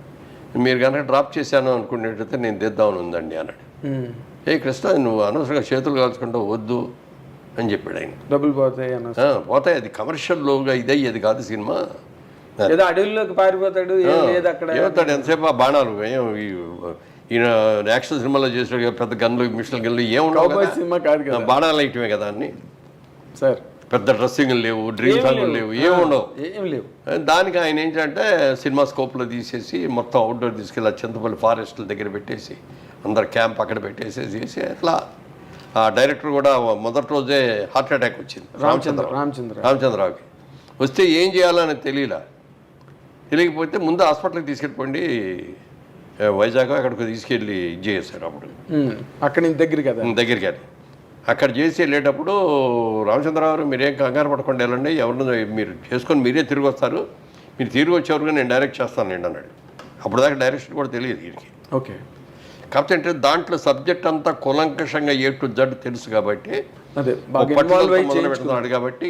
మీరు కనుక డ్రాప్ చేశాను అనుకునేటైతే నేను తెద్దామని ఉందండి అన్నాడు. ఏ కృష్ణ నువ్వు అనవసరంగా చేతులు కాల్చుకుంటూ వద్దు అని చెప్పాడు ఆయన. డబ్బులు పోతాయి, అది కమర్షియల్లోగా ఇదయ్యేది కాదు సినిమా. ఏదో అడవుల్లోకి పారిపోతాడు, ఏమవుతాడు ఎంతసేపు ఆ బాణాలు ఈయన యాక్షన్ సినిమాలో చేసాడు, పెద్ద గన్లు మిషన్ గన్లు ఏముండవు, సినిమా కాదు, బాణాలు ఐటమే కదా అన్ని సార్. పెద్ద డ్రెస్సింగ్ లేవు, డ్రీమ్ సాంగ్లు లేవు, ఏముండవు. దానికి ఆయన ఏంటంటే సినిమా స్కోప్లో తీసేసి మొత్తం అవుట్డోర్ తీసుకెళ్ళి చింతపల్లి ఫారెస్ట్ల దగ్గర పెట్టేసి అందరు క్యాంప్ అక్కడ పెట్టేసేసి అట్లా. ఆ డైరెక్టర్ కూడా మొదటి రోజే హార్ట్ అటాక్ వచ్చింది రామచంద్రరావుకి. వస్తే ఏం చేయాలని తెలియకపోతే ముందు హాస్పిటల్కి తీసుకెళ్ళిపోండి, వైజాగ్ అక్కడికి తీసుకెళ్ళి ఇది చేశారు. అప్పుడు అక్కడ దగ్గర కానీ అక్కడ చేసి వెళ్ళేటప్పుడు రామచంద్రరావు మీరేం కంగారు పడకుండా వెళ్ళండి, ఎవరినో మీరు చేసుకొని మీరే తిరిగి వస్తారు, మీరు తిరిగి వచ్చేవరకు నేను డైరెక్ట్ చేస్తానండి అన్నాడు. అప్పుడు దాకా డైరెక్షన్ కూడా తెలియదు వీరికి. ఓకే. కాకపోతే అంటే దాంట్లో సబ్జెక్ట్ అంతా కూలంకషంగా ఏ టు జడ్ తెలుసు కాబట్టి మొదలు పెడుతున్నాడు కాబట్టి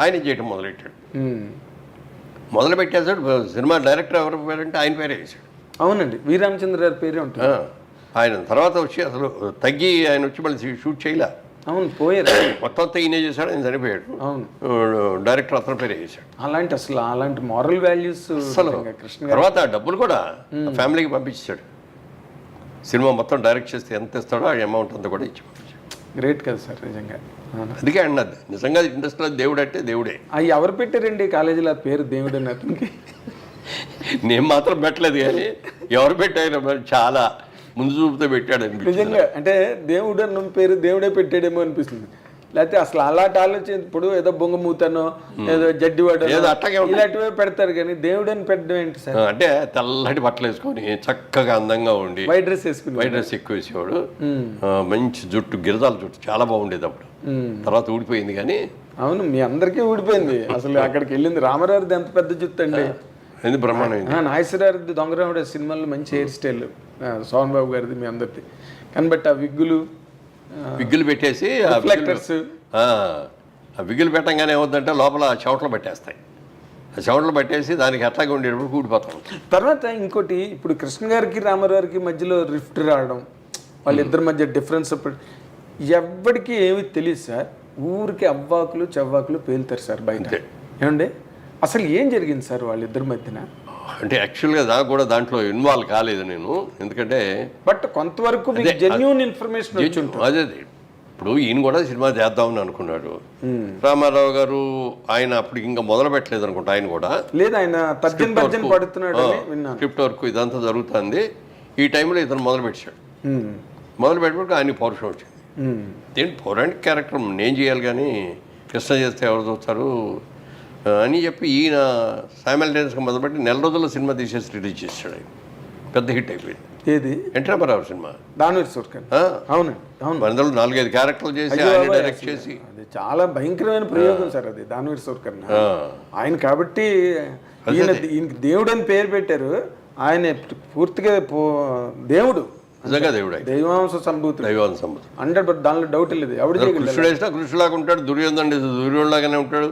ఆయన చేయటం మొదలెట్టాడు. మొదలుపెట్టేసాడు. సినిమా డైరెక్టర్ ఎవరు పేరంటే ఆయన పేరే వేసాడు. అవునండి, వి రామచంద్ర గారి పేరే ఉంటుంది. ఆయన తర్వాత వచ్చి అసలు తగ్గి ఆయన వచ్చి మళ్ళీ షూట్ చేయలే. అవును, పోయారు. మొత్తం ఈయనే చేశాడు, ఆయన చనిపోయాడు. అవును, డైరెక్టర్ అతను పేరే చేశాడు. అలాంటి మారల్ వాల్యూస్ అసలు తర్వాత డబ్బులు కూడా ఫ్యామిలీకి పంపించాడు. సినిమా మొత్తం డైరెక్ట్ చేస్తే ఎంత ఇస్తాడో ఆ అమౌంట్ అంతా కూడా ఇచ్చి పంపించాడు. గ్రేట్ కదా సార్ నిజంగా. అందుకే అన్నది నిజంగా ఇండస్ట్రీలో దేవుడు అంటే దేవుడే. అవి ఎవరు పెట్టారండి కాలేజీలో పేరు దేవుడు అని అతనికి? నేను మాత్రం పెట్టలేదు, కానీ ఎవరు పెట్టారు చాలా ముందు చూపుతో పెట్టాడు నిజంగా. అంటే దేవుడు అన్న పేరు దేవుడే పెట్టాడేమో అనిపిస్తుంది. లేకపోతే అసలు అలాంటి ఆలోచన ఇప్పుడు ఏదో బొంగమూతనో ఏదో జడ్డివాడో ఇలాంటివే పెడతారు, కానీ దేవుడు అని పెట్టడం ఏంటి సార్? అంటే తెల్లటి బట్టలు వేసుకొని చక్కగా అందంగా ఉండి వైట్ డ్రెస్ వేసుకుని, వైట్ డ్రెస్ ఎక్కువ వేసేవాడు, మంచి జుట్టు, గిరిజాల జుట్టు చాలా బాగుండేది అప్పుడు. తర్వాత ఊడిపోయింది కానీ. అవును, మీ అందరికీ ఊడిపోయింది. అసలు అక్కడికి వెళ్ళింది రామారావుది ఎంత పెద్ద జుట్టు అండి, బ్రహ్మాండం. నాగేశ్వరరావు దొంగరాముడు సినిమాలో మంచి హెయిర్ స్టైల్, సోహన్ బాబు గారిది మీ అందరిది. కానీ బట్ ఆ విగ్గులు పెట్టేసి రిఫ్లెక్టర్స్, ఆ విగ్గులు పెట్టంగానే ఏమవుతుందంటే లోపల చెవట్లు పెట్టేస్తాయి. ఆ చెవట్లు పెట్టేసి దానికి అట్లాగే ఉండేటప్పుడు కూడిపోతాం. తర్వాత ఇంకోటి, ఇప్పుడు కృష్ణ గారికి రామారావుకి మధ్యలో రిఫ్ట్ రావడం, వాళ్ళిద్దరి మధ్య డిఫరెన్స్ ఎవరికి ఏమి తెలియదు సార్. ఊరికి అవ్వాకులు చెవ్వాకులు పేలుతారు సార్ బయట. ఏమండి అసలు ఏం జరిగింది సార్ వాళ్ళిద్దరి మధ్యన? అంటే యాక్చువల్గా నాకు కూడా దాంట్లో ఇన్వాల్వ్ కాలేదు నేను, ఎందుకంటే బట్ కొంతవరకు మీకు జెన్యూన్ ఇన్ఫర్మేషన్ వచ్చి ఉంటుంది. అదే ఇప్పుడు ఈయన కూడా సినిమా చేద్దామని అనుకున్నాడు. రామారావు గారు ఆయన అప్పుడు ఇంకా మొదలు పెట్టలేదు అనుకుంటా, ఆయన కూడా లేదు, ఆయన తర్జన్ భర్జన్ పడుతున్నాడు విన్నాను. స్క్రిప్ట్ వర్క్ ఇదంతా జరుగుతుంది. ఈ టైంలో ఇతను మొదలు పెట్టాడు. మొదలు పెట్టినప్పుడు ఆయన పౌరుషం వచ్చింది. ఏంటి పౌరాణిక క్యారెక్టర్ నేను చేయాలి కానీ కృష్ణ చేస్తే ఎవరు చూస్తారు అని చెప్పి ఈయన సైమల్టేనియస్గా మొదలుపెట్టి నెల రోజుల్లో సినిమా తీసేసి రిలీజ్ చేశాడు. ఆయన పెద్ద హిట్ అయిపోయింది. ఏది? ఎన్టీ రామారావు సినిమా దానవీర్ సూర్కర్. అవునండి, అవును. అందులో 4-5 క్యారెక్టర్లు చేసి ఆయన డైరెక్ట్ చేసి, అది చాలా భయంకరమైన ప్రయోగం సార్ అది దానవీర్ సూర్కర్. ఆయన కాబట్టి ఈయనకి దేవుడు అని పేరు పెట్టారు. ఆయన పూర్తిగా దేవుడు, నిజంగా దేవుడు, దైవాంశ సంభూతుడు, 100%. దానిలో డౌట్ లేదు. ఎవడు కృష్ణుడు వేసినా కృష్ణులాగా ఉంటాడు, దుర్యోధనుడు దుర్యోధులాగానే ఉంటాడు,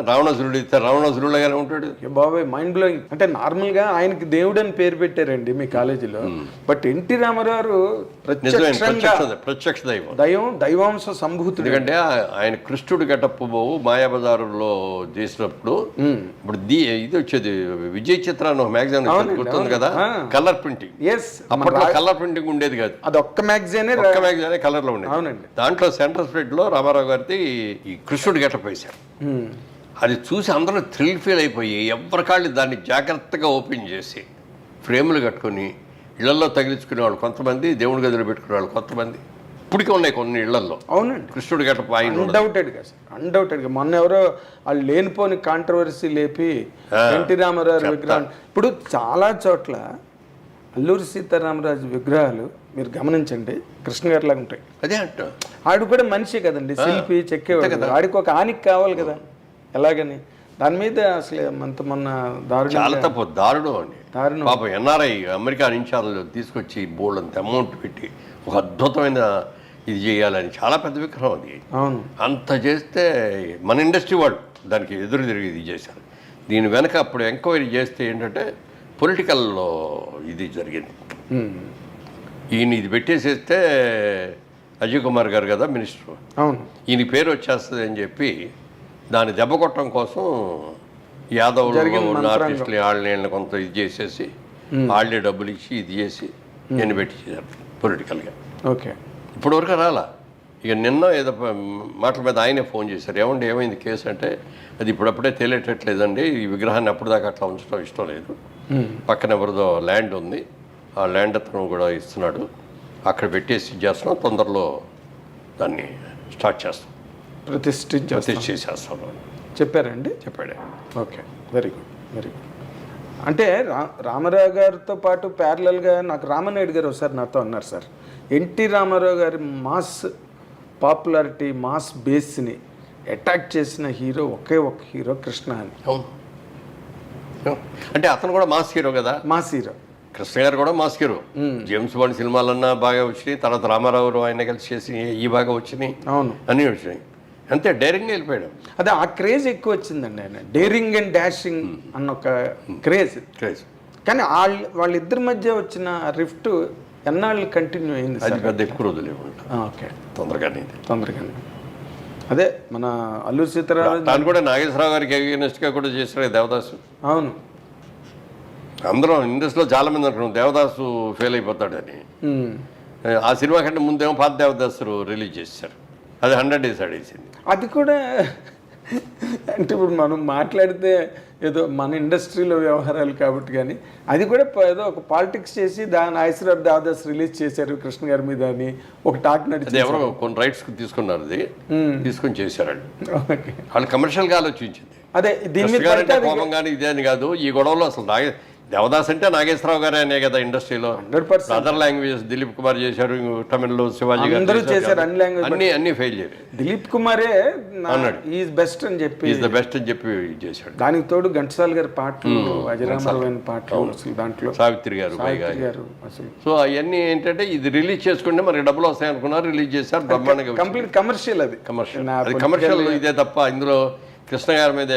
రావణాసురుడు ఇస్తే రావణాసురులాగానే ఉంటాడు. బాబాయ్ మైండ్ బ్లోయింగ్. అంటే నార్మల్ గా ఆయనకి దేవుడు అని పేరు పెట్టారండి మీ కాలేజీలో. బట్ ఎన్టీ రామారావు ప్రత్యక్ష దైవాంశ సంభూతుడు. ఎందుకంటే ఆయన కృష్ణుడు గెటప్ మాయాబజారులో చేసినప్పుడు ఇప్పుడు ఇది వచ్చేది విజయ్ చిత్ర అని ఒక మ్యాగజైన్ గుర్తుంది కదా, కలర్ ప్రింటింగ్. అప్పట్లో కలర్ ప్రింటింగ్ ఉండేది కాదు, అది ఒక్క మ్యాగజైన్ కలర్ లో ఉండేది. అవునండి. దాంట్లో సెంటర్ స్ప్రెడ్ లో రామారావు గారిది ఈ కృష్ణుడు గెటప్ వేశారు. అది చూసి అందరూ థ్రిల్ ఫీల్ అయిపోయి ఎవరికాళ్ళు దాన్ని జాగ్రత్తగా ఓపెన్ చేసి ఫ్రేములు కట్టుకొని ఇళ్లలో తగిలించుకునేవాళ్ళు కొంతమంది, దేవుడి గదిలో పెట్టుకునేవాళ్ళు కొంతమంది. ఇప్పటికే ఉన్నాయి కొన్ని ఇళ్లలో. అవునండి, కృష్ణుడు గెటప్ ఆయన అన్డౌటెడ్గా. మొన్న ఎవరో వాళ్ళు లేనిపోని కాంట్రవర్సీ లేపి ఎన్టీ రామారావు విగ్రహం. ఇప్పుడు చాలా చోట్ల అల్లూరి సీతారామరాజు విగ్రహాలు మీరు గమనించండి కృష్ణ గారి లాగా ఉంటాయి. అదే అంట. ఆడు కూడా మనిషి కదండి, శిల్పి చెక్కేవాడు కదా, ఆడికి ఒక ఆనికి కావాలి కదా. ఎలాగని దాని మీద అసలు మొన్న చాలా తప్పు, దారుణం అండి. పాపం ఎన్ఆర్ఐ అమెరికా నుంచి వాళ్ళు తీసుకొచ్చి బోల్డ్ అంత అమౌంట్ పెట్టి ఒక అద్భుతమైన ఇది చేయాలని చాలా పెద్ద విగ్రహం అది. అవును, అంత చేస్తే మన ఇండస్ట్రీ వాళ్ళు దానికి ఎదురు తిరిగి ఇది చేశారు. దీని వెనక అప్పుడు ఎంక్వైరీ చేస్తే ఏంటంటే పొలిటికల్లో ఇది జరిగింది. ఈయన ఇది పెట్టేసేస్తే అజయ్ కుమార్ గారు కదా మినిస్టర్, అవును, ఈయన పేరు వచ్చేస్తుంది అని చెప్పి దాన్ని దెబ్బ కొట్టడం కోసం యాదవులు ఆర్టిస్టులు వాళ్ళని కొంత ఇది చేసేసి వాళ్ళే డబ్బులు ఇచ్చి ఇది చేసి నేను పెట్టించారు పొలిటికల్గా. ఓకే, ఇప్పటివరకు రాలా. ఇక నిన్న ఏదో మాటల మీద ఆయనే ఫోన్ చేశారు, ఏమైంది కేసు అంటే అది ఇప్పుడప్పుడే తేలేటట్లేదండి, ఈ విగ్రహాన్ని అప్పటిదాకా అట్లా ఉంచడం ఇష్టం లేదు, పక్కన ఎవరిదో ల్యాండ్ ఉంది, ఆ ల్యాండ్ అతను కూడా ఇస్తున్నాడు, అక్కడ పెట్టేసి చేస్తున్నాం, తొందరలో దాన్ని స్టార్ట్ చేస్తాం, ప్రతిష్ఠించేస్తాం చెప్పారండి. చెప్పాడే. Okay, very good, very good. అంటే రామారావు గారితో పాటు ప్యారలల్గా నాకు రామనాయుడు గారు ఒకసారి నాతో అన్నారు, సార్ ఎన్టీ రామారావు గారి మాస్ పాపులారిటీ, మాస్ బేస్ని అటాక్ చేసిన హీరో ఒకే ఒక హీరో కృష్ణ అని. అవును, అంటే అతను కూడా మాస్ హీరో కదా, మాస్ హీరో. కృష్ణ గారు కూడా మాస్ హీరో. జేమ్స్ బాండ్ సినిమాలన్నా బాగా వచ్చినాయి, తర్వాత రామారావు ఆయన కలిసి చేసి ఈ బాగా వచ్చినాయి. అవును, అన్నీ వచ్చినాయి. అంతే డైరింగ్గా వెళ్ళిపోయాడు. అదే ఆ క్రేజ్ ఎక్కువ వచ్చిందండి, ఆయన డేరింగ్ అండ్ డాషింగ్ అన్న ఒక క్రేజ్. కానీ వాళ్ళిద్దరి మధ్య వచ్చిన రిఫ్ట్ ఎన్నాళ్ళు కంటిన్యూ అయింది? అది పెద్ద ఎక్కువ రోజులు. ఓకే, తొందరగానే. అదే మన అల్లూరి సీతారామరాజు దాన్ని కూడా నాగేశ్వరరావు గారికి అగెయినెస్ట్గా కూడా చేశారు దేవదాసు. అవును, అందరం ఇండస్ట్రీలో చాలా మంది అంటున్నాం దేవదాసు ఫెయిల్ అయిపోతాడని. ఆ సినిమా కంటే ముందేమో పాత దేవదాసు రిలీజ్ చేశారు, అది 100 days ఆడేసింది. అది కూడా అంటే ఇప్పుడు మనం మాట్లాడితే ఏదో మన ఇండస్ట్రీలో వ్యవహారాలు కాబట్టి, కానీ అది కూడా ఏదో ఒక పాలిటిక్స్ చేసి దాని నాగేశ్వరరావు దేవదాస్ రిలీజ్ చేశారు కృష్ణ గారి మీద అని ఒక టాక్ నడిచింది. ఎవరో కొన్ని రైట్స్ తీసుకున్నారు, అది తీసుకొని చేశారు వాళ్ళు కమర్షియల్గా ఆలోచించింది. అదే దీని మీద కోపం కానీ ఇదే అని కాదు, ఈ గొడవలో అసలు దేవదాస్ అంటే నాగేశ్వరరావు గారే అనే కదా ఇండస్ట్రీలో. 100% అదర్ లాంగ్వేజ్ దిలీప్ కుమార్ చేశారు, తమిళ్లో శివాజీ గారు చేశారు, అన్ని లాంగ్వేజ్ అన్ని ఫెయిల్ చేయాలి. దిలీప్ కుమారే అన్నాడు ఈజ్ బెస్ట్ అని చెప్పి చేశాడు. దానికి తోడు ఘంటసాల గారి పాటలు, అజరామరమైన పాటలు, అసలు దాంట్లో సావిత్రి గారు అసలు. సో అవన్నీ ఏంటంటే ఇది రిలీజ్ చేసుకుంటే మనకి డబ్బులు వస్తాయి అనుకున్నారు, రిలీజ్ చేశారు బ్రహ్మాండంగా. కంప్లీట్ కమర్షియల్, అది కమర్షియల్ ఇదే తప్ప ఇందులో కృష్ణ గారి మీద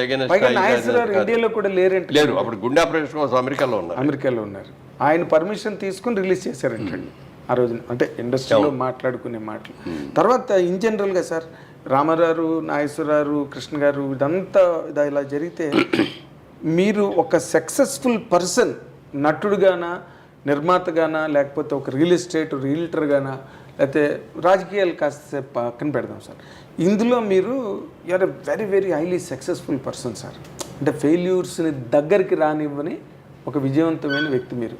ఇండియాలో కూడా లేరు. అప్పుడు గుండె ఆపరేషన్ కోసం అమెరికాలో ఉన్నారు. ఆయన పర్మిషన్ తీసుకుని రిలీజ్ చేశారంటండి ఆ రోజున. అంటే ఇండస్ట్రీలో మాట్లాడుకునే మాటలు. తర్వాత ఇన్ జనరల్గా సార్ రామారావు, నాగేశ్వరరావు, కృష్ణ గారు ఇదంతా ఇలా జరిగితే మీరు ఒక సక్సెస్ఫుల్ పర్సన్ నటుడుగానా, నిర్మాతగానా, లేకపోతే ఒక రియల్ ఎస్టేట్ రియల్టర్గానా, లేకపోతే రాజకీయాలు కాస్త పక్కన పెడదాం సార్, ఇందులో మీరు you are a very very highly successful person sir. అంటే ఫెయిల్యూర్స్ని దగ్గరికి రానివ్వని ఒక విజయవంతమైన వ్యక్తి మీరు.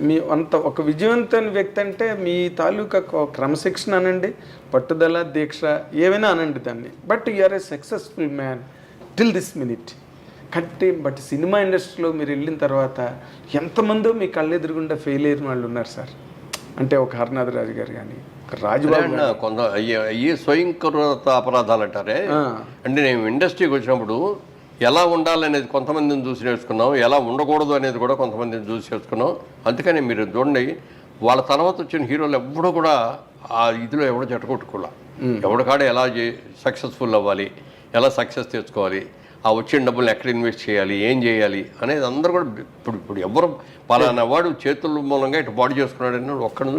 మీ అంత ఒక విజయవంతమైన వ్యక్తి అంటే మీ తాలూకా క్రమశిక్షణ అనండి, పట్టుదల, దీక్ష, ఏమైనా అనండి దాన్ని. But you are a successful man till this minute. But cinema ఇండస్ట్రీలో మీరు వెళ్ళిన తర్వాత ఎంతమందో మీ కళ్ళెదురుగుండా ఫెయిల్ అయిన వాళ్ళు ఉన్నారు సార్. అంటే ఒక హరనాథ్ రాజు గారు కానీ, ఒక రాజబాబు కొంత అయ్యే స్వయంకృత అపరాధాలు అంటారే. అంటే నేను ఇండస్ట్రీకి వచ్చినప్పుడు ఎలా ఉండాలనేది కొంతమందిని చూసి నేర్చుకున్నాం, ఎలా ఉండకూడదు అనేది కూడా కొంతమందిని చూసి నేర్చుకున్నాం. అందుకని మీరు చూడండి, వాళ్ళ తర్వాత వచ్చిన హీరోలు ఎవడో కూడా ఆ ఇదిలో ఎవడో చెట్టకొట్టుకోలే. ఎవడికాడ ఎలా సక్సెస్ఫుల్ అవ్వాలి, ఎలా సక్సెస్ తెచ్చుకోవాలి, ఆ వచ్చిన డబ్బులు ఎక్కడ ఇన్వెస్ట్ చేయాలి, ఏం చేయాలి అనేది అందరూ కూడా ఇప్పుడు ఎవరు పలానా వాడు చేతుల మూలంగా ఇటు బాడీ చేసుకున్నాడు అని ఒక్కడు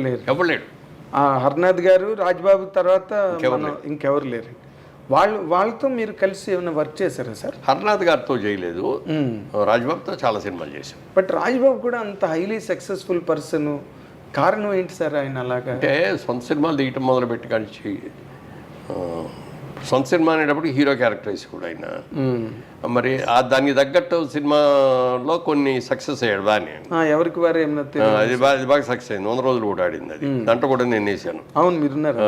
లేరు, ఎవరు లేడు. హర్నాథ్ గారు, రాజ్బాబు తర్వాత ఇంకెవరు లేరు. వాళ్ళతో మీరు కలిసి ఏమైనా వర్క్ చేశారా సార్? హర్నాథ్ గారితో చేయలేదు, రాజ్బాబుతో చాలా సినిమాలు చేశాం. బట్ రాజ్బాబు కూడా అంత హైలీ సక్సెస్ఫుల్ పర్సన్, కారణం ఏంటి సార్ ఆయన అలాగా? అంటే సొంత సినిమాలు తీయటం మొదలుపెట్టి కానీ సొంత సినిమా అనేటప్పుడు హీరో క్యారెక్టరైజ్ కూడా ఆయన. మరి దానికి తగ్గట్టు సినిమాలో కొన్ని సక్సెస్ అయ్యాడు బాగానే. ఎవరికి వారు ఏమన్నా అది బాగా సక్సెస్ అయింది. 100 రోజులు కూడా ఆడింది అది. దాంట్లో కూడా నేను వేసాను. అవును, మీరున్నారు.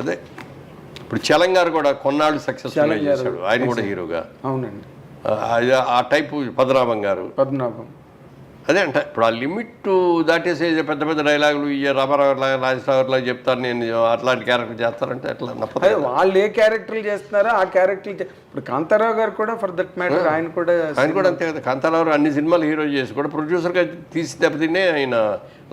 అదే ఇప్పుడు చలంగారు కూడా కొన్నాళ్ళు సక్సెస్ఫుల్ చేశాడు, ఆయన కూడా హీరోగా. అవునండి. ఆ టైపు పద్మనాభం గారు. అదే అంటే ఇప్పుడు ఆ లిమిట్ దాటేసే పెద్ద పెద్ద డైలాగులు రామారావు రాజశేఖర్ లాగా చెప్తాను నేను, అట్లాంటి క్యారెక్టర్ చేస్తారంటే ఎట్లా నప్పదు. వాళ్ళు ఏ క్యారెక్టర్లు చేస్తున్నారో ఆ క్యారెక్టర్. ఇప్పుడు కాంతారావు గారు కూడా ఫర్ దట్ మ్యాటర్ ఆయన కూడా అంతే కదా. కాంతారావు అన్ని సినిమాలు హీరో చేసి కూడా ప్రొడ్యూసర్గా తీసి దెబ్బతినే ఆయన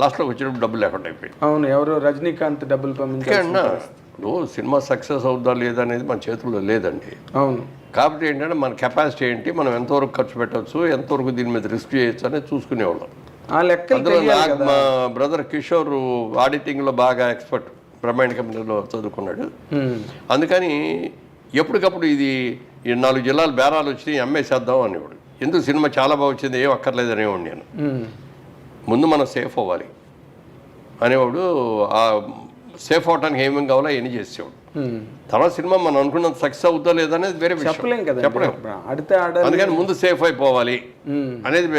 లాస్ట్లోకి వచ్చినప్పుడు డబ్బులు లేకుండా అయిపోయింది. అవును, ఎవరు రజనీకాంత్ డబ్బులు పంపించారు. ఇప్పుడు సినిమా సక్సెస్ అవుద్దా లేదా అనేది మన చేతుల్లో లేదండి. అవును. కాబట్టి ఏంటంటే మన కెపాసిటీ ఏంటి, మనం ఎంతవరకు ఖర్చు పెట్టవచ్చు, ఎంతవరకు దీని మీద రిస్క్ చేయొచ్చు అనేది చూసుకునేవాళ్ళం. అందులో మా బ్రదర్ కిషోర్ ఆడిటింగ్లో బాగా ఎక్స్పర్ట్, బ్రహ్మాండ కంపెనీలో చదువుకున్నాడు. అందుకని ఎప్పటికప్పుడు ఇది 4 జిల్లాలు బేరాలు వచ్చి అమ్మేసేద్దాం అనేవాడు. ఎందుకు సినిమా చాలా బాగా వచ్చింది, ఏం అక్కర్లేదు అనేవాడు నేను. ముందు మనం సేఫ్ అవ్వాలి అనేవాడు. ఆ సేఫ్ అవడానికి ఏమేమి కావాలో అవన్నీ చేసేవాడు. తర్వాత సినిమా మనం అనుకున్నంత సక్సెస్ అవుతా లేదనేది వేరే విషయం, చెప్పలేం. అందుకని ముందు సేఫ్ అయిపోవాలి అనేది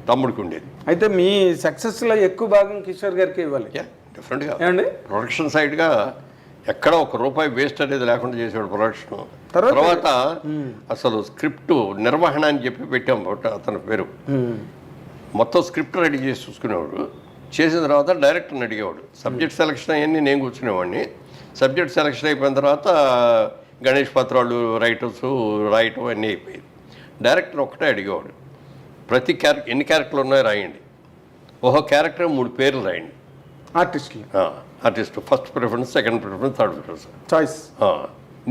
తమ్ముడికి ఉండేది. అయితే మీ సక్సెస్లో ఎక్కువ భాగం కిషోర్ గారికి ఇవ్వాలి. డిఫరెంట్గా ప్రొడక్షన్ సైడ్గా ఎక్కడ ₹1 వేస్ట్ అనేది లేకుండా చేసేవాడు ప్రొడక్షన్. తర్వాత అసలు స్క్రిప్ట్ నిర్వహణ అని చెప్పి పెట్టాం అతని పేరు. మొత్తం స్క్రిప్ట్ రెడీ చేసి చూసుకునేవాడు. చేసిన తర్వాత డైరెక్టర్ని అడిగేవాడు. సబ్జెక్ట్ సెలక్షన్ అవన్నీ నేను కూర్చునేవాడిని. సబ్జెక్ట్ సెలక్షన్ అయిపోయిన తర్వాత గణేష్ పత్రాలు రైటర్స్ రాయటం అన్నీ అయిపోయింది. డైరెక్టర్ ఒక్కటే అడిగేవాడు, ప్రతి ఎన్ని క్యారెక్టర్లు ఉన్నాయో రాయండి, ఓహో క్యారెక్టర్ 3 పేర్లు రాయండి. Artist first preference, second preference, third preference choice.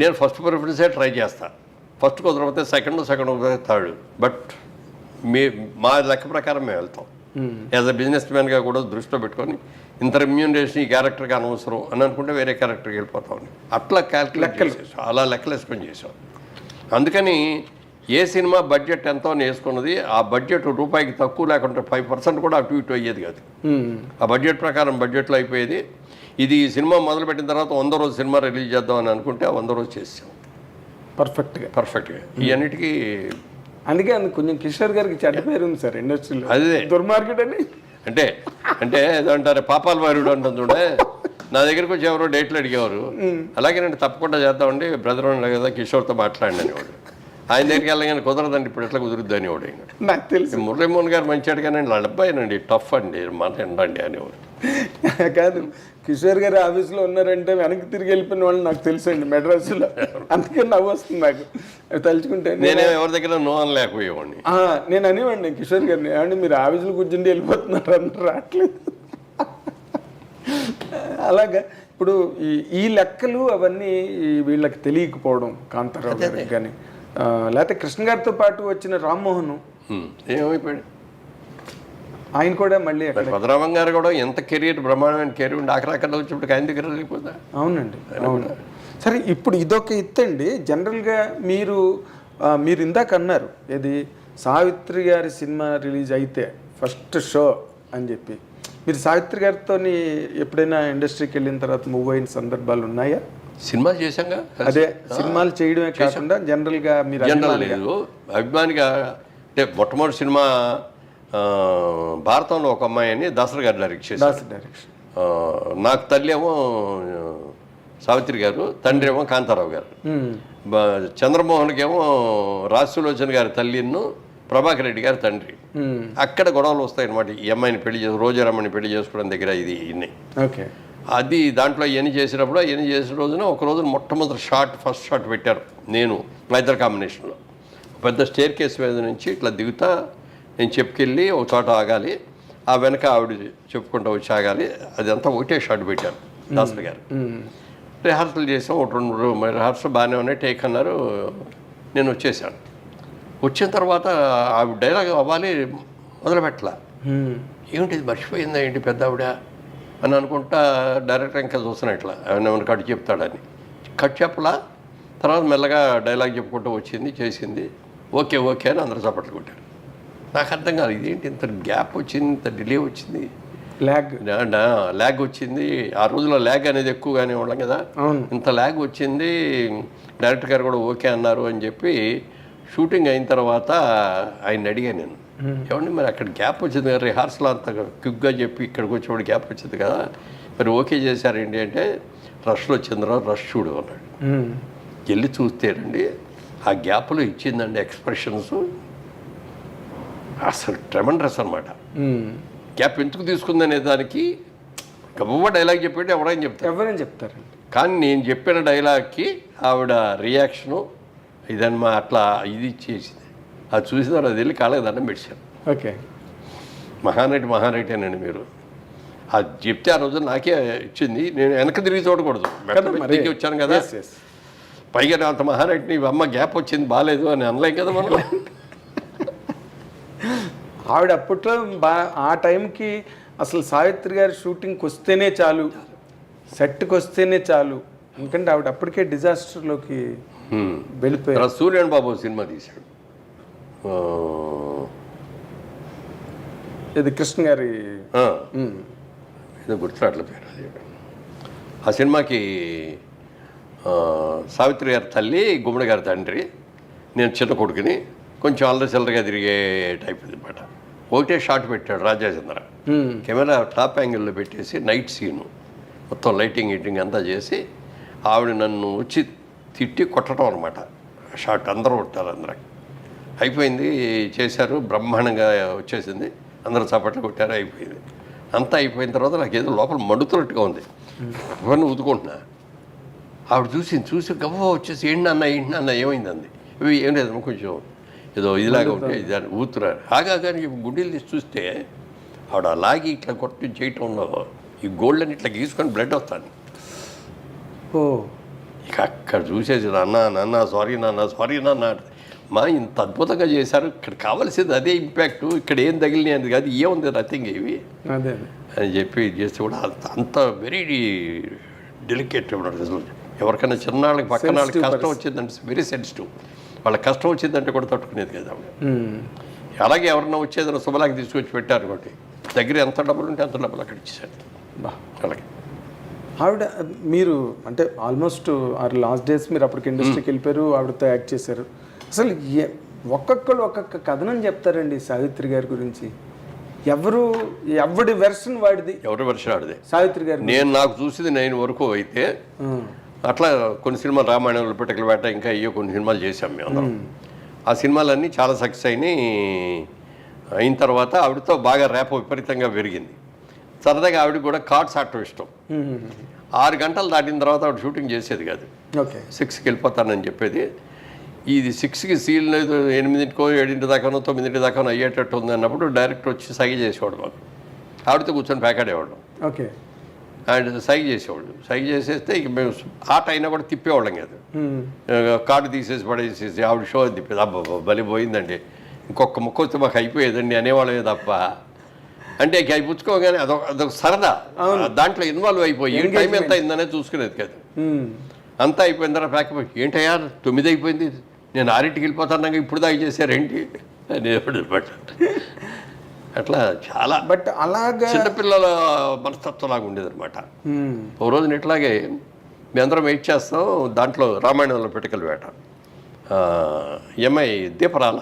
నేను ఫస్ట్ ప్రిఫరెన్సే ట్రై చేస్తాను. ఫస్ట్ కుదరకపోతే సెకండ్ కుదరకపోతే థర్డ్. బట్ మా లెక్క ప్రకారం మేము వెళ్తాం. యాజ్ అ బిజినెస్ మ్యాన్గా కూడా దృష్టిలో పెట్టుకొని ఇంత రెమ్యూనరేషన్ ఈ క్యారెక్టర్కి అనవసరం అని అనుకుంటే వేరే క్యారెక్టర్కి వెళ్ళిపోతామని అట్లా క్యాల్కులేట్ చేసాం, అలా లెక్కలు వేసుకొని చేసాం. అందుకని ఏ సినిమా బడ్జెట్ ఎంతో అని వేసుకున్నది ఆ బడ్జెట్ రూపాయికి తక్కువ లేకుండా 5% కూడా అటు ఇటు అయ్యేది కాదు. ఆ బడ్జెట్ ప్రకారం బడ్జెట్లో అయిపోయేది. ఇది సినిమా మొదలుపెట్టిన తర్వాత 100 రోజు సినిమా రిలీజ్ చేద్దాం అని అనుకుంటే ఆ 100 రోజు చేసాం పర్ఫెక్ట్గా. ఈ అన్నిటికీ అందుకే కొంచెం కిషోర్ గారికి చెడ్డ పేరు ఉంది సార్ ఇండస్ట్రీలో, అదే దుర్మార్కెట్ అని. అంటే ఏదంటారు పాపాల వారుడు అంటుంది చూడే. నా దగ్గరకు వచ్చి ఎవరో డేట్లు అడిగేవారు. అలాగే నేను తప్పకుండా చేద్దామండి, బ్రదర్ ఉన్నాడు కదా కిషోర్తో మాట్లాడినని వాడు. ఆయన దగ్గరికి వెళ్ళగానే కుదరదండి, ఇప్పుడు ఎట్లా కుదురుద్ది అనేవాడు. నాకు తెలుసు మురళీమోహన్ గారు మంచి అడిగానండి, వాళ్ళ అబ్బాయినండి టఫ్ అండి మాట ఎండండి అనేవాడు. కాదు, కిషోర్ గారు ఆఫీస్లో ఉన్నారంటే వెనక్కి తిరిగి వెళ్ళిపోయిన వాళ్ళు నాకు తెలుసు అండి మెడ్రాస్లో. అందుకే నవ్వు వస్తుంది నాకు తలుచుకుంటే. నేను ఎవరి దగ్గర నో అని లేకపోయేవాడిని. నేను అనేవాడిని కిషోర్ గారిని, ఏమండి మీరు ఆఫీసులో కూర్చుండి వెళ్ళిపోతున్నారు అంటే రావట్లేదు. అలాగా ఇప్పుడు ఈ లెక్కలు అవన్నీ వీళ్ళకి తెలియకపోవడం, కాంతారావు గారికి కానీ లేకపోతే కృష్ణ గారితో పాటు వచ్చిన రామ్మోహన్ ఏమైపోయాడు, ఆయన కూడా మళ్ళీ పద్మనాభం గారు కూడా ఎంత కెరీర్ బ్రహ్మాండమైన కెరీర్ ఉండి ఆఖరాకర్లో వచ్చినప్పుడు ఆయన దగ్గర లేకపోతే. అవునండి, అవును. సరే, ఇప్పుడు ఇదొక ఎత్తండి. జనరల్గా మీరు ఇందాక అన్నారు ఏది, సావిత్రి గారి సినిమా రిలీజ్ అయితే ఫస్ట్ షో అని చెప్పి, మీరు సావిత్రి గారితో ఎప్పుడైనా ఇండస్ట్రీకి వెళ్ళిన తర్వాత మూవ్ అయిన సందర్భాలు ఉన్నాయా? సినిమాలు చేశాంగా. అదే సినిమాలు చేయడమే కాకుండా జనరల్గా మీరు జనరల్ లేదు అభిమానిగా అంటే మొట్టమొదటి సినిమా భారతంలో ఒక అమ్మాయి అని దాసరి గారు డైరెక్ట్ చేశారు. డైరెక్షన్. నాకు తల్లి ఏమో సావిత్రి గారు, తండ్రి ఏమో కాంతారావు గారు. చంద్రమోహన్కి ఏమో రాజసులోచన గారి తల్లిను ప్రభాకర్ రెడ్డి గారి తండ్రి. అక్కడ గొడవలు వస్తాయన్నమాట. ఈ అమ్మాయిని పెళ్లి రోజారమ్మని పెళ్లి చేసుకోవడం దగ్గర ఇది ఇన్ని. ఓకే. అది దాంట్లో ఇవన్నీ చేసినప్పుడు ఇవన్నీ చేసిన రోజున ఒక రోజున మొట్టమొదటి ఫస్ట్ షాట్ పెట్టారు నేను మా ఇద్దరు కాంబినేషన్లో. పెద్ద స్టేర్ కేస్ మీద నుంచి ఇట్లా దిగుతా నేను చెప్పుకెళ్ళి ఒక చోట ఆగాలి, ఆ వెనక ఆవిడ చెప్పుకుంటూ వచ్చి ఆగాలి. అదంతా ఒకటే షాట్ పెట్టారు దాసరి గారు. రిహార్సల్ చేసాం, ఒక 2 రిహార్సల్ బాగానే ఉన్నాయి, టేక్ అన్నారు. నేను వచ్చేసాను. వచ్చిన తర్వాత ఆవిడ డైలాగ్ అవ్వాలి మొదలుపెట్టలా. ఏమిటి మర్చిపోయిందా ఏంటి పెద్ద ఆవిడ అని అనుకుంటా డైరెక్టర్ ఇంకా చూస్తున్నా ఇట్లా ఏమైనా కట్ చెప్తాడని. కట్ చెప్పలా. తర్వాత మెల్లగా డైలాగ్ చెప్పుకుంటూ వచ్చింది, చేసింది. ఓకే ఓకే అని అందరూ చప్పట్లు కొట్టారు. నాకు అర్థం కాదు ఇదేంటి ఇంత గ్యాప్ వచ్చింది, ఇంత డిలే వచ్చింది, ల్యాగ్ వచ్చింది. ఆ రోజుల్లో ల్యాగ్ అనేది ఎక్కువగానే ఉన్నాం కదా, ఇంత ల్యాగ్ వచ్చింది. డైరెక్టర్ గారు కూడా ఓకే అన్నారు అని చెప్పి షూటింగ్ అయిన తర్వాత ఆయన అడిగాను నేను, ఏమండి మరి అక్కడ గ్యాప్ వచ్చింది కదా, రిహార్సల్ అంత క్విక్గా చెప్పి ఇక్కడికి వచ్చేవాడు గ్యాప్ వచ్చింది కదా, మరి ఓకే చేశారేంటి అంటే, రష్లో వచ్చింది రష్ చూడు అన్నాడు. వెళ్ళి చూస్తేనండి ఆ గ్యాప్లో ఇచ్చిందండి ఎక్స్ప్రెషన్స్ అసలు ట్రెమండరస్ అనమాట. గ్యాప్ ఎందుకు తీసుకుందనే దానికి గొప్ప డైలాగ్ చెప్పేది ఎవరైనా చెప్తారండి. కానీ నేను చెప్పిన డైలాగ్కి ఆవిడ రియాక్షను ఇదన్నమా అట్లా ఇది చేసింది. అది చూసిన తర్వాత వెళ్ళి కాళ్ళకి దండం పెట్టాను. ఓకే. మహానటేనండి మీరు. అది చెప్తే ఆ రోజు నాకే ఇచ్చింది. నేను వెనక తిరిగి చూడకూడదు, తిరిగి వచ్చాను కదా. పైగా అంత మహానటిని అమ్మ గ్యాప్ వచ్చింది బాగాలేదు అని అనలేం కదా మనం. ఆవిడ అప్పట్లో ఆ టైంకి అసలు సావిత్రి గారి షూటింగ్కి వస్తేనే చాలు, సెట్కి వస్తేనే చాలు, ఎందుకంటే ఆవిడ అప్పటికే డిజాస్టర్లోకి వెళ్ళిపోయారు. సూర్యన్ బాబు సినిమా తీశాడు, ఇది కృష్ణ గారి ఏదో గుర్తురాట్ల పేరు. ఆ సినిమాకి సావిత్రి గారి తల్లి, గుమ్మడి గారి తండ్రి, నేను చిన్న కొడుకుని, కొంచెం అల్లరి చిల్లరగా తిరిగే టైప్ అనమాట. ఒకటే షాట్ పెట్టాడు రాజాచంద్ర. కెమెరా టాప్ యాంగిల్లో పెట్టేసి నైట్ సీను మొత్తం లైటింగ్ హీటింగ్ అంతా చేసి ఆవిడ నన్ను వచ్చి తిట్టి కొట్టడం అనమాట. షాట్ అందరూ కొట్టారు, అందరికి అయిపోయింది, చేశారు, బ్రహ్మాండంగా వచ్చేసింది, అందరూ చప్పట్లు కొట్టారు, అయిపోయింది. అంతా అయిపోయిన తర్వాత నాకు ఏదో లోపల మండుతున్నట్టుగా ఉంది, అవన్నీ ఊదుకుంటున్నా. ఆవిడ చూసి గవ్వ వచ్చేసి ఏంటన్నా ఏమైంది అంది. ఇవి ఏం లేదమ్మా కొంచెం ఏదో ఇదిలాగా ఉంటే ఇది ఊతున్నారు. కానీ గుండెలు తీసి చూస్తే ఆవిడ లాగి ఇట్లా కొట్టి చేయటంలో ఈ గోల్డ్ని ఇట్లా గీసుకొని బ్లడ్ వస్తాను. ఇక అక్కడ చూసేసి నాన్న సారీ నాన్న మా ఇంత అద్భుతంగా చేశారు, ఇక్కడ కావాల్సింది అదే ఇంపాక్ట్, ఇక్కడ ఏం తగిలినాయి అది కాదు, ఏముంది నథింగ్ ఇవి అని చెప్పి చేస్తే కూడా అంత వెరీ డెలికేట్ అసలు. ఎవరికైనా చిన్నాళ్ళకి పక్కన వాళ్ళకి కష్టం వచ్చిందంటే వెరీ సెన్సిటివ్. వాళ్ళ కష్టం వచ్చిందంటే కూడా తట్టుకునేది కదా. అలాగే ఎవరన్నా వచ్చేదన్నా శుభలాకి తీసుకొచ్చి పెట్టారు కాబట్టి దగ్గర ఎంత డబ్బులు ఉంటే అంత డబ్బులు అక్కడ ఇచ్చేసారు. అలాగే ఆవిడ మీరు అంటే ఆల్మోస్ట్ లాస్ట్ డేస్ మీరు అప్పటికి ఇండస్ట్రీకి వెళ్ళిపోయారు, ఆవిడతో యాక్ట్ చేశారు. అసలు ఒక్కొక్కరు ఒక్కొక్క కథనం చెప్తారండి సావిత్రి గారి గురించి. ఎవడి వెర్షన్ వాడిది, ఎవరి వెర్షన్ ఆడిదే సావిత్రి గారు. నాకు చూసింది 9 వరకు అయితే అట్లా కొన్ని సినిమాలు రామాయణంలో పిట్టకల వేట ఇంకా అయ్యో కొన్ని సినిమాలు చేశాం మేము అందరం. ఆ సినిమాలన్నీ చాలా సక్సెస్ అయిన తర్వాత ఆవిడతో బాగా ర్యాప్ విపరీతంగా పెరిగింది. సరదాగా ఆవిడకి కూడా కార్డ్స్ ఆడటం ఇష్టం. 6 గంటలు దాటిన తర్వాత ఆవిడ షూటింగ్ చేసేది కాదు, 6కి వెళ్ళిపోతానని చెప్పేది. ఇది 6కి సీల్ 8కో 7 దాకానో 9 దాకానో అయ్యేటట్టు ఉంది అన్నప్పుడు డైరెక్టర్ వచ్చి సైగ చేసేవాడు మాకు. ఆవిడతో కూర్చొని ప్యాకాడేవాడు. ఓకే. ఆయన సైగ చేసేవాడు. సైగ చేసేస్తే ఇక మేము ఆట అయినా కూడా తిప్పేవాళ్ళం కాదు. కార్డు తీసేసి పడేసేసి ఆవిడ షో తిప్పేది. అబ్బా బలి పోయిందండి, ఇంకొక ముక్క వస్తే మాకు అయిపోయేదండి అనేవాళ్ళమే తప్ప. అంటే ఇక అవి పుచ్చుకోగానే అదొక సరదా, దాంట్లో ఇన్వాల్వ్ అయిపోయి టైం ఎంత అయిందనే చూసుకునేది కాదు. అంతా అయిపోయిన తర్వాత ప్యాకప్ ఏంటయ్యా 9 అయిపోయింది, నేను 6ంటికి వెళ్ళిపోతాను, ఇప్పుడు దాకా చేశారేంటి అని అనమాట. అట్లా చాలా బట్ అలాగా చిన్నపిల్లల మనస్తత్వం లాగా ఉండేది అనమాట. ఓ రోజున ఇట్లాగే మేము అందరం వెయిట్ చేస్తాం, దాంట్లో రామాయణంలో పిటకల వేట ఎంఐ దీపరాల,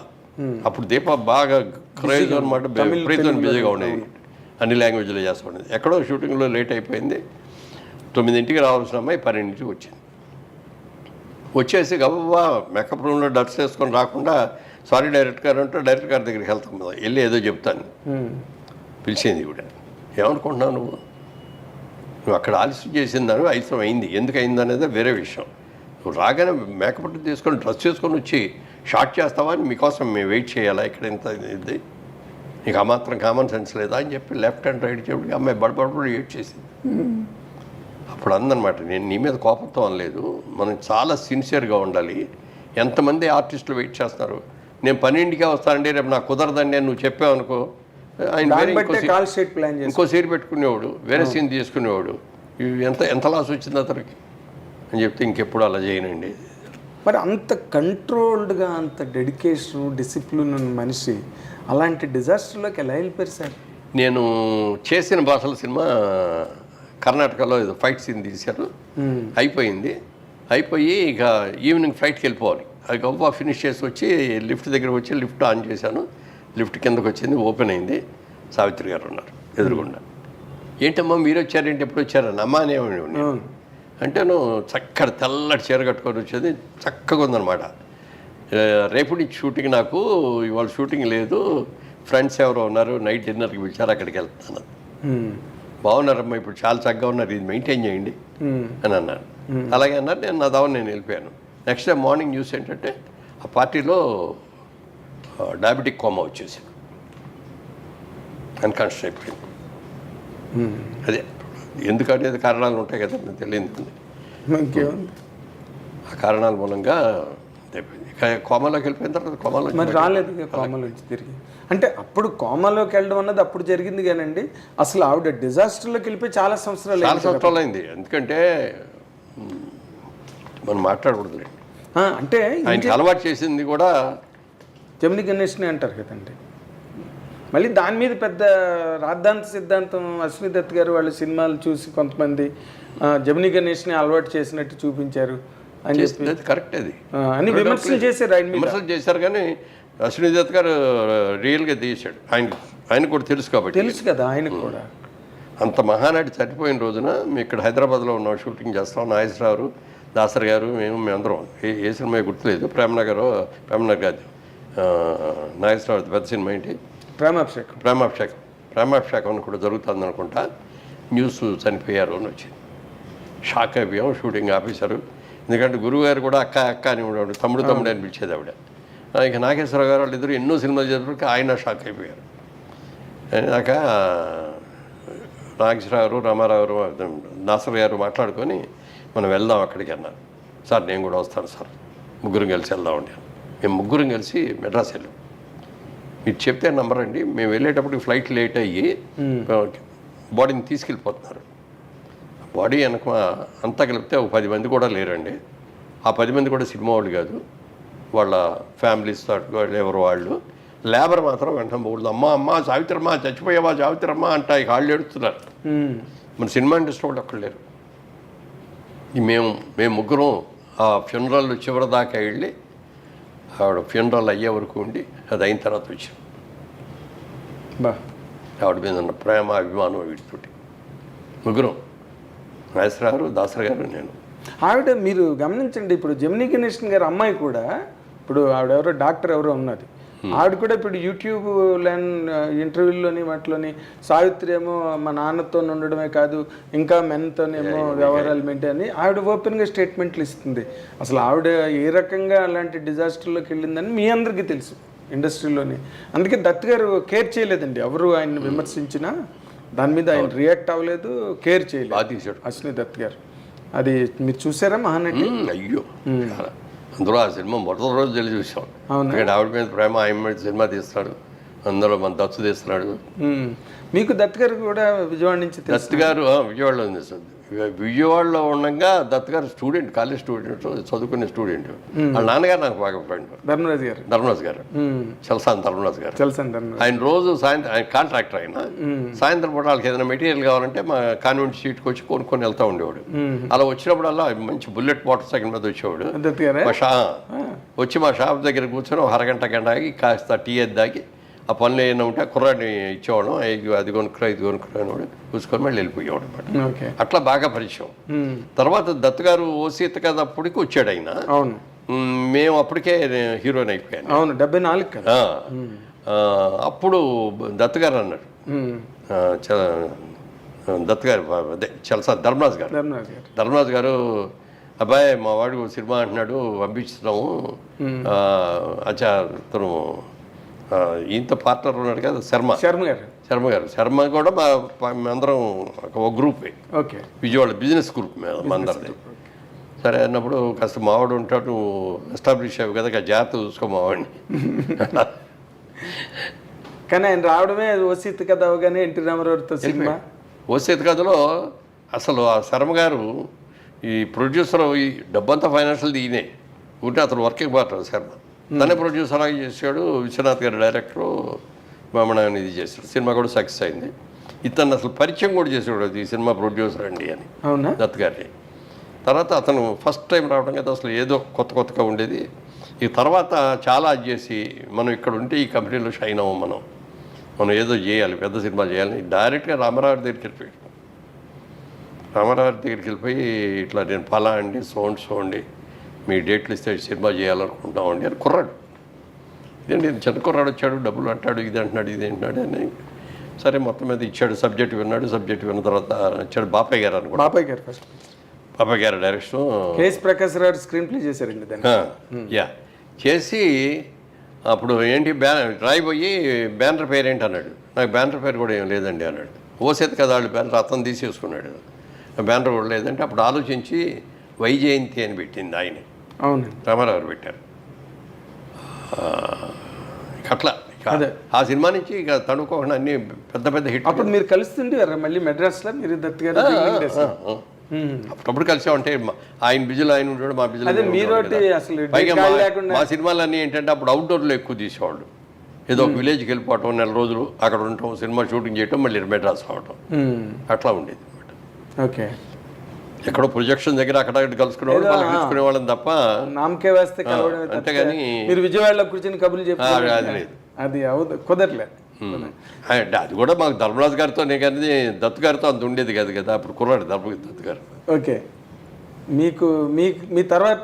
అప్పుడు దీప బాగా క్రేజ్ అనమాట, విపరీతం బిజీగా ఉండేది, అన్ని లాంగ్వేజ్లో చేస్తూ ఉండేది. ఎక్కడో షూటింగ్లో లేట్ అయిపోయింది, 9ంటికి రావాల్సిన అమ్మాయి 12ంటికి వచ్చింది. వచ్చేసి గబా మేకప్ రూమ్లో డ్రెస్ వేసుకొని రాకుండా సారీ డైరెక్టర్ గారు అంటే డైరెక్టర్ గారి దగ్గరికి వెళ్తాం కదా, వెళ్ళి ఏదో చెప్తాను పిలిచింది కూడా. ఏమనుకుంటున్నావు నువ్వు అక్కడ ఆలస్యం చేసిందాను, ఆలస్యం అయింది, ఎందుకు అయింది అనేది వేరే విషయం. నువ్వు రాగానే మేకప్ తీసుకొని డ్రెస్ చేసుకొని వచ్చి షార్ట్ చేస్తావా అని మీకోసం మేము వెయిట్ చేయాలా ఇక్కడ, ఇంత ఇది నీకు ఆ మాత్రం కామన్ సెన్స్ లేదా అని చెప్పి లెఫ్ట్ అండ్ రైట్ చెప్పి అమ్మాయి బడబడి ఏడ్ చేసింది. అప్పుడు అందనమాట, నేను నీ మీద కోపంతో అనలేదు, మనం చాలా సిన్సియర్గా ఉండాలి, ఎంతమంది ఆర్టిస్టులు వెయిట్ చేస్తున్నారు, నేను 12ంటికే వస్తానండి, రేపు నాకు కుదరదండి అని నువ్వు చెప్పావు అనుకో, ఆయన ఇంకో సీన్ పెట్టుకునేవాడు, వేరే సీన్ తీసుకునేవాడు, ఎంత లాస్ వచ్చింది అతనికి అని చెప్తే ఇంకెప్పుడు అలా చేయనండి. మరి అంత కంట్రోల్డ్గా అంత డెడికేషన్ డిసిప్లిన్ ఉన్న మనిషి అలాంటి డిజాస్టర్లోకి ఎలా వెళ్ళిపోయారు సార్? నేను చేసిన భాషల సినిమా కర్ణాటకలో ఏదో ఫైట్ సీన్ తీశారు, అయిపోయి ఇక ఈవినింగ్ ఫ్లైట్కి వెళ్ళిపోవాలి. అది గొప్ప ఫినిష్ చేసి వచ్చి లిఫ్ట్ దగ్గర వచ్చి లిఫ్ట్ ఆన్ చేశాను, లిఫ్ట్ కిందకు వచ్చింది, ఓపెన్ అయింది, సావిత్రి గారు ఉన్నారు ఎదురుగుండా. ఏంటమ్మా మీరు వచ్చారేంటి, ఎప్పుడు వచ్చారని అమ్మ అనేవాడిని. అంటే నువ్వు చక్కటి తెల్లటి చీర కట్టుకొని వచ్చేది, చక్కగా ఉందన్నమాట. రేపు నుంచి షూటింగ్, నాకు ఇవాళ షూటింగ్ లేదు, ఫ్రెండ్స్ ఎవరో ఉన్నారు, నైట్ డిన్నర్కి పిలిచారు, అక్కడికి వెళ్తాను. బాగున్నారమ్మా, ఇప్పుడు చాలా చక్కగా ఉన్నారు, ఇది మెయింటైన్ చేయండి అని అన్నారు. అలాగే అన్నారు, నేను నా దావని నేను వెళ్ళిపోయాను. నెక్స్ట్ డే మార్నింగ్ న్యూస్ ఏంటంటే ఆ పార్టీలో డయాబెటిక్ కోమా వచ్చేసి అన్కాన్షియస్ అయిపోయింది. అదే ఎందుకంటే కారణాలు ఉంటాయి కదా, నాకు తెలియదు. ఆ కారణాల మూలంగా కోమాలోకి వెళ్ళిపోయిన తర్వాత కోమాలో మరి రాలేదు కోమాలోకి తిరిగి. అంటే అప్పుడు కోమాలోకి వెళ్ళడం అన్నది అప్పుడు జరిగింది కానండి, అసలు ఆవిడ డిజాస్టర్లోకి వెళ్ళిపోయి చాలా సంవత్సరాలు అయింది. ఎందుకంటే మనం మాట్లాడకూడదు అంటే ఆయనకి అలవాటు చేసింది కూడా జమిని గణేష్ని అంటారు కదండి. మళ్ళీ దాని మీద పెద్ద రాద్ధాంత సిద్ధాంతం అశ్విని దత్ గారు వాళ్ళ సినిమాలు చూసి కొంతమంది జమిని గణేష్ని అలవాటు చేసినట్టు చూపించారు అని చెప్పి కరెక్ట్, అది అని విమర్శలు చేశారు. ఆయన విమర్శలు చేశారు, కానీ అశ్విని దత్ గారు రియల్గా తీశాడు, ఆయన కూడా తెలుసు కాబట్టి. తెలుసు కదా ఆయనకు కూడా. అంత మహానాటి చనిపోయిన రోజున మేము ఇక్కడ హైదరాబాద్లో ఉన్నాం, షూటింగ్ చేస్తాం, నాగేశ్వరరావు, దాసరి గారు, మేమందరం ఏ సినిమా గుర్తులేదు, ప్రేమనగర్ కాదు, నాగేశ్వరరావు పెద్ద సినిమా ఏంటి, ప్రేమాభిషేకం అని కూడా జరుగుతుంది అనుకుంటా. న్యూస్ చనిపోయారు అని వచ్చింది, షాక్ అయిపోయాం, షూటింగ్ ఆఫీసరు. ఎందుకంటే గురువుగారు కూడా అక్క అక్క అని ఉండేవాడు, తమ్ముడు అని పిలిచేది ఆవిడ. ఇక నాగేశ్వరరావు గారు వాళ్ళిద్దరు ఎన్నో సినిమాలు చేసేప్పటికీ ఆయన షాక్ అయిపోయారు. అయినాక నాగేశ్వరరావు, రామారావు గారు, దాసరి గారు మాట్లాడుకొని మనం వెళ్దాం అక్కడికి అన్నారు. సార్ నేను కూడా వస్తాను సార్, ముగ్గురం కలిసి వెళ్దామండి. మేము ముగ్గురం కలిసి మెడ్రాస్ వెళ్ళాం. మీరు చెప్తే నమ్మరండి, మేము వెళ్ళేటప్పుడు ఫ్లైట్ లేట్ అయ్యి బాడీని తీసుకెళ్ళిపోతున్నారు. బాడీ వెనక అంతా కలిపితే ఒక 10 మంది కూడా లేరండి. ఆ 10 మంది కూడా సినిమా వాళ్ళు కాదు, వాళ్ళ ఫ్యామిలీస్ వాళ్ళు ఎవరు వాళ్ళు. లేబర్ మాత్రం వెంటనే పోకూడదు, అమ్మ సావిత్రమ్మ చచ్చిపోయావా సావిత్రమ్మ అంట ఇక వాళ్ళు ఏడుస్తున్నారు. మన సినిమా ఇండస్ట్రీ వాళ్ళు ఒక్కళ్ళు లేరు. మేము ముగ్గురం ఆ ఫ్యూనరల్ చివరి దాకా వెళ్ళి ఆవిడ ఫ్యూనరల్ అయ్యే వరకు ఉండి అది అయిన తర్వాత వచ్చాం. ఆవిడ మీద ఉన్న ప్రేమ అభిమానం వీటితోటి ముగ్గురం, నాగేశ్వరరావు, దాసరి గారు, నేను. ఆవిడ మీరు గమనించండి, ఇప్పుడు జమిని గణేషన్ గారి అమ్మాయి కూడా, ఇప్పుడు ఆవిడెవరో డాక్టర్ ఎవరో ఉన్నది, ఆవిడ కూడా ఇప్పుడు యూట్యూబ్ ఇంటర్వ్యూలోని వాటిలోని సావిత్రి ఏమో మా నాన్నతో ఉండడమే కాదు ఇంకా మెన్తోనేమో వ్యవహారాలు మెయింటైన్ అని ఆవిడ ఓపెన్గా స్టేట్మెంట్లు ఇస్తుంది. అసలు ఆవిడ ఏ రకంగా అలాంటి డిజాస్టర్లోకి వెళ్ళిందని మీ అందరికీ తెలుసు ఇండస్ట్రీలోని. అందుకే దత్ గారు కేర్ చేయలేదండి, ఎవరు ఆయన్ని విమర్శించినా దాని మీద ఆయన రియాక్ట్ అవ్వలేదు, కేర్ చేయలేదు అశ్విని దత్ గారు. అది మీరు చూసారా మహానటి? అయ్యో, అందులో ఆ సినిమా మొదటి రోజు తెలిసి చూసాం. ఇక్కడ ఆవిడ మీద ప్రేమ, ఆయన మీద సినిమా తీస్తున్నాడు, అందులో మన దత్తు తీస్తున్నాడు. మీకు దత్ గారు కూడా విజయవాడ నుంచి? దత్ గారు విజయవాడలో ఉంది సార్, విజయవాడలో ఉండగా దత్ గారు స్టూడెంట్, కాలేజ్ స్టూడెంట్, చదువుకునే స్టూడెంట్. వాళ్ళ నాన్నగారు నాకు బాగా ఫ్రెండ్, ధర్మరాజు గారు, చలసాని ధర్మరాజు గారు. ఆయన రోజు సాయంత్రం, ఆయన కాంట్రాక్టర్, ఆయన సాయంత్రం పూట వాళ్ళకి ఏదైనా మెటీరియల్ కావాలంటే మా కాన్వెంట్ స్ట్రీట్కి వచ్చి కొనుక్కొని వెళ్తూ ఉండేవాడు. అలా వచ్చినప్పుడల్లా మంచి బుల్లెట్ మోటార్ సైకిల్ మీద వచ్చేవాడు. వచ్చి మా షాప్ దగ్గర కూర్చొని ఒక అరగంట గంట ఆగి కాస్త టీ దాగి ఆ పనులు ఏమైనా ఉంటే కుర్రాడిని ఇచ్చేవాళ్ళం. అది కొనుక్కురా ఇది కొనుక్కురా అనేవాడు, చూసుకొని మళ్ళీ వెళ్ళిపోయేవాడు అనమాట. అట్లా బాగా పరిచయం. తర్వాత దత్ గారు ఓ సీత కథ అప్పటికి వచ్చాడు ఆయన. మేము అప్పటికే హీరోయిన్ అయిపోయాను. అవును, 74. అప్పుడు దత్ గారు అన్నాడు, దత్ గారు అదే చలసా ధర్మరాజు గారు, అబ్బాయి మా వాడు సినిమా అంటున్నాడు, పంపించుతున్నాము. అచ్చా తను ఈయనతో పార్ట్నర్ ఉన్నాడు కదా శర్మ కూడా అందరం ఒక గ్రూపే, విజయవాడ బిజినెస్ గ్రూప్ మేము అందరిది. సరే అన్నప్పుడు కాస్త మావాడు ఉంటాడు, ఎస్టాబ్లిష్ అయ్యావు కదా, జాగ్రత్త చూసుకో మావాడిని. కానీ ఆయన రావడమే ఓసీత్ కథ అవగానే ఎన్టీ రామారావుతో సినిమా. ఓసీత్ కథలో అసలు ఆ శర్మ గారు ఈ ప్రొడ్యూసర్, ఈ డబ్బంతా ఫైనాన్షియల్ ఈయనే ఉంటే అతను వర్కింగ్ పార్ట్నర్ శర్మ. తనే ప్రొడ్యూసర్ లాగా చేశాడు. విశ్వనాథ్ గారు డైరెక్టరు, మామూలు ఇది చేశాడు. సినిమా కూడా సక్సెస్ అయింది. ఇతను అసలు పరిచయం కూడా చేసాడు, ఈ సినిమా ప్రొడ్యూసర్ అండి అని. అవునా? దత్ గారిని. తర్వాత అతను ఫస్ట్ టైం రావడం కదా అసలు ఏదో కొత్తగా ఉండేది. ఈ తర్వాత చాలా అది చేసి మనం ఇక్కడ ఉంటే ఈ కంపెనీలో షైన్ అవ్వం, మనం ఏదో చేయాలి, పెద్ద సినిమా చేయాలని డైరెక్ట్గా రామారావు దగ్గరికి వెళ్ళిపోయాడు. రామారావు దగ్గరికి వెళ్ళిపోయి ఇట్లా నేను పలా అండి, సోండి, మీ డేట్లు ఇస్తే సినిమా చేయాలనుకుంటామండి అని. కుర్రాడు ఇదేంటి, చిన్న కుర్రాడు వచ్చాడు, డబ్బులు అంటాడు, ఇది అంటున్నాడు, ఇది అంటున్నాడు అని. సరే మొత్తం మీద ఇచ్చాడు, సబ్జెక్ట్ విన్నాడు. సబ్జెక్ట్ విన్న తర్వాత ఇచ్చాడు బాపయ్య గారు అనుకో. బాపయ్య గారు డైరెక్షన్, కేఎస్ ప్రకాశ్ రావు స్క్రీన్ ప్లే చేశారండి. చేసి అప్పుడు ఏంటి రాయిపోయి బ్యానర్ పేరు ఏంటి అన్నాడు. నాకు బ్యానర్ పేరు కూడా ఏం లేదండి అన్నాడు. ఓసేది కదా వాళ్ళు బ్యానర్ అతను తీసేసుకున్నాడు, బ్యానర్ కూడా లేదంటే అప్పుడు ఆలోచించి వైజయంతి అని పెట్టింది ఆయన. అవును, రామారావు పెట్టారు. అట్లా ఆ సినిమా నుంచి ఇక తణుకోకుండా అన్ని పెద్ద హిట్. అప్పుడు మీరు కలుస్తుండే మళ్ళీ మెడ్రాస్లో మీరు దత్ గారు అప్పుడప్పుడు కలిసామంటే ఆయన బిజులు ఆయన ఉంటాడు, మా బిజులు పైగా మా సినిమాలన్నీ ఏంటంటే అప్పుడు అవుట్డోర్లో ఎక్కువ తీసేవాళ్ళు. ఏదో ఒక విలేజ్కి వెళ్ళిపోవటం, నెల రోజులు అక్కడ ఉండటం, సినిమా షూటింగ్ చేయటం, మళ్ళీ మెడ్రాస్ రావటం, అట్లా ఉండేది అనమాట. ఓకే, ఎక్కడో ప్రొజెక్షన్ దగ్గర అక్కడ కలుసుకునేవాళ్ళు, కలుసుకునే వాళ్ళని తప్ప నామకే వేస్తే అంతేగాని మీరు విజయవాడలో కూర్చొని కబుర్లు చెప్పారు అది లేదు, అది కుదరలేదు. అది కూడా మాకు ధర్మరాజు గారితోనే కానీ దత్ గారితో అంత ఉండేది కాదు కదా. అప్పుడు కుర్రాడు దత్ గారు. ఓకే, మీ తర్వాత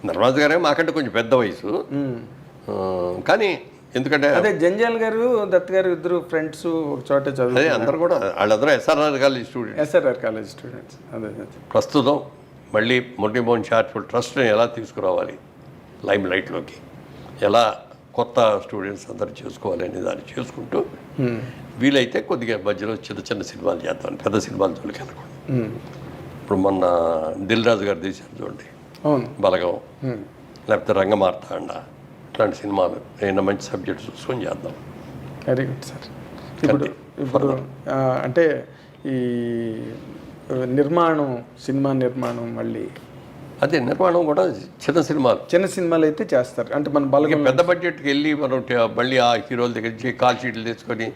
ధర్మరాజు గారే మాకంటే కొంచెం పెద్ద వయసు, కానీ ఎందుకంటే అదే జంజాల్ గారు దత్ గారు ఇద్దరు ఫ్రెండ్స్ ఒక చోట చదువు. అదే అందరూ కూడా వాళ్ళందరూ ఎస్ఆర్ఆర్ కాలేజ్ స్టూడెంట్స్. అదే ప్రస్తుతం మళ్ళీ మురళీమోహన్ చారిటబుల్ ట్రస్ట్ని ఎలా తీసుకురావాలి లైమ్ లైట్లోకి, ఎలా కొత్త స్టూడెంట్స్ అందరూ చేసుకోవాలి అనే దాన్ని చేసుకుంటూ వీలైతే కొద్దిగా మధ్యలో చిన్న సినిమాలు చేద్దాం, పెద్ద సినిమాలు జోలికి వెళ్ళకుండా. ఇప్పుడు మొన్న దిల్ రాజు గారు తీశారు చూడండి, బలగం, లేకపోతే రంగమార్తాండ, ఇట్లాంటి సినిమాలు ఏమైనా మంచి సబ్జెక్ట్ చూసుకొని చేద్దాం. Very good sir. ఇప్పుడు అంటే ఈ సినిమా నిర్మాణం మళ్ళీ అదే నిర్మాణం కూడా చిన్న సినిమాలు అయితే చేస్తారు. అంటే మన బలగం పెద్ద బడ్జెట్కి వెళ్ళి మనం మళ్ళీ ఆ హీరోల దగ్గర నుంచి కాల్ షీట్లు తెచ్చుకొని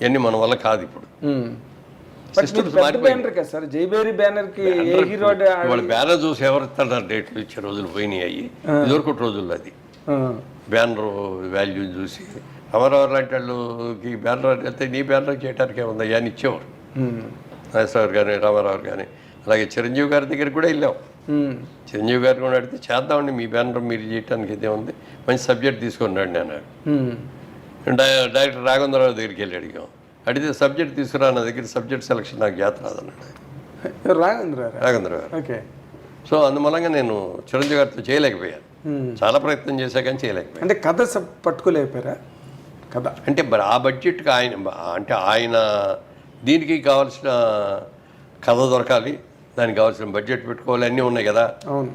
ఇవన్నీ మన వల్ల కాదు. ఇప్పుడు సార్ జైబేరి బ్యానర్కి వాళ్ళ బ్యానర్ చూసి ఎవరిస్తారు, డేట్లు ఇచ్చే రోజులు పోయినాయి అయ్యి, ఇదివరకటి రోజుల్లో అది బ్యానర్ వాల్యూ చూసి. రామారావు లాంటి వాళ్ళకి బ్యానర్ వెళ్తే నీ బ్యానర్ చేయడానికి ఏముంది అయ్యా అని ఇచ్చేవారు. నాగేశ్వరరావు కానీ రామారావు కానీ. అలాగే చిరంజీవి గారి దగ్గరికి కూడా వెళ్ళాం. చిరంజీవి గారు కూడా అడిగితే చేద్దామండి మీ బ్యానర్ మీరు చేయడానికి ఇదే ఉంది, మంచి సబ్జెక్ట్ తీసుకొని రండి అన్నారు. డైరెక్టర్ రాఘవేంద్రరావు దగ్గరికి వెళ్ళి అడిగితే సబ్జెక్ట్ తీసుకురా, నా దగ్గర సబ్జెక్ట్ సెలక్షన్ నాకు జాత రాదన్నాడు రాఘవేంద్రరావు గారు. సో అందుమూలంగా నేను చిరంజీవి గారితో చేయలేకపోయాను. చాలా ప్రయత్నం చేశా కానీ చేయలేకపోయాను. అంటే కథ పట్టుకోలేకపోయారా? కథ అంటే ఆ బడ్జెట్కి ఆయన దీనికి కావాల్సిన కథ దొరకాలి, దానికి కావాల్సిన బడ్జెట్ పెట్టుకోవాలి, అన్నీ ఉన్నాయి కదా.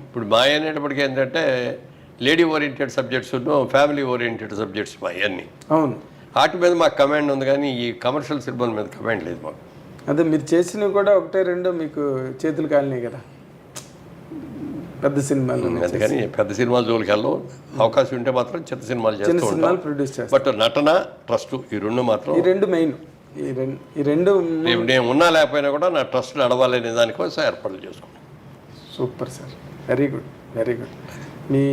ఇప్పుడు మా అనేటప్పటికీ ఏంటంటే lady oriented subjects, family oriented subjects మా అన్నీ. అవును, వాటి మీద మాకు కమాండ్ ఉంది, కానీ ఈ కమర్షియల్ సినిమాల మీద కమాండ్ లేదు మాకు. అదే మీరు చేసినవి కూడా ఒకటే రెండో మీకు చేతులు కాలినాయి కదా పెద్ద సినిమాలు. అందుకని పెద్ద సినిమాలు జోలికి వెళ్ళవు. అవకాశం ఉంటే మాత్రం చిన్న సినిమాలు చిన్న చేస్తూ సినిమాలు ఉంటాం. ప్రొడ్యూస్ చేస్తారు. బట్ నటన, ట్రస్ట్ ఈ రెండు మాత్రం ఈ రెండు మెయిన్. ఈ రెండు నేను ఉన్నా లేకపోయినా కూడా నా ట్రస్ట్ నడవాలనే దానికోసం ఏర్పాట్లు చేసుకున్నాను. Super sir, very good, very good. మీ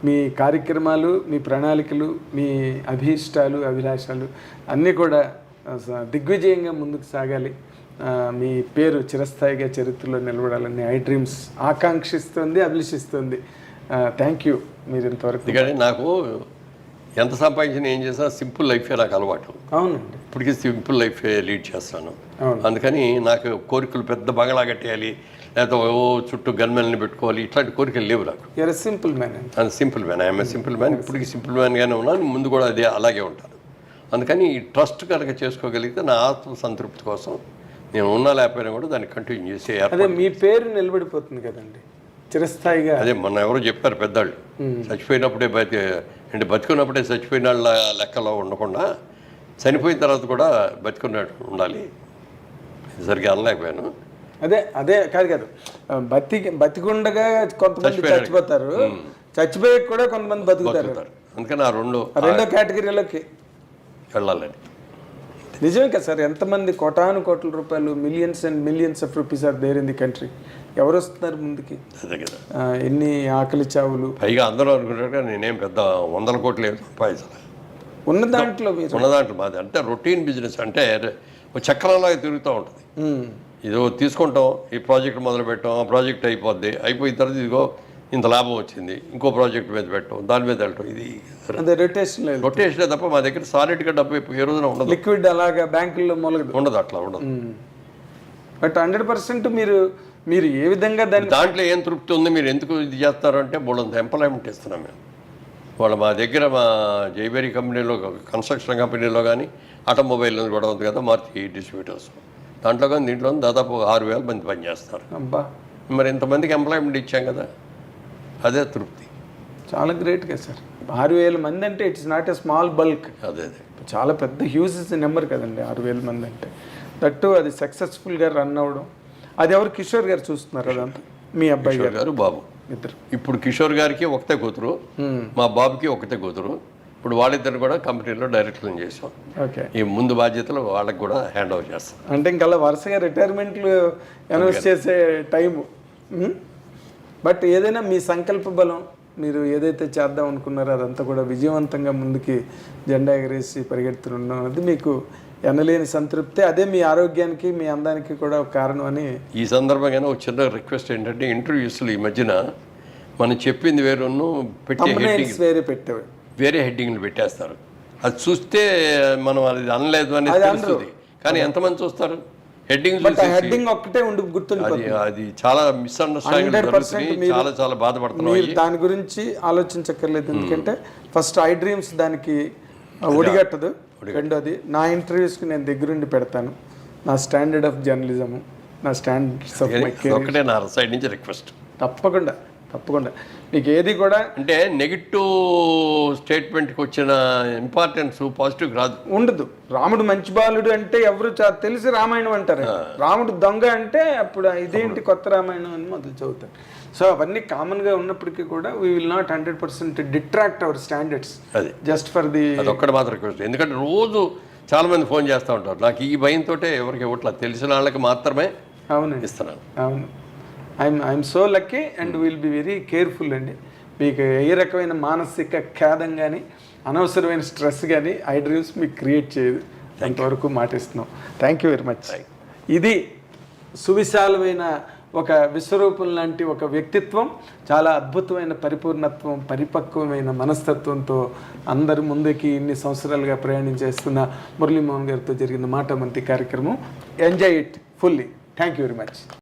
మీ కార్యక్రమాలు, మీ ప్రణాళికలు, మీ అభీష్టాలు, అభిలాషాలు అన్నీ కూడా దిగ్విజయంగా ముందుకు సాగాలి. మీ పేరు చిరస్థాయిగా చరిత్రలో నిలబడాలని ఐ డ్రీమ్స్ ఆకాంక్షిస్తుంది, అభిలషిస్తుంది. థ్యాంక్ యూ మీరు ఇంతవరకు. ఎందుకంటే నాకు ఎంత సంపాదించిన ఏం చేసినా సింపుల్ లైఫే నాకు అలవాటు. అవునండి, ఇప్పటికీ సింపుల్ లైఫ్ లీడ్ చేస్తాను. అవును. అందుకని నాకు కోరికలు పెద్ద బంగళా కట్టేయాలి, లేకపోతే ఓ చుట్టూ గన్మెల్ని పెట్టుకోవాలి, ఇట్లాంటి కోరికలు లేవు నాకు. You're simple man. అది simple man, I'm simple man. ఇప్పటికీ సింపుల్ మ్యాన్గానే ఉన్నాను, ముందు కూడా అదే అలాగే ఉంటాను. అందుకని ఈ ట్రస్ట్ కనుక చేసుకోగలిగితే నా ఆత్మ సంతృప్తి కోసం నేను ఉన్నా లేకపోయినా కూడా దాన్ని కంటిన్యూ చేసే అదే మీ పేరు నిలబడిపోతుంది కదండి చిరస్థాయిగా. అదే మొన్న ఎవరో చెప్పారు పెద్దవాళ్ళు, చచ్చిపోయినప్పుడే అంటే బతుకున్నప్పుడే చచ్చిపోయిన వాళ్ళ లెక్కలో ఉండకుండా చనిపోయిన తర్వాత కూడా బతుకున్నట్టు ఉండాలి. సరిగ్గా అనలేకపోయాను. అదే కాదు బతికుండగా కొంతమంది చచ్చిపోతారు, చచ్చిపోయాక కూడా కొంతమంది బతుకుతారు. అందుకని ఆ రెండో కేటగిరీలోకి వెళ్ళాలని. నిజమే కదా సార్, ఎంతమంది కోటాను కోట్ల రూపాయలు, millions and millions of rupees are there in the country. ఎవరు వస్తున్నారు ముందుకి? అదే కదా, ఎన్ని ఆకలి చావులు. పైగా అందరూ అనుకుంటారు నేనేం పెద్ద 100 కోట్లు ఏం సంపాదించాలి. ఉన్న దాంట్లో మాది అంటే రొటీన్ బిజినెస్, అంటే చక్రంలాగా తిరుగుతూ ఉంటుంది. ఇదో తీసుకుంటాం, ఈ ప్రాజెక్ట్ మొదలు పెట్టాం, ఆ ప్రాజెక్ట్ అయిపోద్ది, అయిపోయిన తర్వాత ఇదిగో ఇంత లాభం వచ్చింది, ఇంకో ప్రాజెక్ట్ మీద పెట్టాం, దాని మీద వెళ్ళటం. ఇది రొటేషన్ తప్ప మా దగ్గర సాలిడ్గా డబ్బు ఏ రోజున ఉండదు. లిక్విడ్ అలాగా బ్యాంకుల్లో మూలగదు ఉండదు, అట్లా ఉండదు. బట్ 100% మీరు ఏ విధంగా దాంట్లో ఏం తృప్తి ఉంది, మీరు ఎందుకు ఇది చేస్తారు అంటే బోళ్ళంత ఎంప్లాయ్మెంట్ ఇస్తున్నాం మేము. వాళ్ళు మా దగ్గర మా జైబేరీ కంపెనీలో, కన్స్ట్రక్షన్ కంపెనీలో కానీ, ఆటోమొబైల్ కూడా ఉంది కదా మారుతి డిస్ట్రిబ్యూటర్స్, దాంట్లో కానీ దీంట్లో దాదాపు 6,000 మంది పనిచేస్తారు. అబ్బా, మరి ఇంతమందికి ఎంప్లాయ్మెంట్ ఇచ్చాం కదా, అదే తృప్తి. చాలా గ్రేట్ కదా సార్. 6,000 మంది అంటే it's not a small bulk. అదే చాలా పెద్ద హ్యూజ్ నెంబర్ కదండి 6,000 మంది అంటే. దట్టు అది సక్సెస్ఫుల్గా రన్ అవ్వడం. అది ఎవరు? కిషోర్ గారు చూస్తున్నారు అదంతా. మీ అబ్బాయి గారు, బాబు ఇద్దరు. ఇప్పుడు కిషోర్ గారికి ఒకటే కూతురు, మా బాబుకి ఒకటే కూతురు. ఇప్పుడు వాళ్ళిద్దరు కూడా కంపెనీలో డైరెక్టర్లు చేసాం. ఓకే, ఈ ముందు బాధ్యతలు వాళ్ళకి కూడా హ్యాండ్ ఓవర్ చేస్తాం. అంటే ఇంకా వరుసగా రిటైర్మెంట్లు అనౌన్స్ చేసే టైము. బట్ ఏదైనా మీ సంకల్ప బలం, మీరు ఏదైతే చేద్దాం అనుకున్నారో అదంతా కూడా విజయవంతంగా ముందుకి జెండా ఎగరేసి పరిగెడుతున్నాం అది మీకు ఎనలేని సంతృప్తి. అదే మీ ఆరోగ్యానికి, మీ అందానికి కూడా ఒక కారణం అని. ఈ సందర్భంగా ఒక చిన్న రిక్వెస్ట్ ఏంటంటే, ఇంటర్వ్యూస్లో ఈ మధ్యన మనం చెప్పింది వేరును వేరే హెడ్డింగ్లు పెట్టేస్తారు. అది చూస్తే మనం అది అనలేదు అని తెలుస్తుంది, కానీ ఎంతమంది చూస్తారు? హెడ్డింగ్ ఒక్కటే ఉండి గుర్తుండిపోతుంది. అది చాలా మిస్అండర్స్టాండింగ్, చాలా బాధపడుతున్నాం. దాని గురించి ఆలోచించక్కర్లేదు, ఎందుకంటే ఫస్ట్ ఐ డ్రీమ్స్ దానికి ఒడిగట్టదు. రెండోది, నా ఇంటర్వ్యూస్కి నేను దగ్గరుండి పెడతాను. నా స్టాండర్డ్ ఆఫ్ జర్నలిజము, నా స్టాండర్డ్స్ ఆఫ్ మై కెరీర్ ఒకటే నా సైడ్ నుంచి రిక్వెస్ట్. తప్పకుండా నీకు ఏది కూడా అంటే నెగిటివ్ స్టేట్మెంట్కి వచ్చిన ఇంపార్టెన్స్ పాజిటివ్ రాదు, ఉండదు. రాముడు మంచి బాలుడు అంటే ఎవరు తెలిసి రామాయణం అంటారు. రాముడు దొంగ అంటే అప్పుడు ఇదేంటి కొత్త రామాయణం అని మొదలు చదువుతారు. సో అవన్నీ కామన్గా ఉన్నప్పటికీ కూడా we will not 100% detract our standards just for the. అది ఒక్కటి మాత్రం రిక్వెస్ట్. ఎందుకంటే రోజు చాలామంది ఫోన్ చేస్తూ ఉంటారు. నాకు ఈ భయంతో ఎవరికి ఇవ్వట్లా, తెలిసిన వాళ్ళకి మాత్రమే ఇస్తున్నాను. అవును, I'm so lucky and will be very careful అండి. మీకు ఏ రకమైన మానసిక ఖేదం కానీ, అనవసరమైన స్ట్రెస్ కానీ ఐ డ్రీమ్స్ మీకు క్రియేట్ చేయదు. అంతవరకు మాటిస్తున్నాం. Thank you very much. ఇది సువిశాలమైన ఒక విశ్వరూపం లాంటి ఒక వ్యక్తిత్వం, చాలా అద్భుతమైన పరిపూర్ణత్వం, పరిపక్వమైన మనస్తత్వంతో అందరి ముందుకి ఇన్ని సంవత్సరాలుగా ప్రయాణం చేస్తున్న మురళీమోహన్ గారితో జరిగిన మాట మంతి కార్యక్రమం. Enjoy it fully. Thank you very much.